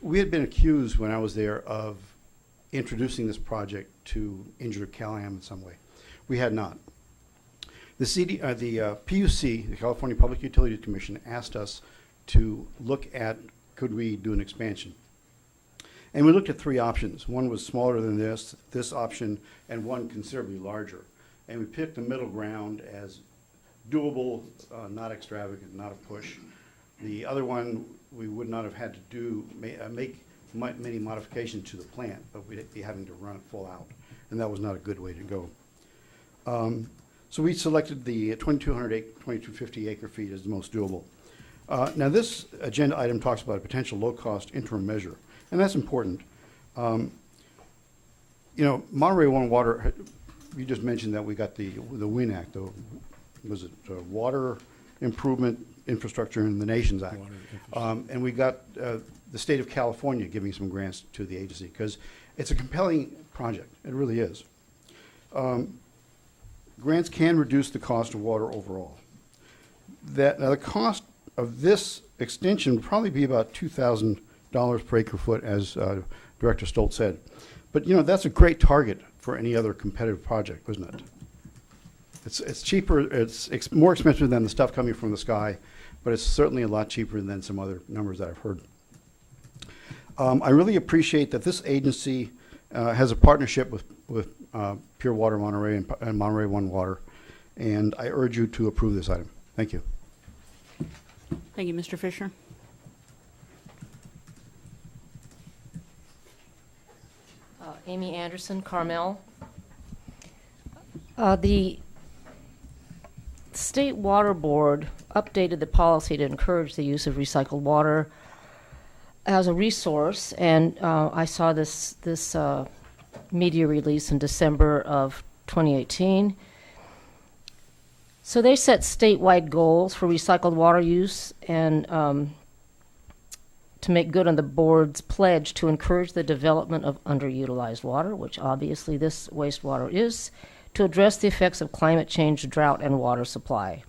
we had been accused when I was there of introducing this project to injure CalAm in some way. We had not. The PUC, the California Public Utilities Commission, asked us to look at could we do an expansion. And we looked at three options. One was smaller than this option, and one considerably larger. And we picked the middle ground as doable, not extravagant, not a push. The other one, we would not have had to do, make many modifications to the plant, but we'd be having to run it full out. And that was not a good way to go. So we selected the 2250 acre feet as the most doable. Now this agenda item talks about a potential low-cost interim measure, and that's important. Monterey One Water, you just mentioned that we got the WIN Act, was it Water Improvement Infrastructure in the Nations Act, and we got the state of California giving some grants to the agency because it's a compelling project. It really is. Grants can reduce the cost of water overall. Now the cost of this extension would probably be about $2,000 per acre foot, as Director Stoltz said. But that's a great target for any other competitive project, isn't it? It's cheaper. It's more expensive than the stuff coming from the sky, but it's certainly a lot cheaper than some other numbers that I've heard. I really appreciate that this agency has a partnership with Pure Water Monterey and Monterey One Water, and I urge you to approve this item. Thank you. Thank you, Mr. Fisher. Amy Anderson, Carmel. The State Water Board updated the policy to encourage the use of recycled water as a resource, and I saw this media release in December of 2018. So they set statewide goals for recycled water use and to make good on the board's pledge to encourage the development of underutilized water, which obviously this wastewater is, to address the effects of climate change, drought, and water supply.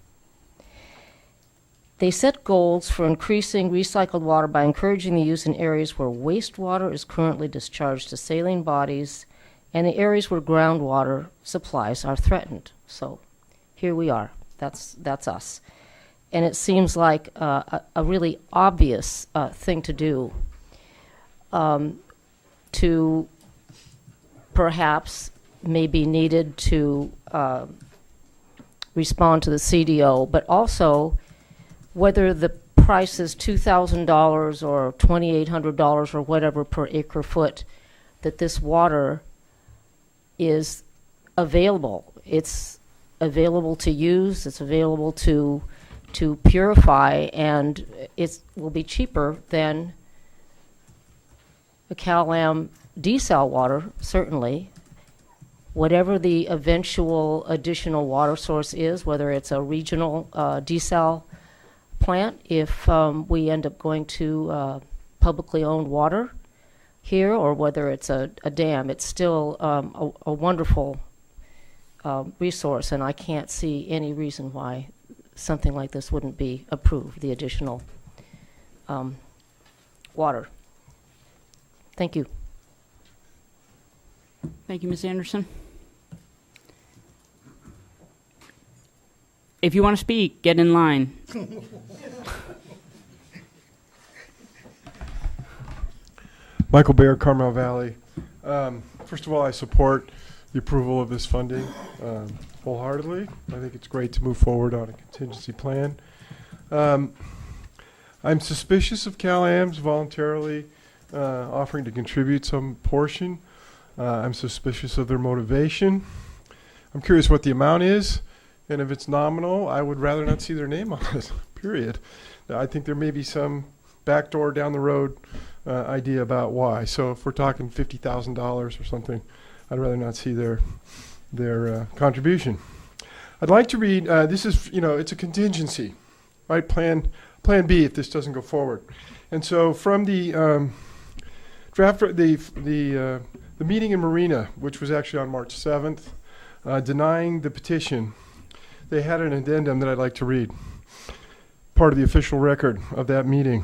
They set goals for increasing recycled water by encouraging the use in areas where wastewater is currently discharged to saline bodies and the areas where groundwater supplies are threatened. So here we are. That's us. And it seems like a really obvious thing to do, to perhaps maybe needed to respond to the CDO, but also whether the price is $2,000 or $2,800 or whatever per acre foot, that this water is available. It's available to use, it's available to purify, and it will be cheaper than the CalAm desal water, certainly. Whatever the eventual additional water source is, whether it's a regional desal plant, if we end up going to publicly owned water here, or whether it's a dam, it's still a wonderful resource, and I can't see any reason why something like this wouldn't be approved, the additional water. Thank you. Thank you, Ms. Anderson. If you want to speak, get in line. Michael Baer, Carmel Valley. First of all, I support the approval of this funding wholeheartedly. I think it's great to move forward on a contingency plan. I'm suspicious of CalAm's voluntarily offering to contribute some portion. I'm suspicious of their motivation. I'm curious what the amount is, and if it's nominal, I would rather not see their name on it, period. I think there may be some backdoor down the road idea about why. So if we're talking $50,000 or something, I'd rather not see their contribution. I'd like to read, this is, it's a contingency, right? Plan B if this doesn't go forward. And so from the draft, the meeting in Marina, which was actually on March 7th, denying the petition, they had an addendum that I'd like to read, part of the official record of that meeting.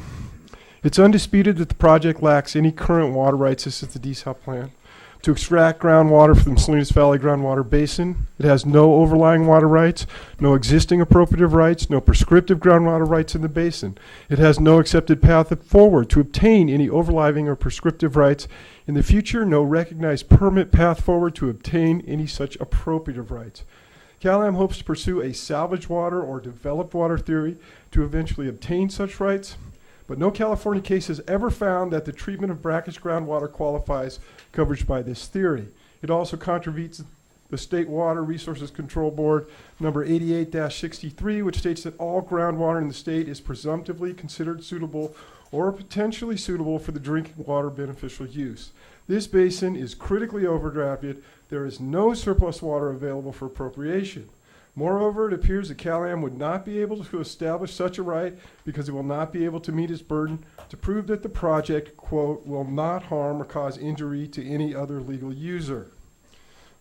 It's undisputed that the project lacks any current water rights, this is the desal plant, to extract groundwater from the Salinas Valley groundwater basin. It has no overlying water rights, no existing appropriative rights, no prescriptive groundwater rights in the basin. It has no accepted path forward to obtain any overlying or prescriptive rights. In the future, no recognized permit path forward to obtain any such appropriative rights. CalAm hopes to pursue a salvage water or developed water theory to eventually obtain such rights, but no California case has ever found that the treatment of brackish groundwater qualifies coverage by this theory. It also contravenes the State Water Resources Control Board number 88-63, which states that all groundwater in the state is presumptively considered suitable or potentially suitable for the drinking water beneficial use. This basin is critically overdrafted. There is no surplus water available for appropriation. Moreover, it appears that CalAm would not be able to establish such a right because it will not be able to meet its burden to prove that the project, quote, will not harm or cause injury to any other legal user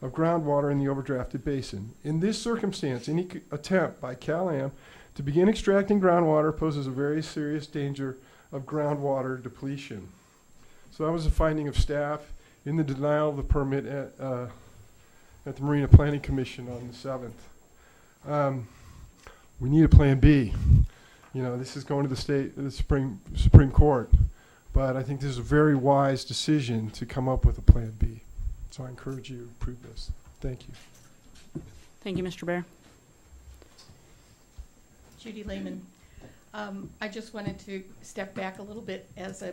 of groundwater in the overdrafted basin. In this circumstance, any attempt by CalAm to begin extracting groundwater poses a very serious danger of groundwater depletion. So that was a finding of staff in the denial of the permit at the Marina Planning Commission on the 7th. We need a plan B. This is going to the Supreme Court, but I think this is a very wise decision to come up with a plan B. So I encourage you to approve this. Thank you. Thank you, Mr. Baer. Judy Lehman. I just wanted to step back a little bit. As a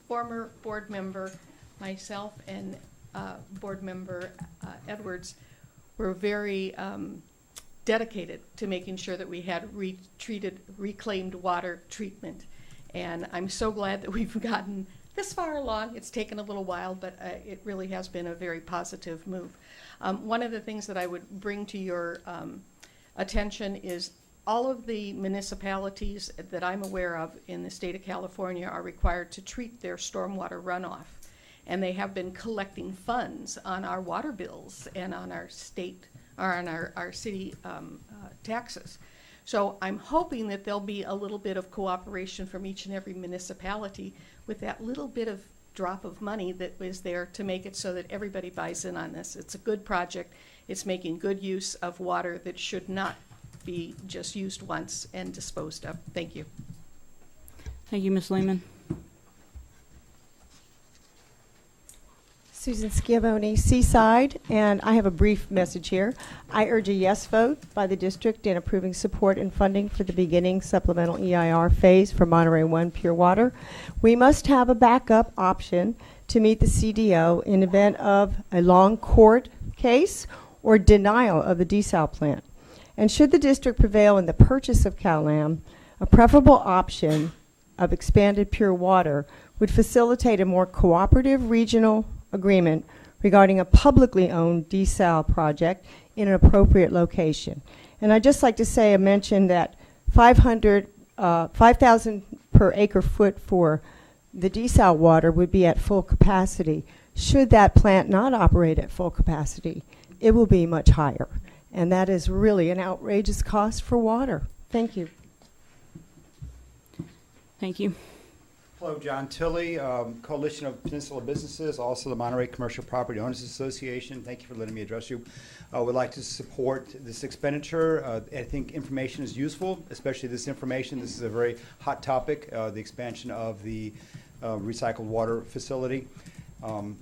former board member myself and Board Member Edwards were very dedicated to making sure that we had reclaimed water treatment. And I'm so glad that we've gotten this far along. It's taken a little while, but it really has been a very positive move. One of the things that I would bring to your attention is all of the municipalities that I'm aware of in the state of California are required to treat their stormwater runoff. And they have been collecting funds on our water bills and on our state, or on our city taxes. So I'm hoping that there'll be a little bit of cooperation from each and every municipality with that little bit of drop of money that is there to make it so that everybody buys in on this. It's a good project. It's making good use of water that should not be just used once and disposed of. Thank you. Thank you, Ms. Lehman. Susan Schiavone, Seaside, and I have a brief message here. I urge a yes vote by the district in approving support and funding for the beginning supplemental EIR phase for Monterey 1 Pure Water. We must have a backup option to meet the CDO in event of a long court case or denial of the desal plant. And should the district prevail in the purchase of CalAm, a preferable option of expanded pure water would facilitate a more cooperative regional agreement regarding a publicly owned desal project in an appropriate location. And I'd just like to say, I mentioned that 5,000 per acre foot for the desal water would be at full capacity. Should that plant not operate at full capacity, it will be much higher. And that is really an outrageous cost for water. Thank you. Thank you. Hello, John Tilley, Coalition of Peninsula Businesses, also the Monterey Commercial Property Owners Association. Thank you for letting me address you. We'd like to support this expenditure. I think information is useful, especially this information. This is a very hot topic, the expansion of the recycled water facility.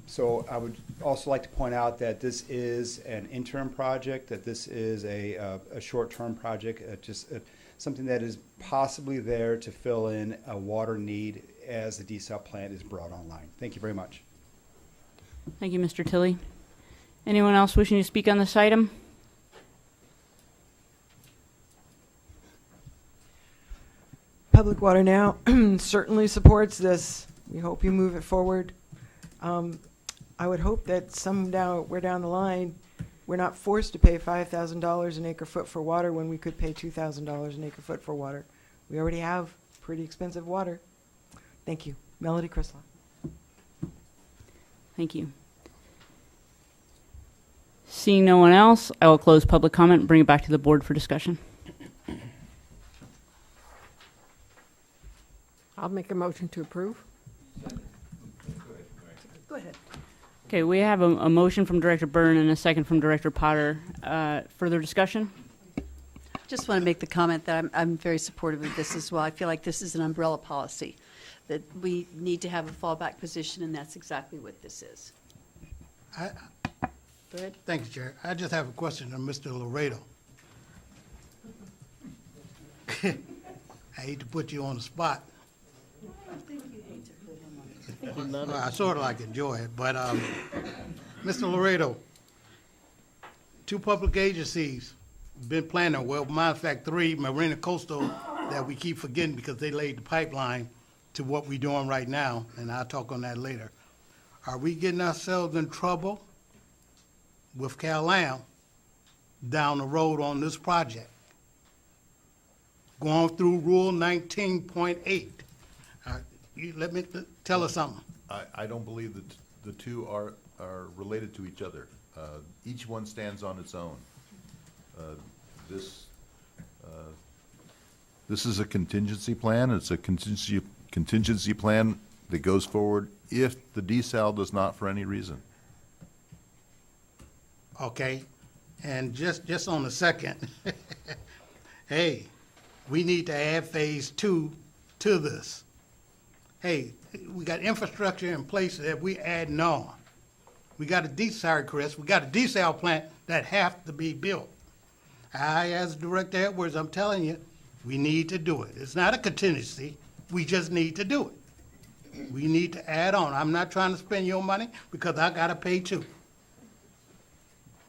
So I would also like to point out that this is an interim project, that this is a short-term project, something that is possibly there to fill in a water need as the desal plant is brought online. Thank you very much. Thank you, Mr. Tilley. Anyone else wishing to speak on this item? Public Water Now certainly supports this. We hope you move it forward. I would hope that somewhere down the line, we're not forced to pay $5,000 an acre foot for water when we could pay $2,000 an acre foot for water. We already have pretty expensive water. Thank you. Melody Crislow. Thank you. Seeing no one else, I will close public comment and bring it back to the board for discussion. I'll make a motion to approve. Go ahead. Okay, we have a motion from Director Byrne and a second from Director Potter. Further discussion? Just want to make the comment that I'm very supportive of this as well. I feel like this is an umbrella policy, that we need to have a fallback position, and that's exactly what this is. Go ahead. Thank you, Chair. I just have a question to Mr. Laredo. I hate to put you on the spot. Well, I sort of like enjoy it, but Mr. Laredo, 2 public agencies been planning, well, matter of fact, 3, Marina Coastal, that we keep forgetting because they laid the pipeline to what we're doing right now, and I'll talk on that later. Are we getting ourselves in trouble with CalAm down the road on this project? Going through Rule 19.8. Let me tell us something. I don't believe that the two are related to each other. Each one stands on its own. This is a contingency plan. It's a contingency plan that goes forward if the desal does not for any reason. Okay, and just on the second, hey, we need to add phase 2 to this. Hey, we got infrastructure in place that we adding on. We got a desal plant that have to be built. As Director Edwards, I'm telling you, we need to do it. It's not a contingency. We just need to do it. We need to add on. I'm not trying to spend your money because I got to pay too.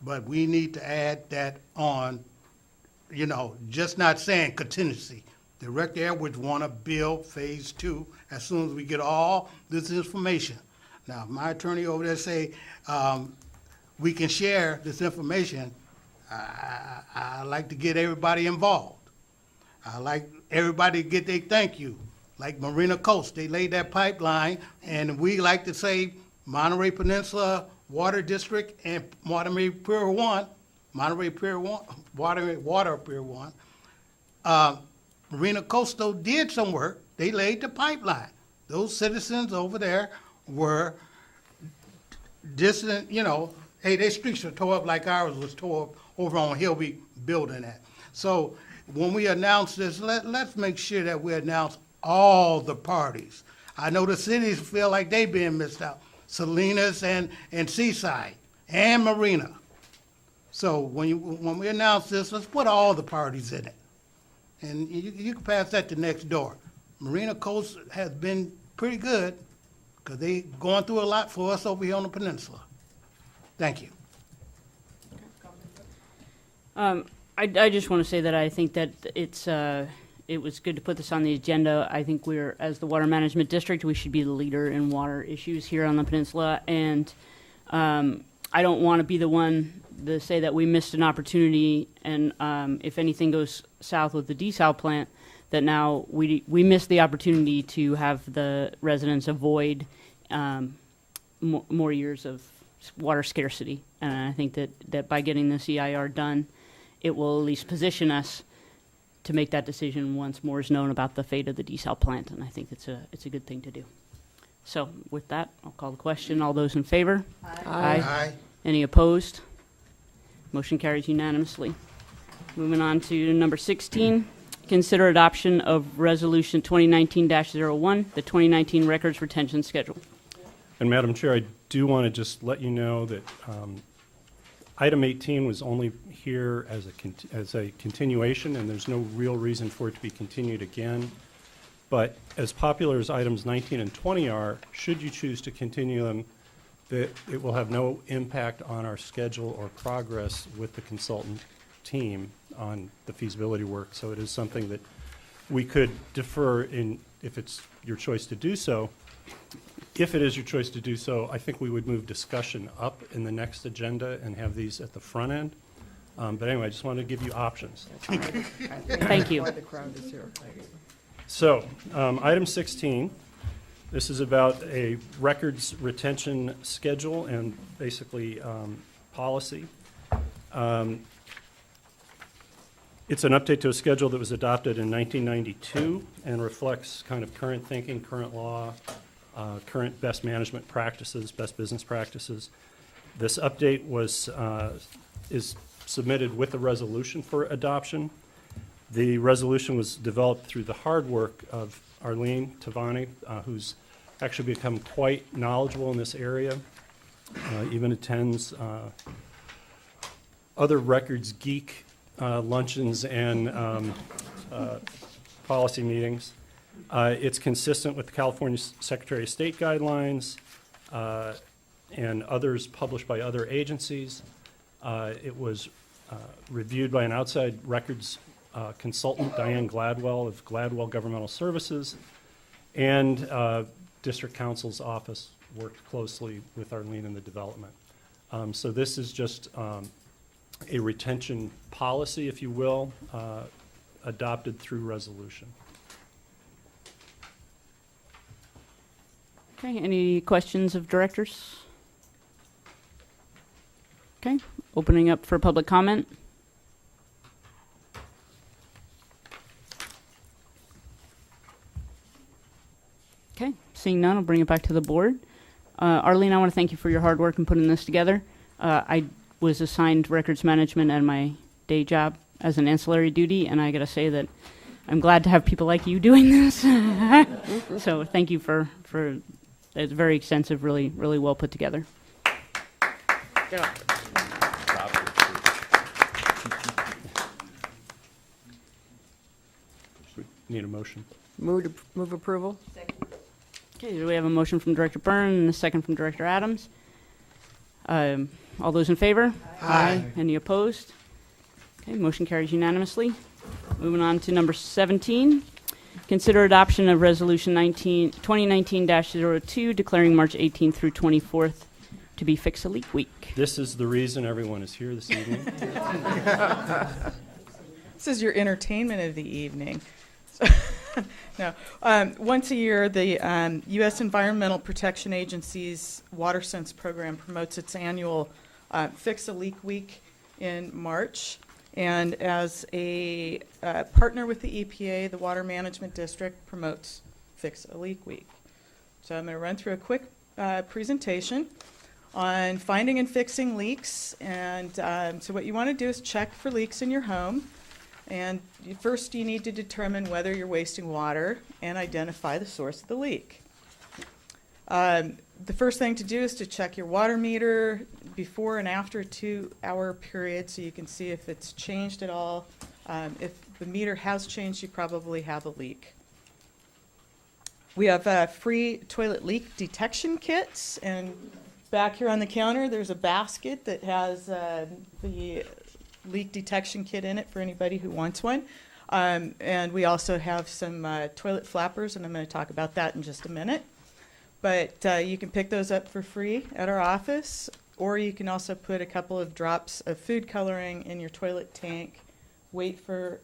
but we need to add that on, just not saying contingency. Director Edwards want to build phase 2 as soon as we get all this information. Now, if my attorney over there say, we can share this information, I like to get everybody involved. I like everybody to get their thank you. Like Marina Coast, they laid that pipeline, and we like to say Monterey Peninsula Water District and Monterey Pier 1, Monterey Pier 1, Water Pier 1. Marina Coastal did some work. They laid the pipeline. Those citizens over there were distant, hey, their streets are tore up like ours was tore up over on Hilby building that. So when we announce this, let's make sure that we announce all the parties. I know the cities feel like they being missed out. Salinas and Seaside and Marina. So when we announce this, let's put all the parties in it. And you can pass that to next door. Marina Coast has been pretty good because they going through a lot for us over here on the peninsula. Thank you. I just want to say that I think that it was good to put this on the agenda. I think we're, as the Water Management District, we should be the leader in water issues here on the peninsula. And I don't want to be the one to say that we missed an opportunity, and if anything goes south with the desal plant, that now we missed the opportunity to have the residents avoid more years of water scarcity. And I think that by getting this EIR done, it will at least position us to make that decision once more is known about the fate of the desal plant, and I think it's a good thing to do. So with that, I'll call the question. All those in favor? Aye. Aye. Any opposed? Motion carries unanimously. Moving on to number 16, consider adoption of Resolution 2019-01, the 2019 Records Retention Schedule. And Madam Chair, I do want to just let you know that item 18 was only here as a continuation, and there's no real reason for it to be continued again. But as popular as items 19 and 20 are, should you choose to continue them, that it will have no impact on our schedule or progress with the consultant team on the feasibility work. So it is something that we could defer if it's your choice to do so. If it is your choice to do so, I think we would move discussion up in the next agenda and have these at the front end. But anyway, I just wanted to give you options. Thank you. The crowd is here. So, item 16, this is about a records retention schedule and basically policy. It's an update to a schedule that was adopted in 1992 and reflects kind of current thinking, current law, current best management practices, best business practices. This update is submitted with a resolution for adoption. The resolution was developed through the hard work of Arlene Tavani, who's actually become quite knowledgeable in this area, even attends other records geek luncheons and policy meetings. It's consistent with the California Secretary of State guidelines and others published by other agencies. It was reviewed by an outside records consultant, Diane Gladwell of Gladwell Governmental Services, and District Counsel's office worked closely with Arlene in the development. So this is just a retention policy, if you will, adopted through resolution. Okay, any questions of directors? Okay, opening up for public comment. Okay, seeing none, I'll bring it back to the board. Arlene, I want to thank you for your hard work in putting this together. I was assigned records management at my day job as an ancillary duty, and I got to say that I'm glad to have people like you doing this. So thank you for it's very extensive, really, really well put together. Need a motion. Move approval. Okay, we have a motion from Director Byrne and a second from Director Adams. All those in favor? Aye. Any opposed? Okay, motion carries unanimously. Moving on to number 17. Consider adoption of Resolution 2019-02, declaring March 18th through 24th to be Fix a Leak Week. This is the reason everyone is here this evening. This is your entertainment of the evening. No. Once a year, the U.S. Environmental Protection Agency's WaterSense program promotes its annual Fix a Leak Week in March. And as a partner with the EPA, the Water Management District promotes Fix a Leak Week. So I'm going to run through a quick presentation on finding and fixing leaks. And so what you want to do is check for leaks in your home. And first you need to determine whether you're wasting water and identify the source of the leak. The first thing to do is to check your water meter before and after a 2-hour period so you can see if it's changed at all. If the meter has changed, you probably have a leak. We have free toilet leak detection kits, and back here on the counter there's a basket that has the leak detection kit in it for anybody who wants one. And we also have some toilet flappers, and I'm going to talk about that in just a minute. But you can pick those up for free at our office, or you can also put a couple of drops of food coloring in your toilet tank, wait for,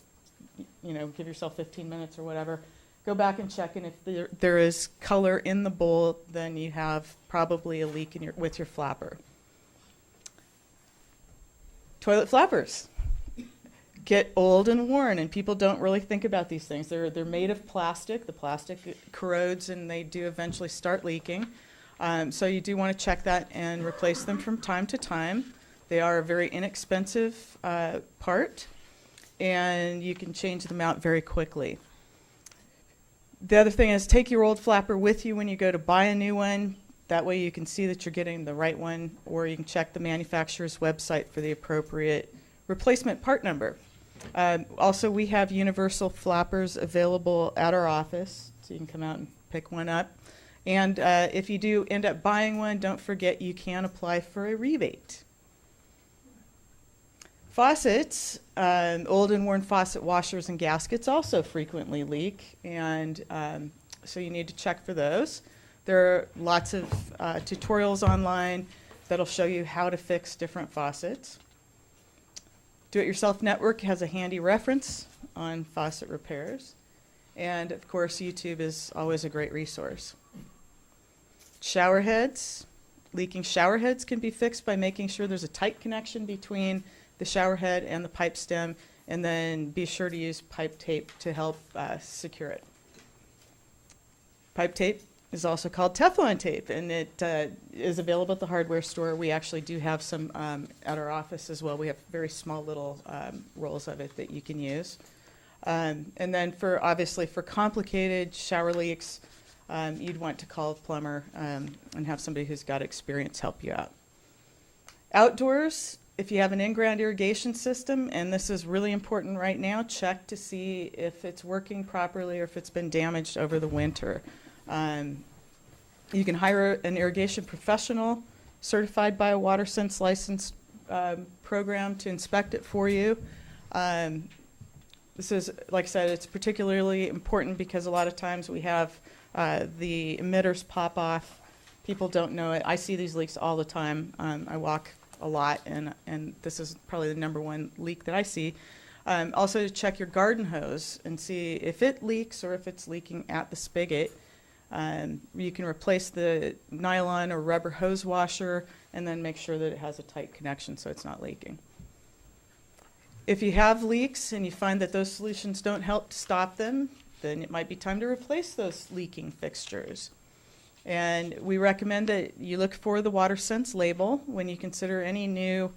give yourself 15 minutes or whatever, go back and check, and if there is color in the bowl, then you have probably a leak with your flapper. Toilet flappers get old and worn, and people don't really think about these things. They're made of plastic. The plastic corrodes, and they do eventually start leaking. So you do want to check that and replace them from time to time. They are a very inexpensive part, and you can change them out very quickly. The other thing is take your old flapper with you when you go to buy a new one. That way you can see that you're getting the right one, or you can check the manufacturer's website for the appropriate replacement part number. Also, we have universal flappers available at our office, so you can come out and pick one up. And if you do end up buying one, don't forget you can apply for a rebate. Faucets, old and worn faucet washers and gaskets also frequently leak, and so you need to check for those. There are lots of tutorials online that'll show you how to fix different faucets. Do-It-Yourself Network has a handy reference on faucet repairs. And of course, YouTube is always a great resource. Shower heads. Leaking shower heads can be fixed by making sure there's a tight connection between the shower head and the pipe stem, and then be sure to use pipe tape to help secure it. Pipe tape is also called Teflon tape, and it is available at the hardware store. We actually do have some at our office as well. We have very small little rolls of it that you can use. And then obviously for complicated shower leaks, you'd want to call a plumber and have somebody who's got experience help you out. Outdoors, if you have an in-ground irrigation system, and this is really important right now, check to see if it's working properly or if it's been damaged over the winter. You can hire an irrigation professional certified by a WaterSense licensed program to inspect it for you. This is, like I said, it's particularly important because a lot of times we have the emitters pop off. People don't know it. I see these leaks all the time. I walk a lot, and this is probably the number one leak that I see. Also, to check your garden hose and see if it leaks or if it's leaking at the spigot. You can replace the nylon or rubber hose washer and then make sure that it has a tight connection so it's not leaking. If you have leaks and you find that those solutions don't help to stop them, then it might be time to replace those leaking fixtures. And we recommend that you look for the WaterSense label when you consider any new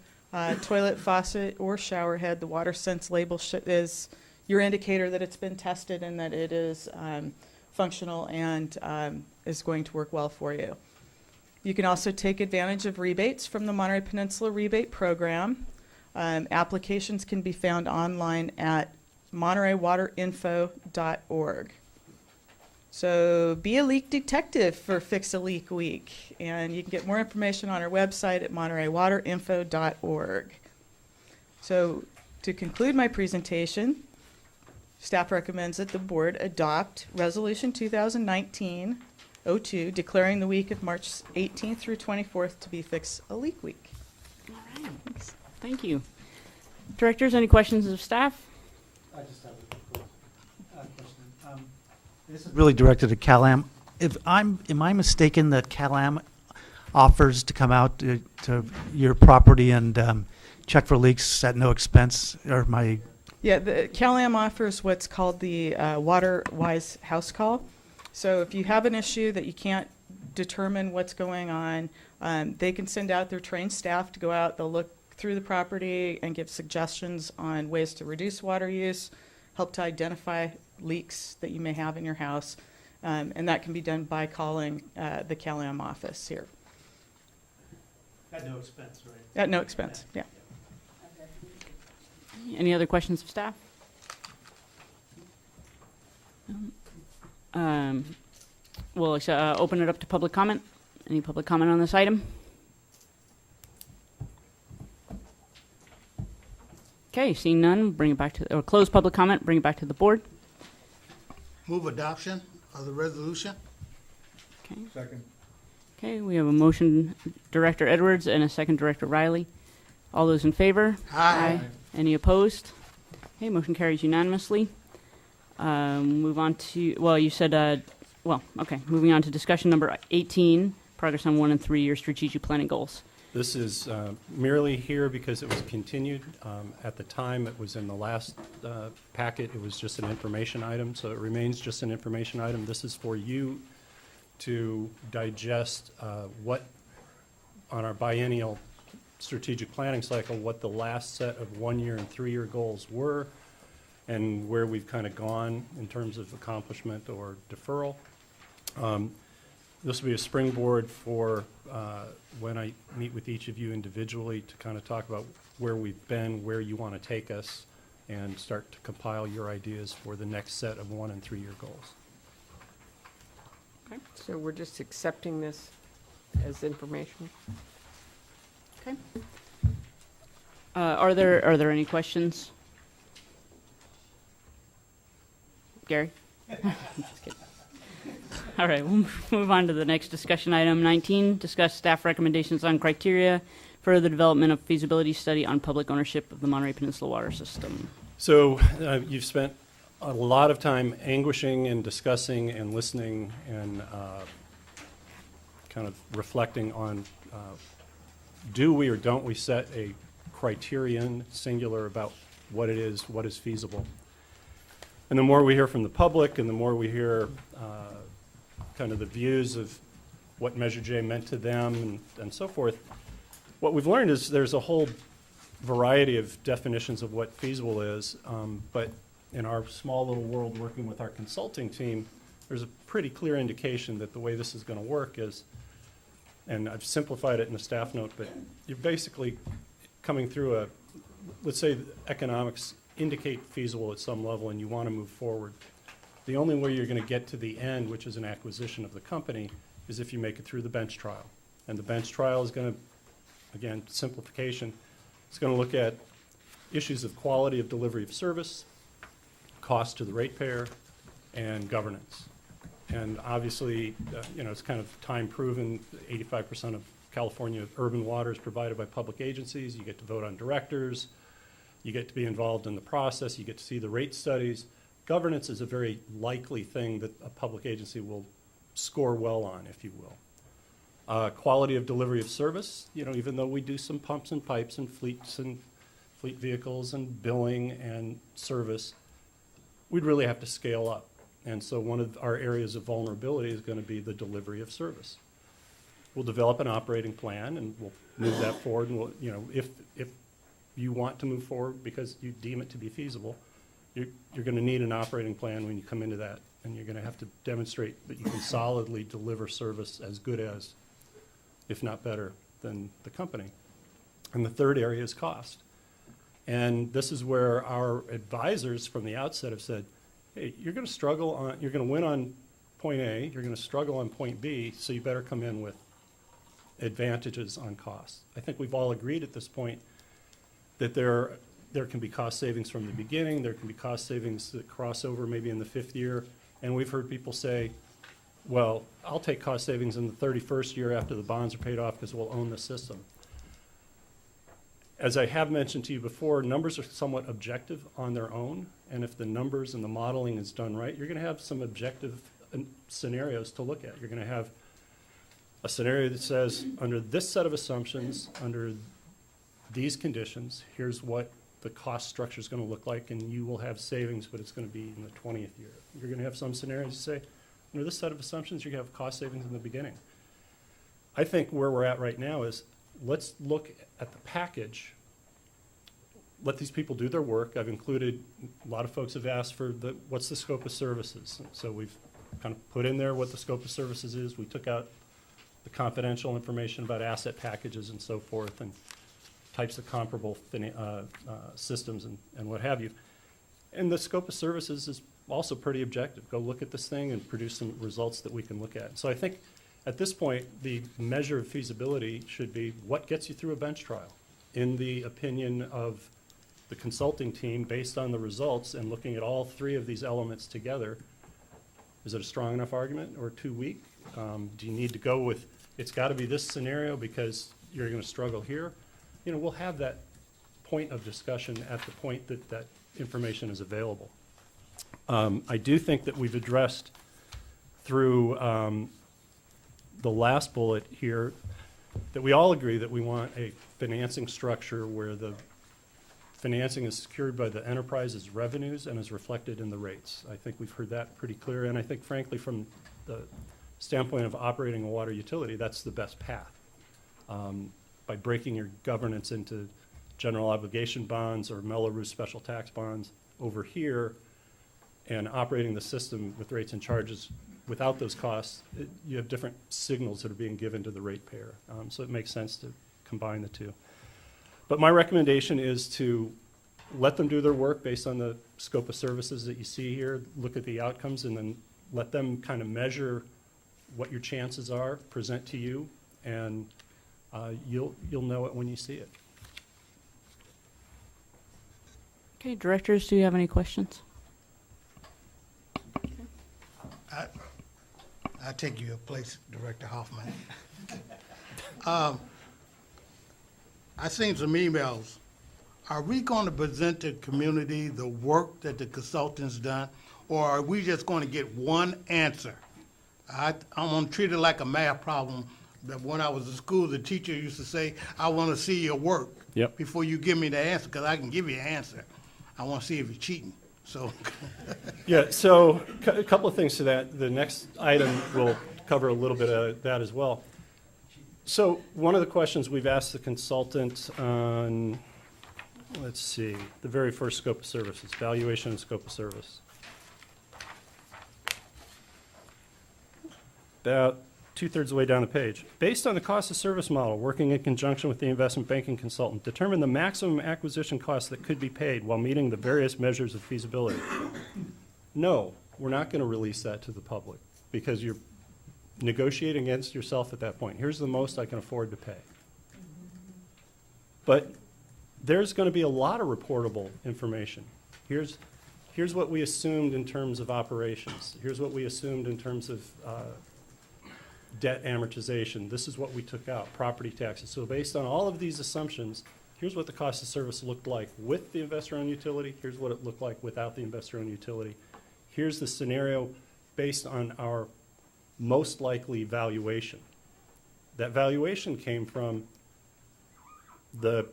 toilet, faucet, or shower head. The WaterSense label is your indicator that it's been tested and that it is functional and is going to work well for you. You can also take advantage of rebates from the Monterey Peninsula Rebate Program. Applications can be found online at montereywaterinfo.org. So be a leak detective for Fix a Leak Week. And you can get more information on our website at monterreywaterinfo.org. So to conclude my presentation, staff recommends that the board adopt Resolution 2019-02, declaring the week of March 18th through 24th to be Fix a Leak Week. All right. Thank you. Directors, any questions of staff? I just have a question. This is really directed at CalAm. Am I mistaken that CalAm offers to come out to your property and check for leaks at no expense? Or my Yeah, the CalAm offers what's called the WaterWise house call. So if you have an issue that you can't determine what's going on, they can send out their trained staff to go out. They'll look through the property and give suggestions on ways to reduce water use, help to identify leaks that you may have in your house, and that can be done by calling the CalAm office here. at no expense, right? At no expense, yeah. Any other questions of staff? We'll open it up to public comment. Any public comment on this item? Okay, seeing none, bring it back to, or close public comment, bring it back to the board. Move adoption of the resolution. Okay. Second. Okay, we have a motion, Director Edwards, and a second, Director Riley. All those in favor? Aye. Any opposed? Okay, motion carries unanimously. Move on to, well, you said, okay, moving on to discussion number 18, progress on 1 and 3 year strategic planning goals. This is merely here because it was continued. At the time, it was in the last packet. It was just an information item, so it remains just an information item. This is for you to digest what, on our biennial strategic planning cycle, what the last set of 1 year and 3 year goals were and where we've kind of gone in terms of accomplishment or deferral. This will be a springboard for when I meet with each of you individually to kind of talk about where we've been, where you want to take us, and start to compile your ideas for the next set of 1 and 3 year goals. Okay, so we're just accepting this as information? Okay. Are there any questions? Gary? Just kidding. All right, we'll move on to the next discussion item 19, discuss staff recommendations on criteria for the development of feasibility study on public ownership of the Monterey Peninsula water system. So you've spent a lot of time anguishing and discussing and listening and kind of reflecting on do we or don't we set a criterion, singular, about what it is, what is feasible. And the more we hear from the public and the more we hear kind of the views of what Measure J meant to them and so forth, what we've learned is there's a whole variety of definitions of what feasible is, but in our small little world working with our consulting team, there's a pretty clear indication that the way this is going to work is, and I've simplified it in the staff note, but you're basically coming through let's say economics indicate feasible at some level and you want to move forward. The only way you're going to get to the end, which is an acquisition of the company, is if you make it through the bench trial. And the bench trial is going to, again, simplification, it's going to look at issues of quality of delivery of service, cost to the ratepayer, and governance. And obviously, it's kind of time proven, 85% of California urban water is provided by public agencies. You get to vote on directors. You get to be involved in the process. You get to see the rate studies. Governance is a very likely thing that a public agency will score well on, if you will. Quality of delivery of service, even though we do some pumps and pipes and fleet vehicles and billing and service, we'd really have to scale up. And so one of our areas of vulnerability is going to be the delivery of service. We'll develop an operating plan and we'll move that forward. And if you want to move forward because you deem it to be feasible, you're going to need an operating plan when you come into that, and you're going to have to demonstrate that you can solidly deliver service as good as, if not better, than the company. And the third area is cost. And this is where our advisors from the outset have said, hey, you're going to struggle you're going to win on point A, you're going to struggle on point B, so you better come in with advantages on cost. I think we've all agreed at this point that there can be cost savings from the beginning, there can be cost savings that cross over maybe in the 5th year, and we've heard people say, well, I'll take cost savings in the 31st year after the bonds are paid off because we'll own the system. As I have mentioned to you before, numbers are somewhat objective on their own, and if the numbers and the modeling is done right, you're going to have some objective scenarios to look at. You're going to have a scenario that says, under this set of assumptions, under these conditions, here's what the cost structure is going to look like, and you will have savings, but it's going to be in the 20th year. You're going to have some scenarios that say, under this set of assumptions, you're going to have cost savings in the beginning. I think where we're at right now is, let's look at the package. Let these people do their work. I've included, a lot of folks have asked for what's the scope of services. So we've kind of put in there what the scope of services is. We took out the confidential information about asset packages and so forth, and types of comparable systems and what have you. And the scope of services is also pretty objective. Go look at this thing and produce some results that we can look at. So I think at this point, the measure of feasibility should be what gets you through a bench trial. In the opinion of the consulting team, based on the results and looking at all 3 of these elements together, is it a strong enough argument or too weak? Do you need to go with, it's got to be this scenario because you're going to struggle here? You know, we'll have that point of discussion at the point that that information is available. I do think that we've addressed through the last bullet here that we all agree that we want a financing structure where the financing is secured by the enterprise's revenues and is reflected in the rates. I think we've heard that pretty clear, and I think frankly from the standpoint of operating a water utility, that's the best path. By breaking your governance into general obligation bonds or Mello-Roos special tax bonds over here and operating the system with rates and charges without those costs, you have different signals that are being given to the ratepayer. So it makes sense to combine the two. But my recommendation is to let them do their work based on the scope of services that you see here, look at the outcomes, and then let them kind of measure what your chances are, present to you, and you'll know it when you see it. Okay, directors, do you have any questions? I take your place, Director Hoffman. I seen some emails. Are we going to present to the community the work that the consultants done, or are we just going to get one answer? I'm going to treat it like a math problem. That when I was in school, the teacher used to say, "I want to see your work before you give me the answer, because I can give you an answer. I want to see if you're cheating." So. Yeah, so a couple of things to that. The next item will cover a little bit of that as well. So one of the questions we've asked the consultant on, let's see, the very first scope of services, valuation and scope of service. About 2/3 of the way down the page. Based on the cost of service model, working in conjunction with the investment banking consultant, determine the maximum acquisition cost that could be paid while meeting the various measures of feasibility. No, we're not going to release that to the public because you're negotiating against yourself at that point. Here's the most I can afford to pay. But there's going to be a lot of reportable information. Here's what we assumed in terms of operations. Here's what we assumed in terms of debt amortization. This is what we took out, property taxes. So based on all of these assumptions, here's what the cost of service looked like with the investor-owned utility. Here's what it looked like without the investor-owned utility. Here's the scenario based on our most likely valuation. That valuation came from the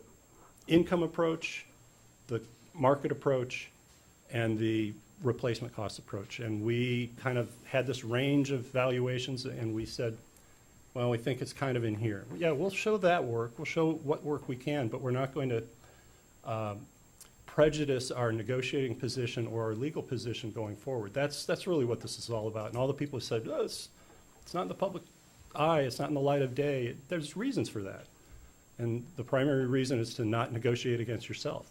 income approach, the market approach, and the replacement cost approach. And we kind of had this range of valuations, and we said, well, we think it's kind of in here. Yeah, we'll show that work. We'll show what work we can, but we're not going to prejudice our negotiating position or our legal position going forward. That's really what this is all about. And all the people who said, oh, it's not in the public eye, it's not in the light of day, there's reasons for that. And the primary reason is to not negotiate against yourself.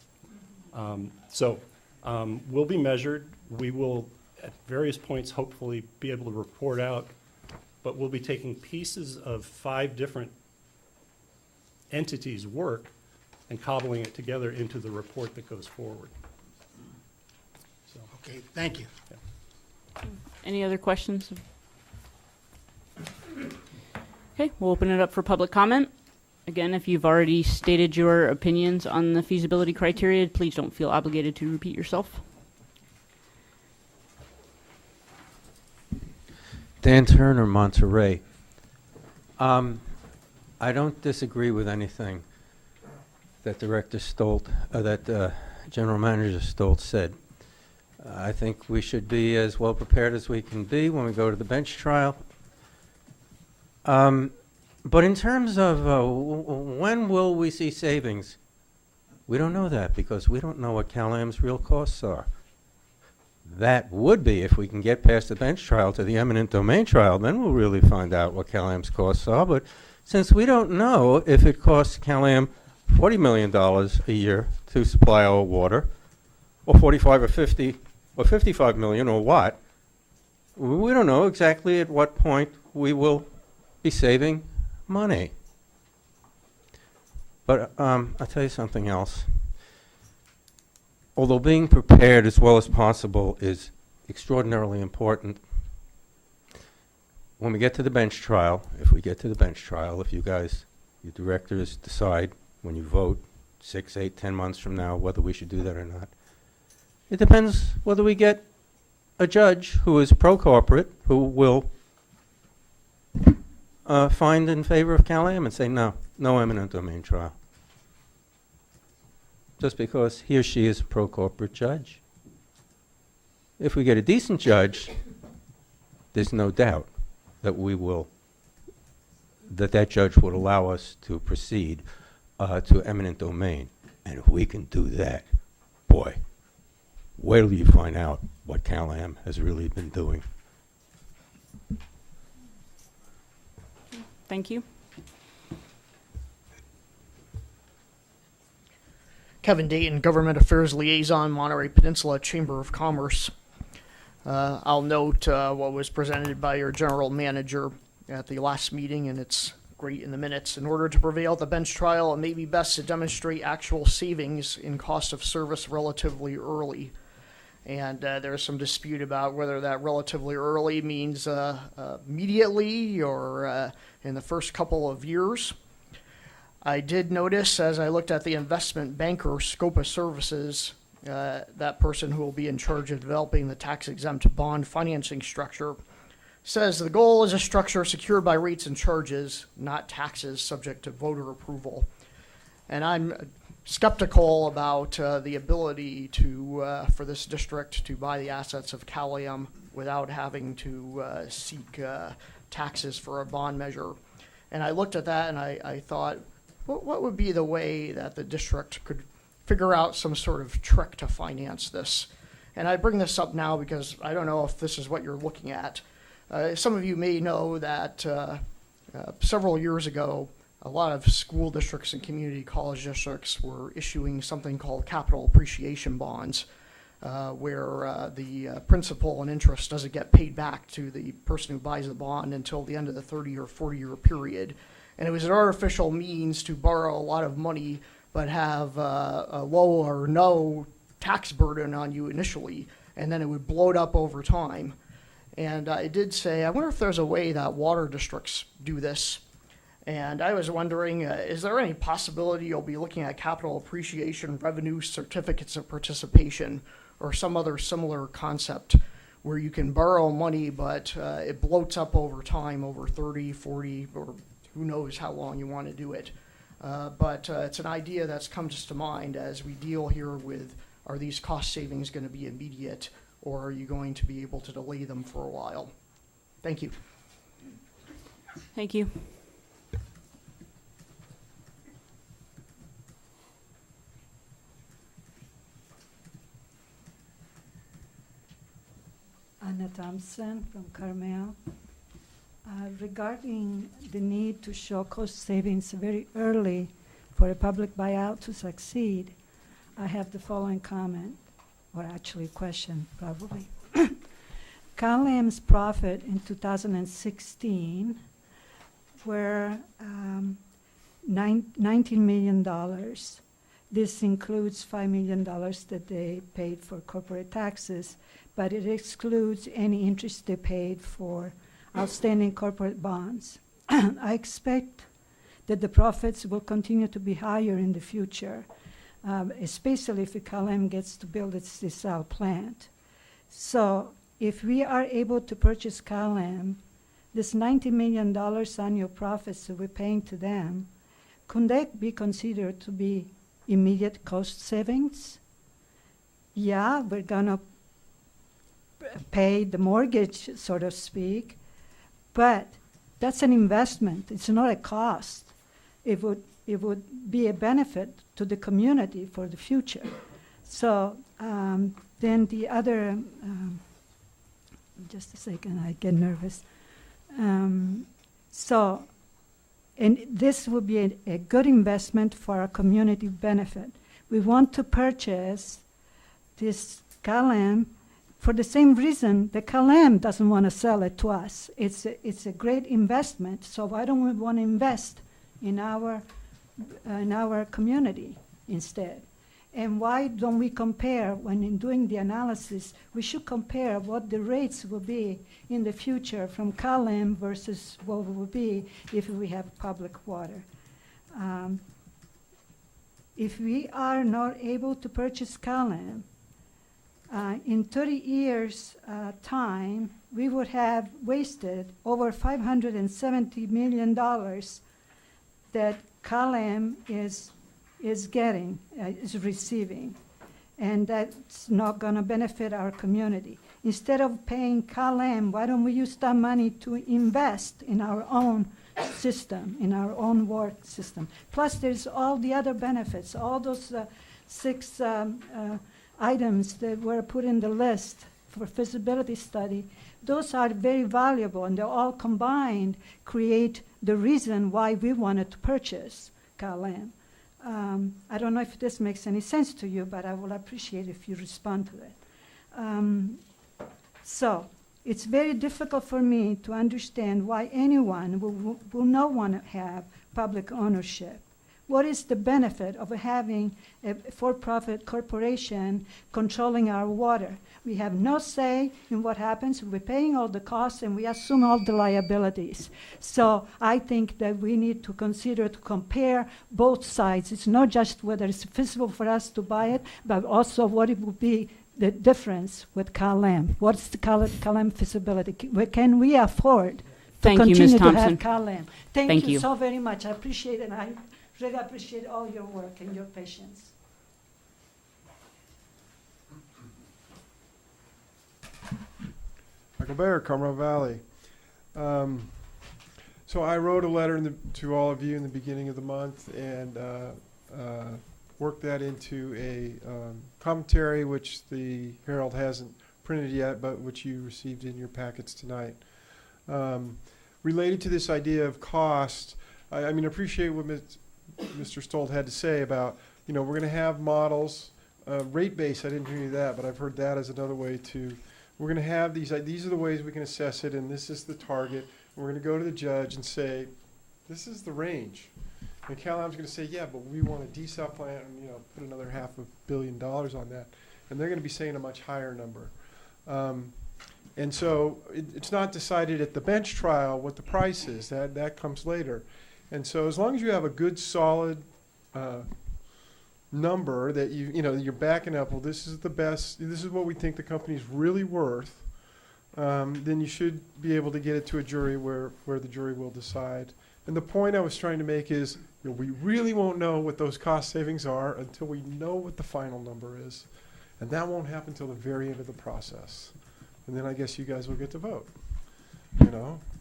We'll be measured. We will at various points hopefully be able to report out, but we'll be taking pieces of 5 different entities' work and cobbling it together into the report that goes forward. So, Okay, thank you. Any other questions? Okay, we'll open it up for public comment. Again, if you've already stated your opinions on the feasibility criteria, please don't feel obligated to repeat yourself. Dan Turner, Monterey. I don't disagree with anything that Director Stolt, General Manager Stolt said. I think we should be as well prepared as we can be when we go to the bench trial. But in terms of when will we see savings, we don't know that because we don't know what CalAm's real costs are. That would be if we can get past the bench trial to the eminent domain trial, then we'll really find out what CalAm's costs are. But since we don't know if it costs CalAm $40 million a year to supply our water, or 45 or 50 or 55 million or what, we don't know exactly at what point we will be saving money. But I'll tell you something else. Although being prepared as well as possible is extraordinarily important, when we get to the bench trial, if we get to the bench trial, if you guys, you directors, decide when you vote 6, 8, 10 months from now whether we should do that or not, it depends whether we get a judge who is pro-corporate, who will find in favor of CalAm and say no eminent domain trial. Just because he or she is a pro-corporate judge. If we get a decent judge, there's no doubt that that judge would allow us to proceed to eminent domain. And if we can do that, boy, wait till you find out what CalAm has really been doing. Thank you. Kevin Dayton, Government Affairs Liaison, Monterey Peninsula Chamber of Commerce. I'll note what was presented by your general manager at the last meeting, and it's great in the minutes. In order to prevail at the bench trial, it may be best to demonstrate actual savings in cost of service relatively early. And there's some dispute about whether that relatively early means immediately or in the first couple of years. I did notice as I looked at the investment banker scope of services, that person who will be in charge of developing the tax-exempt bond financing structure says the goal is a structure secured by rates and charges, not taxes subject to voter approval. And I'm skeptical about the ability to for this district to buy the assets of CalAm without having to seek taxes for a bond measure. And I looked at that and I thought, what would be the way that the district could figure out some sort of trick to finance this? And I bring this up now because I don't know if this is what you're looking at. Some of you may know that several years ago, a lot of school districts and community college districts were issuing something called capital appreciation bonds, where the principal and interest doesn't get paid back to the person who buys the bond until the end of the 30 or 40-year period. And it was an artificial means to borrow a lot of money but have a low or no tax burden on you initially, and then it would bloat up over time. And I did say, I wonder if there's a way that water districts do this. And I was wondering, is there any possibility you'll be looking at capital appreciation revenue certificates of participation or some other similar concept where you can borrow money but it bloats up over time, over 30, 40, or who knows how long you want to do it. But it's an idea that's come just to mind as we deal here with, are these cost savings going to be immediate, or are you going to be able to delay them for a while? Thank you. Thank you. Anna Thompson from Carmel. Regarding the need to show cost savings very early for a public buyout to succeed, I have the following comment, or actually question, probably. CalAm's profit in 2016 were $19 million. This includes $5 million that they paid for corporate taxes, but it excludes any interest they paid for outstanding corporate bonds. I expect that the profits will continue to be higher in the future, especially if CalAm gets to build its desal plant. So if we are able to purchase CalAm, this $90 million annual profits that we're paying to them, could that be considered to be immediate cost savings? Yeah, we're gonna pay the mortgage, so to speak, but that's an investment. It's not a cost. It would be a benefit to the community for the future. So then the other, just a second, I get nervous. And this would be a good investment for our community benefit. We want to purchase this CalAm for the same reason that CalAm doesn't want to sell it to us. It's a great investment, so why don't we want to invest in our community instead? And why don't we compare, when in doing the analysis, we should compare what the rates will be in the future from CalAm versus what it will be if we have public water. If we are not able to purchase CalAm, in 30 years' time, we would have wasted over $570 million that CalAm is receiving, and that's not going to benefit our community. Instead of paying CalAm, why don't we use that money to invest in our own system, in our own water system? Plus, there's all the other benefits, all those 6 items that were put in the list for feasibility study. Those are very valuable, and they're all combined create the reason why we wanted to purchase CalAm. I don't know if this makes any sense to you, but I will appreciate if you respond to it. So it's very difficult for me to understand why anyone will not want to have public ownership. What is the benefit of having a for-profit corporation controlling our water? We have no say in what happens. We're paying all the costs and we assume all the liabilities. So I think that we need to consider to compare both sides. It's not just whether it's feasible for us to buy it, but also what it would be the difference with CalAm. What's the CalAm feasibility? Can we afford to continue to have CalAm? Thank you so very much. I appreciate it. I really appreciate all your work and your patience. Michael Bayer, Carmel Valley. So I wrote a letter to all of you in the beginning of the month and worked that into a commentary, which the Herald hasn't printed yet, but which you received in your packets tonight. Related to this idea of cost, I mean, appreciate what Mr. Stolt had to say about, we're going to have models, rate base, I didn't hear you that, but I've heard that as another way to, we're going to have these are the ways we can assess it, and this is the target. We're going to go to the judge and say, this is the range. And CalAm's going to say, yeah, but we want a desal plant and, put another $500 million on that. And they're going to be saying a much higher number. And so it's not decided at the bench trial what the price is. That comes later. And so as long as you have a good, solid number that you're backing up, well, this is the best, this is what we think the company's really worth, then you should be able to get it to a jury where the jury will decide. And the point I was trying to make is, we really won't know what those cost savings are until we know what the final number is. And that won't happen until the very end of the process. And then I guess you guys will get to vote.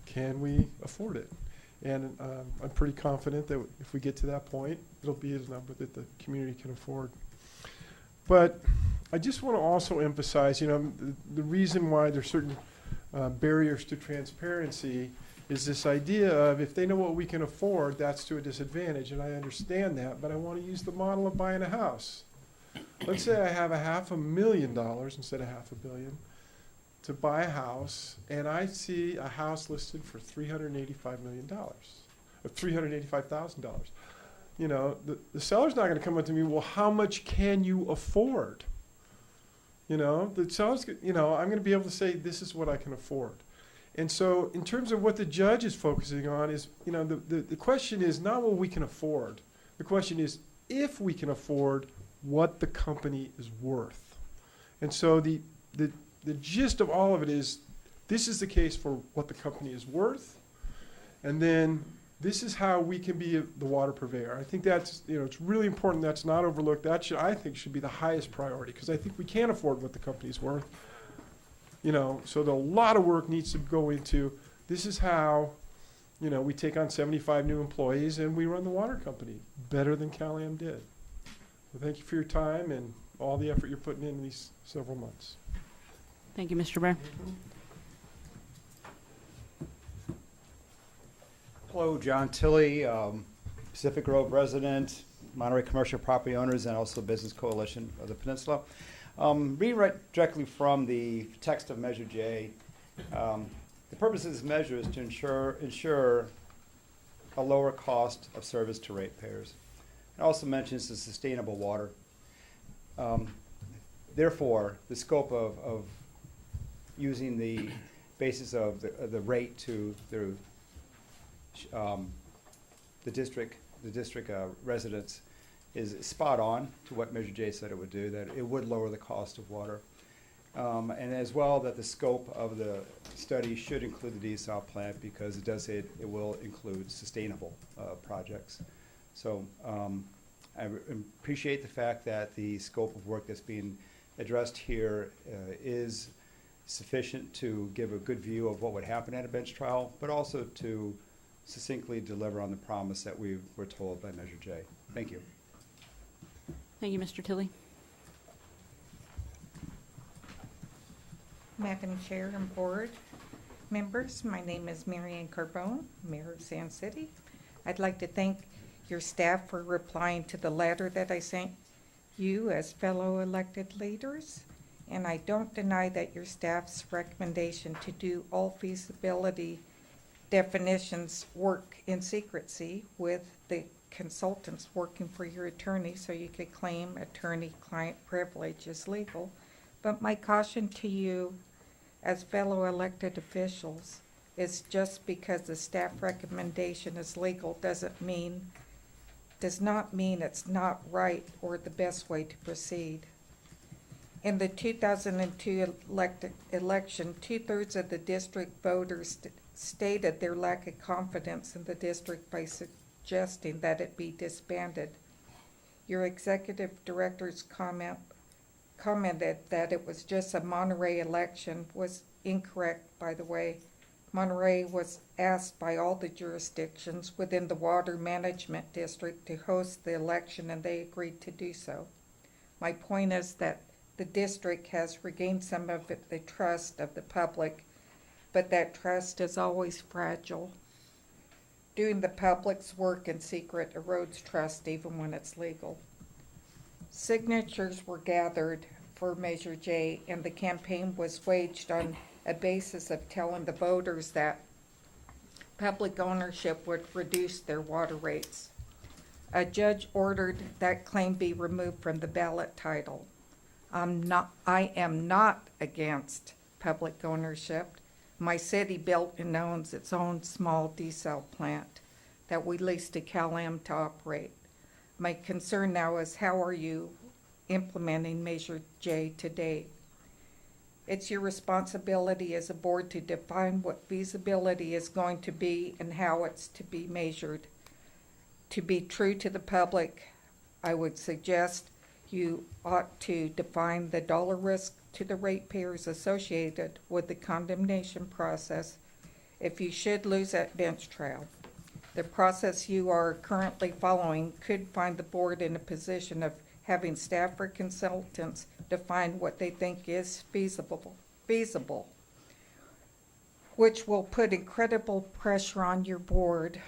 Can we afford it? And I'm pretty confident that if we get to that point, it'll be a number that the community can afford. But I just want to also emphasize, the reason why there's certain barriers to transparency is this idea of if they know what we can afford, that's to a disadvantage. And I understand that, but I want to use the model of buying a house. Let's say I have $500,000 instead of $500 million. to buy a house, and I see a house listed for $385 million, or $385,000. You know, the seller's not going to come up to me, well, how much can you afford? You know, the seller's, you know, I'm going to be able to say, this is what I can afford. And so in terms of what the judge is focusing on is, you know, the question is not what we can afford. The question is if we can afford what the company is worth. And so the gist of all of it is this is the case for what the company is worth. And then this is how we can be the water purveyor. I think that's, you know, it's really important that's not overlooked. That should, I think, should be the highest priority because I think we can't afford what the company's worth. You know, so a lot of work needs to go into this is how, you know, we take on 75 new employees and we run the water company better than CalAm did. So thank you for your time and all the effort you're putting in these several months. Thank you, Mr. Bear. Hello, John Tilley, Pacific Grove resident, Monterey Commercial Property Owners, and also Business Coalition of the Peninsula. Reading right directly from the text of Measure J, the purpose of this measure is to ensure a lower cost of service to ratepayers. It also mentions the sustainable water. Therefore, the scope of using the basis of the rate to the district residents is spot on to what Measure J said it would do, that it would lower the cost of water. And as well that the scope of the study should include the desal plant because it does say it will include sustainable projects. So I appreciate the fact that the scope of work that's being addressed here is sufficient to give a good view of what would happen at a bench trial, but also to succinctly deliver on the promise that we were told by Measure J. Thank you. Thank you, Mr. Tilley. Madam Chair and Board members, my name is Marianne Carbone, Mayor of Sand City. I'd like to thank your staff for replying to the letter that I sent you as fellow elected leaders. And I don't deny that your staff's recommendation to do all feasibility definitions work in secrecy with the consultants working for your attorney so you could claim attorney-client privilege is legal. But my caution to you as fellow elected officials is just because the staff recommendation is legal does not mean it's not right or the best way to proceed. In the 2002 election, 2/3 of the district voters stated their lack of confidence in the district by suggesting that it be disbanded. Your executive director's commented that it was just a Monterey election was incorrect, by the way. Monterey was asked by all the jurisdictions within the water management district to host the election and they agreed to do so. My point is that the district has regained some of the trust of the public, but that trust is always fragile. Doing the public's work in secret erodes trust even when it's legal. Signatures were gathered for Measure J, and the campaign was waged on a basis of telling the voters that public ownership would reduce their water rates. A judge ordered that claim be removed from the ballot title. I am not against public ownership. My city built and owns its own small desal plant that we lease to CalAm to operate. My concern now is how are you implementing Measure J to date? It's your responsibility as a board to define what feasibility is going to be and how it's to be measured. To be true to the public, I would suggest you ought to define the dollar risk to the ratepayers associated with the condemnation process if you should lose at bench trial. The process you are currently following could find the board in a position of having staff or consultants define what they think is feasible, which will put incredible pressure on your board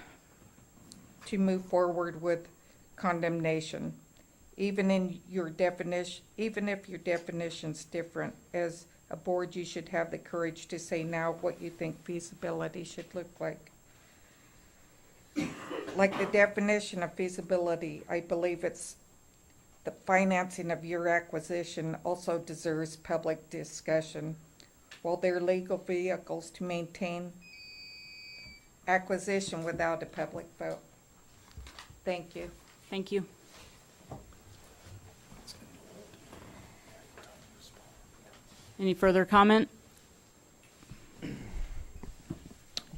to move forward with condemnation. Even if your definition's different, as a board, you should have the courage to say now what you think feasibility should look like. Like the definition of feasibility, I believe it's the financing of your acquisition also deserves public discussion. While there are legal vehicles to maintain acquisition without a public vote. Thank you. Thank you. Any further comment?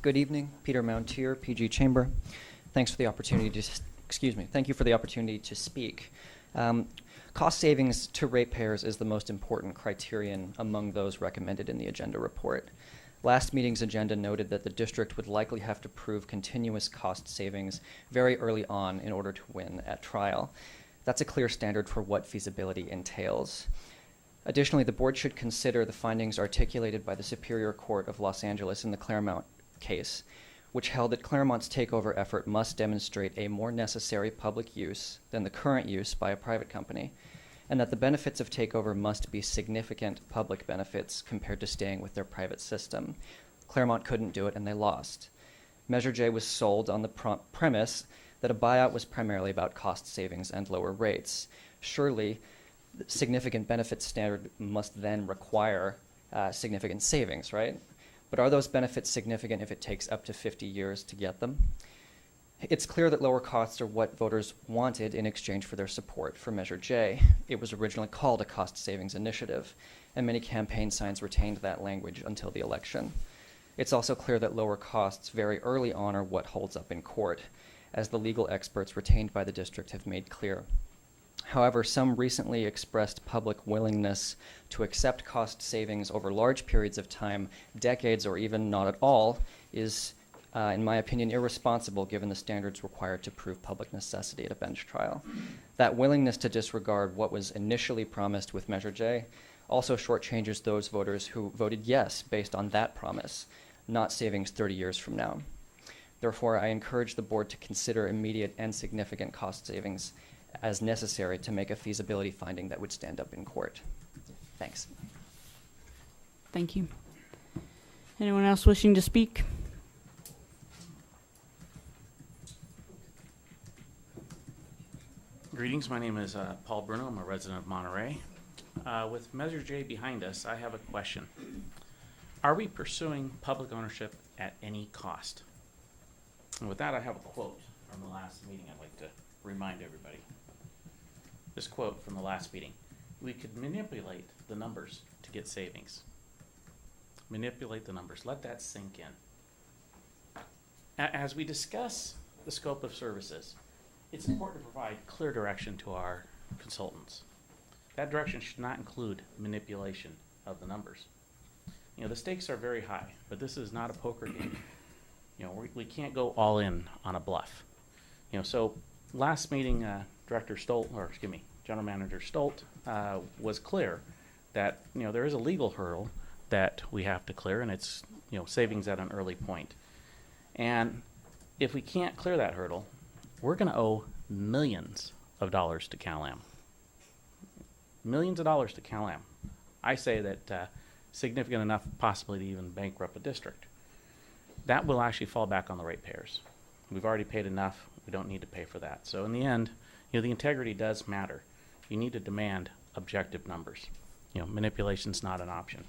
Good evening, Peter Mountier, PG Chamber. Thanks for the opportunity to, thank you for the opportunity to speak. Cost savings to ratepayers is the most important criterion among those recommended in the agenda report. Last meeting's agenda noted that the district would likely have to prove continuous cost savings very early on in order to win at trial. That's a clear standard for what feasibility entails. Additionally, the board should consider the findings articulated by the Superior Court of Los Angeles in the Claremont case, which held that Claremont's takeover effort must demonstrate a more necessary public use than the current use by a private company, and that the benefits of takeover must be significant public benefits compared to staying with their private system. Claremont couldn't do it, and they lost. Measure J was sold on the premise that a buyout was primarily about cost savings and lower rates. Surely, the significant benefits standard must then require significant savings, right? But are those benefits significant if it takes up to 50 years to get them? It's clear that lower costs are what voters wanted in exchange for their support for Measure J. It was originally called a cost savings initiative, and many campaign signs retained that language until the election. It's also clear that lower costs very early on are what holds up in court, as the legal experts retained by the district have made clear. However, some recently expressed public willingness to accept cost savings over large periods of time, decades or even not at all, is, in my opinion, irresponsible given the standards required to prove public necessity at a bench trial. That willingness to disregard what was initially promised with Measure J also shortchanges those voters who voted yes based on that promise, not savings 30 years from now. Therefore, I encourage the board to consider immediate and significant cost savings as necessary to make a feasibility finding that would stand up in court. Thanks. Thank you. Anyone else wishing to speak? Greetings, my name is Paul Bruno. I'm a resident of Monterey. With Measure J behind us, I have a question. Are we pursuing public ownership at any cost? And with that, I have a quote from the last meeting I'd like to remind everybody. This quote from the last meeting: we could manipulate the numbers to get savings. Manipulate the numbers. Let that sink in. As we discuss the scope of services, it's important to provide clear direction to our consultants. That direction should not include manipulation of the numbers. You know, the stakes are very high, but this is not a poker game. You know, we can't go all in on a bluff. You know, so last meeting, General Manager Stolt was clear that, you know, there is a legal hurdle that we have to clear, and it's, you know, savings at an early point. And if we can't clear that hurdle, we're going to owe millions of dollars to CalAm. Millions of dollars to CalAm. I say that significant enough possibly to even bankrupt a district. That will actually fall back on the ratepayers. We've already paid enough. We don't need to pay for that. So in the end, you know, the integrity does matter. You need to demand objective numbers. You know, manipulation's not an option.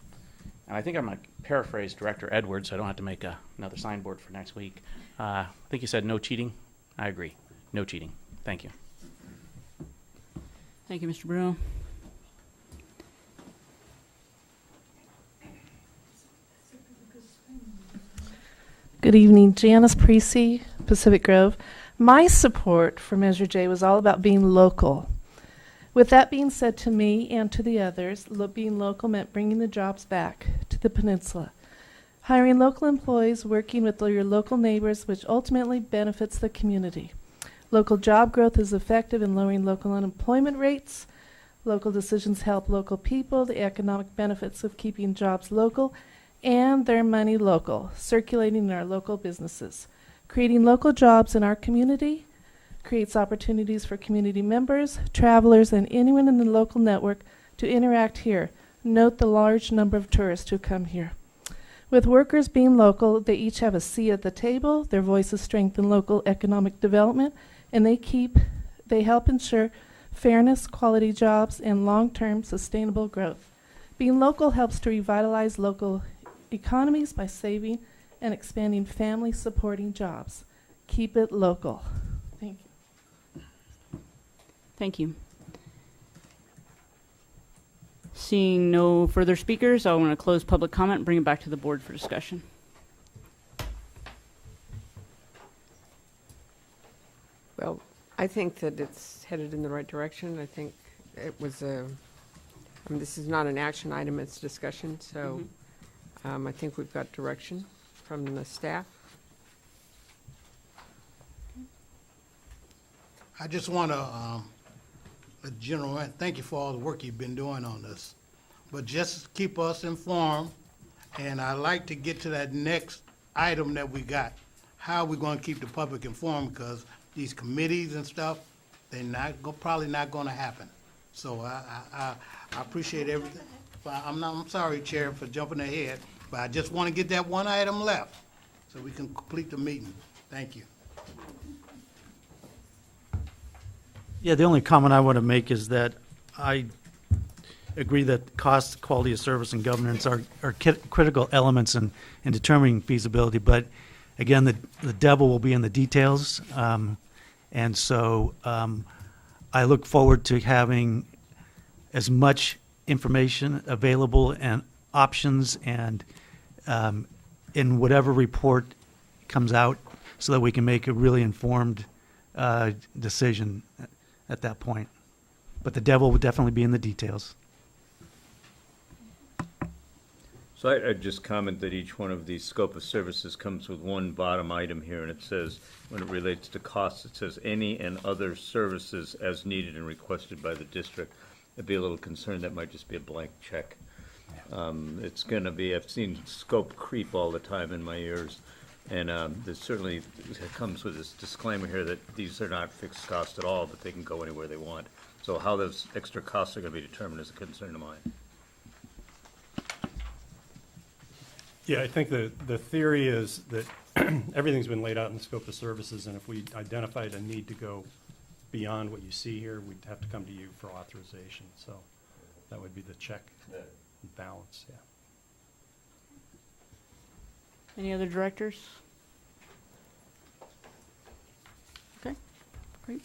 And I think I'm going to paraphrase Director Edwards, so I don't have to make another signboard for next week. I think you said no cheating. I agree. No cheating. Thank you. Thank you, Mr. Bruno. Good evening, Janice Precy, Pacific Grove. My support for Measure J was all about being local. With that being said, to me and to the others, being local meant bringing the jobs back to the peninsula. Hiring local employees, working with your local neighbors, which ultimately benefits the community. Local job growth is effective in lowering local unemployment rates. Local decisions help local people, the economic benefits of keeping jobs local, and their money local, circulating in our local businesses. Creating local jobs in our community creates opportunities for community members, travelers, and anyone in the local network to interact here, Note the large number of tourists who come here. With workers being local, they each have a seat at the table, their voices strengthen local economic development, and they help ensure fairness, quality jobs, and long-term sustainable growth. Being local helps to revitalize local economies by saving and expanding family-supporting jobs. Keep it local. Thank you. Thank you. Seeing no further speakers, I want to close public comment and bring it back to the board for discussion. Well, I think that it's headed in the right direction. I think it was this is not an action item, it's discussion, so I think we've got direction from the staff. I just want to, gentlemen, thank you for all the work you've been doing on this. But just keep us informed, and I'd like to get to that next item that we got. How are we going to keep the public informed? Because these committees and stuff, they're probably not going to happen. So I appreciate everything. I'm sorry, Chair, for jumping ahead, but I just want to get that one item left so we can complete the meeting. Thank you. Yeah, the only comment I want to make is that I agree that cost, quality of service, and governance are critical elements in determining feasibility. But again, the devil will be in the details. And so I look forward to having as much information available and options and in whatever report comes out so that we can make a really informed decision at that point. But the devil would definitely be in the details. So I'd just comment that each one of these scope of services comes with one bottom item here, and it says, when it relates to costs, it says any and other services as needed and requested by the district. I'd be a little concerned that might just be a blank check. It's going to be, I've seen scope creep all the time in my ears, and there's certainly, it comes with this disclaimer here that these are not fixed costs at all, but they can go anywhere they want. So how those extra costs are going to be determined is a concern of mine. Yeah, I think the theory is that everything's been laid out in the scope of services, and if we identified a need to go beyond what you see here, we'd have to come to you for authorization. So that would be the check and balance, yeah. Any other directors? Okay, great.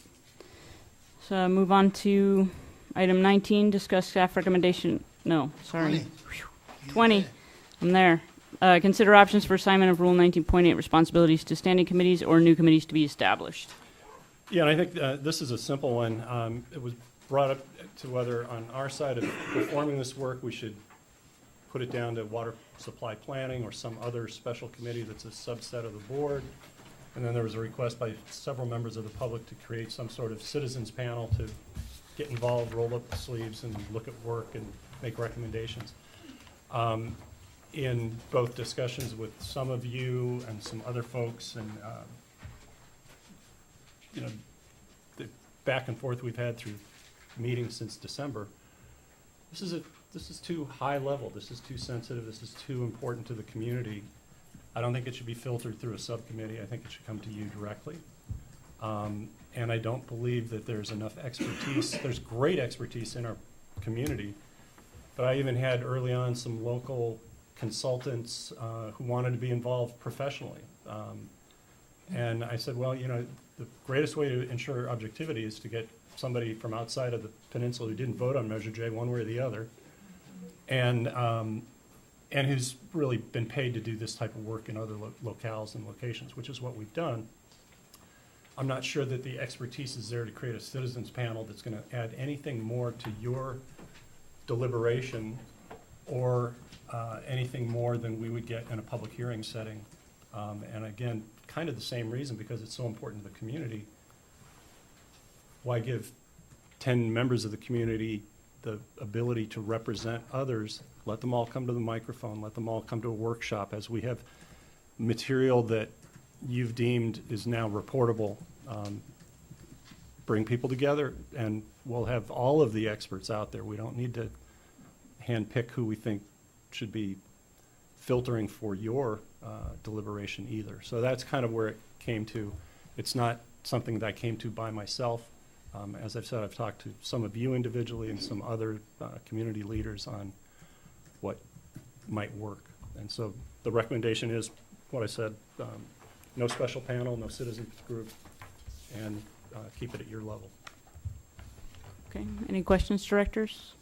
So move on to item 19, discuss staff recommendation. No, sorry. 20. I'm there. Consider options for assignment of Rule 19.8 responsibilities to standing committees or new committees to be established. Yeah, and I think this is a simple one. It was brought up to whether on our side of performing this work, we should put it down to water supply planning or some other special committee that's a subset of the board. And then there was a request by several members of the public to create some sort of citizens panel to get involved, roll up the sleeves, and look at work and make recommendations. In both discussions with some of you and some other folks, and you know, the back and forth we've had through meetings since December, this is too high level. This is too sensitive. This is too important to the community. I don't think it should be filtered through a subcommittee. I think it should come to you directly. And I don't believe that there's enough expertise. There's great expertise in our community, but I even had early on some local consultants who wanted to be involved professionally. And I said, well, you know, the greatest way to ensure objectivity is to get somebody from outside of the peninsula who didn't vote on Measure J one way or the other, and who's really been paid to do this type of work in other locales and locations, which is what we've done. I'm not sure that the expertise is there to create a citizens panel that's going to add anything more to your deliberation or anything more than we would get in a public hearing setting. And again, kind of the same reason, because it's so important to the community. Why give 10 members of the community the ability to represent others? Let them all come to the microphone. Let them all come to a workshop, as we have material that you've deemed is now reportable. Bring people together, and we'll have all of the experts out there. We don't need to handpick who we think should be filtering for your deliberation either. So that's kind of where it came to. It's not something that I came to by myself. As I've said, I've talked to some of you individually and some other community leaders on what might work. And so the recommendation is what I said, no special panel, no citizens group, and keep it at your level. Okay, any questions, directors?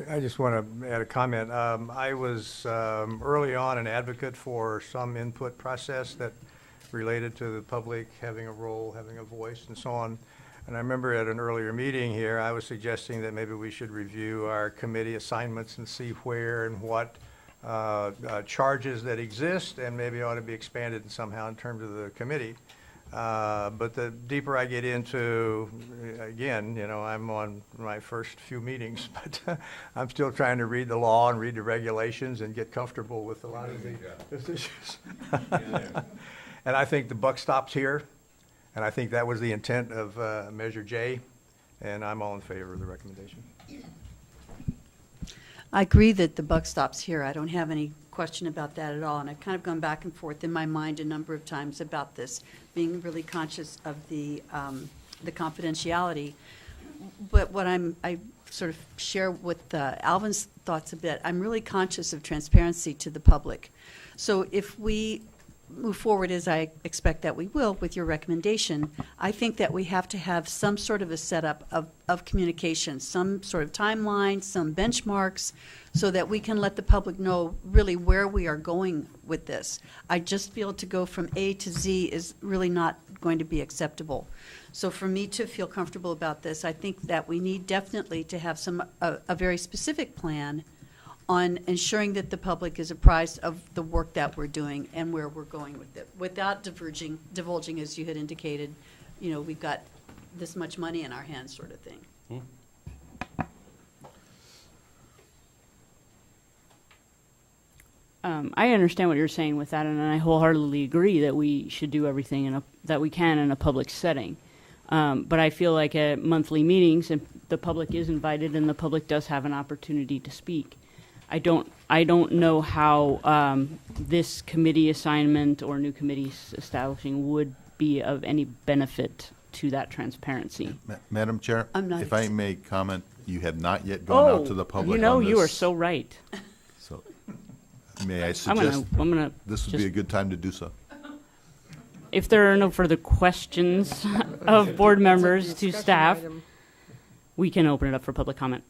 I just want to add a comment. I was early on an advocate for some input process that related to the public having a role, having a voice, and so on. And I remember at an earlier meeting here, I was suggesting that maybe we should review our committee assignments and see where and what charges that exist, and maybe ought to be expanded somehow in terms of the committee. But the deeper I get into, again, you know, I'm on my first few meetings, but I'm still trying to read the law and read the regulations and get comfortable with a lot of the issues. And I think the buck stops here, and I think that was the intent of Measure J, and I'm all in favor of the recommendation. I agree that the buck stops here. I don't have any question about that at all. And I've kind of gone back and forth in my mind a number of times about this, being really conscious of the confidentiality. But what I sort of share with Alvin's thoughts a bit, I'm really conscious of transparency to the public. So if we move forward, as I expect that we will, with your recommendation, I think that we have to have some sort of a setup of communication, some sort of timeline, some benchmarks, so that we can let the public know really where we are going with this. I just feel to go from A to Z is really not going to be acceptable. So for me to feel comfortable about this, I think that we need definitely to have a very specific plan on ensuring that the public is apprised of the work that we're doing and where we're going with it, without divulging, as you had indicated, you know, we've got this much money in our hands sort of thing. I understand what you're saying with that, and I wholeheartedly agree that we should do everything that we can in a public setting. But I feel like at monthly meetings, and the public is invited, and the public does have an opportunity to speak. I don't know how this committee assignment or new committees establishing would be of any benefit to that transparency. Madam Chair, I'm not if I may comment, you have not yet gone out to the public you know, on this. you are so right. So, may I suggest I'm gonna this would be a good time to do so? If there are no further questions of board members to staff, we can open it up for public comment.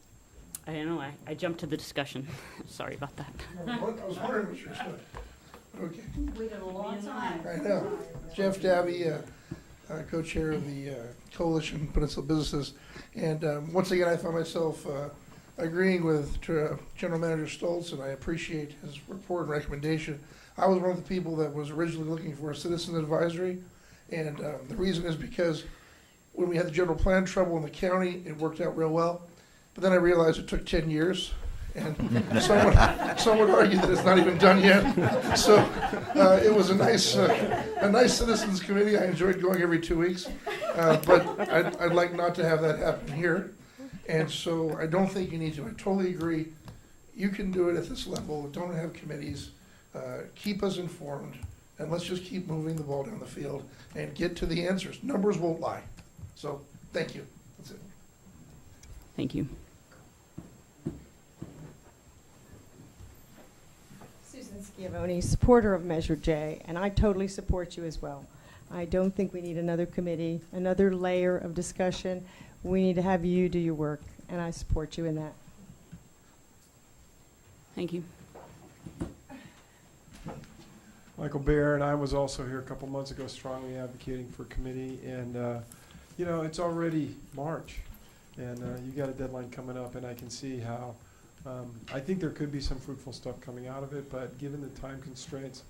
I don't know, I jumped to the discussion. Sorry about that. I was wondering what you were saying. Okay. Waited a long time. I know. Jeff Dabby, co-chair of the Coalition Peninsula Businesses. And once again, I found myself agreeing with General Manager Stoltz, and I appreciate his report and recommendation. I was one of the people that was originally looking for a citizen advisory, and the reason is because when we had the general plan trouble in the county, it worked out real well. But then I realized it took 10 years, and some would argue that it's not even done yet. So it was a nice citizens committee. I enjoyed going every 2 weeks, but I'd like not to have that happen here. And so I don't think you need to. I totally agree. You can do it at this level. Don't have committees. Keep us informed, and let's just keep moving the ball down the field and get to the answers. Numbers won't lie. So thank you. That's it. Thank you. Susan Schiavone, supporter of Measure J, and I totally support you as well. I don't think we need another committee, another layer of discussion. We need to have you do your work, and I support you in that. Thank you. Michael Baer, and I was also here a couple months ago strongly advocating for committee, and you know, it's already March, and you got a deadline coming up, and I can see how I think there could be some fruitful stuff coming out of it, but given the time constraints,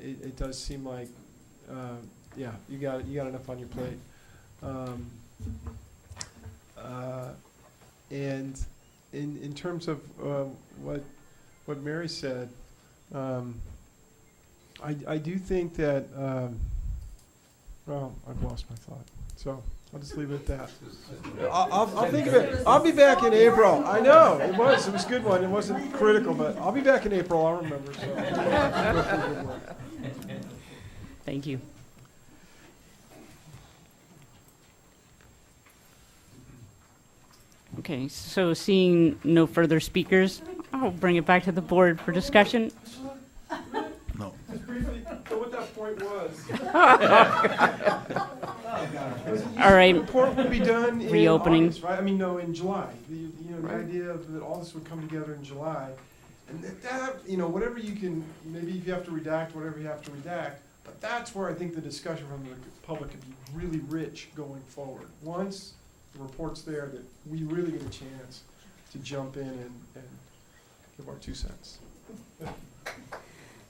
it does seem like yeah, you got enough on your plate. And in terms of what Mary said, I do think that well, I've lost my thought. So I'll just leave it at that. I'll think of it. I'll be back in April. I know, it was a good one. It wasn't critical, but I'll be back in April, I'll remember. So. Thank you. Okay, so seeing no further speakers, I'll bring it back to the board for discussion. No. Just briefly, so what that point was. All right. The report would be done in Reopening. August, right? I mean, no, in July. The idea of that all this would come together in July. And that, whatever you can, maybe if you have to redact, whatever you have to redact, but that's where I think the discussion from the public could be really rich going forward. Once the report's there, that we really get a chance to jump in and give our 2 cents.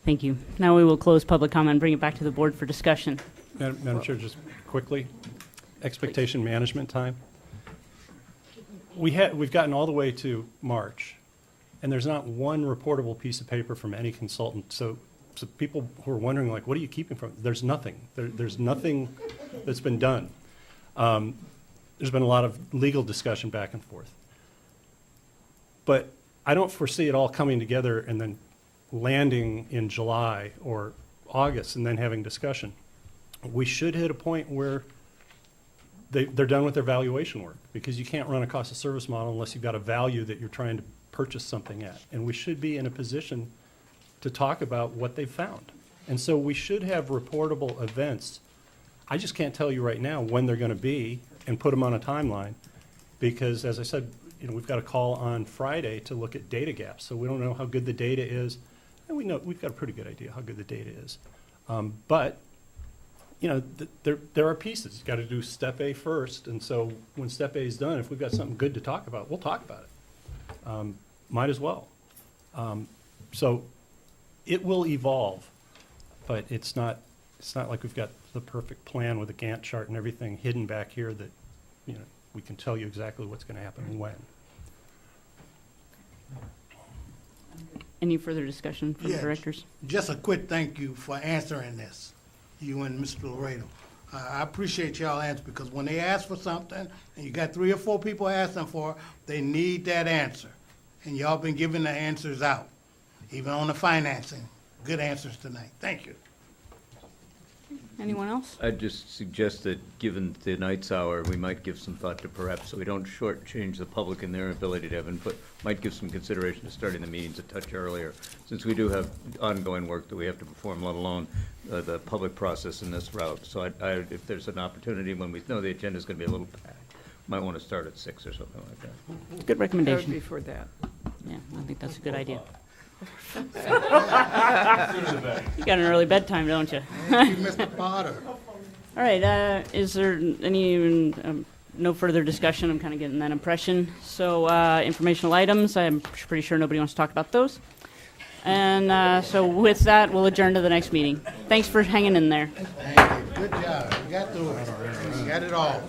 Thank you. Now we will close public comment and bring it back to the board for discussion. Madam Chair, just quickly, expectation management time. We've gotten all the way to March, and there's not one reportable piece of paper from any consultant. So people who are wondering, like, what are you keeping from? There's nothing. There's nothing that's been done. There's been a lot of legal discussion back and forth. But I don't foresee it all coming together and then landing in July or August and then having discussion. We should hit a point where they're done with their valuation work, because you can't run a cost of service model unless you've got a value that you're trying to purchase something at. And we should be in a position to talk about what they've found. And so we should have reportable events. I just can't tell you right now when they're going to be and put them on a timeline, because, as I said, we've got a call on Friday to look at data gaps. So we don't know how good the data is. And we know we've got a pretty good idea how good the data is. But there are pieces. You've got to do step A first. And so when step A is done, if we've got something good to talk about, we'll talk about it. Might as well. So it will evolve, but it's not like we've got the perfect plan with a Gantt chart and everything hidden back here that, we can tell you exactly what's going to happen and when. Any further discussion from the directors? Just a quick thank you for answering this, you and Mr. Laredo. I appreciate y'all answer, because when they ask for something and you got 3 or 4 people asking for it, they need that answer. And y'all been giving the answers out, even on the financing. Good answers tonight. Thank you. Anyone else? I'd just suggest that, given tonight's hour, we might give some thought to, perhaps, so we don't shortchange the public in their ability to have input, might give some consideration to starting the meetings a touch earlier, since we do have ongoing work that we have to perform, let alone the public process in this route. So if there's an opportunity when we know the agenda is going to be a little packed, might want to start at 6 or something like that. Good recommendation. I would be for that. Yeah, I think that's a good idea. You got an early bedtime, don't you? Thank you, Mr. Potter. All right, is there any, no further discussion? I'm kind of getting that impression. So informational items, I'm pretty sure nobody wants to talk about those. And so with that, we'll adjourn to the next meeting. Thanks for hanging in there. Thank you. Good job. You got through it. You got it all.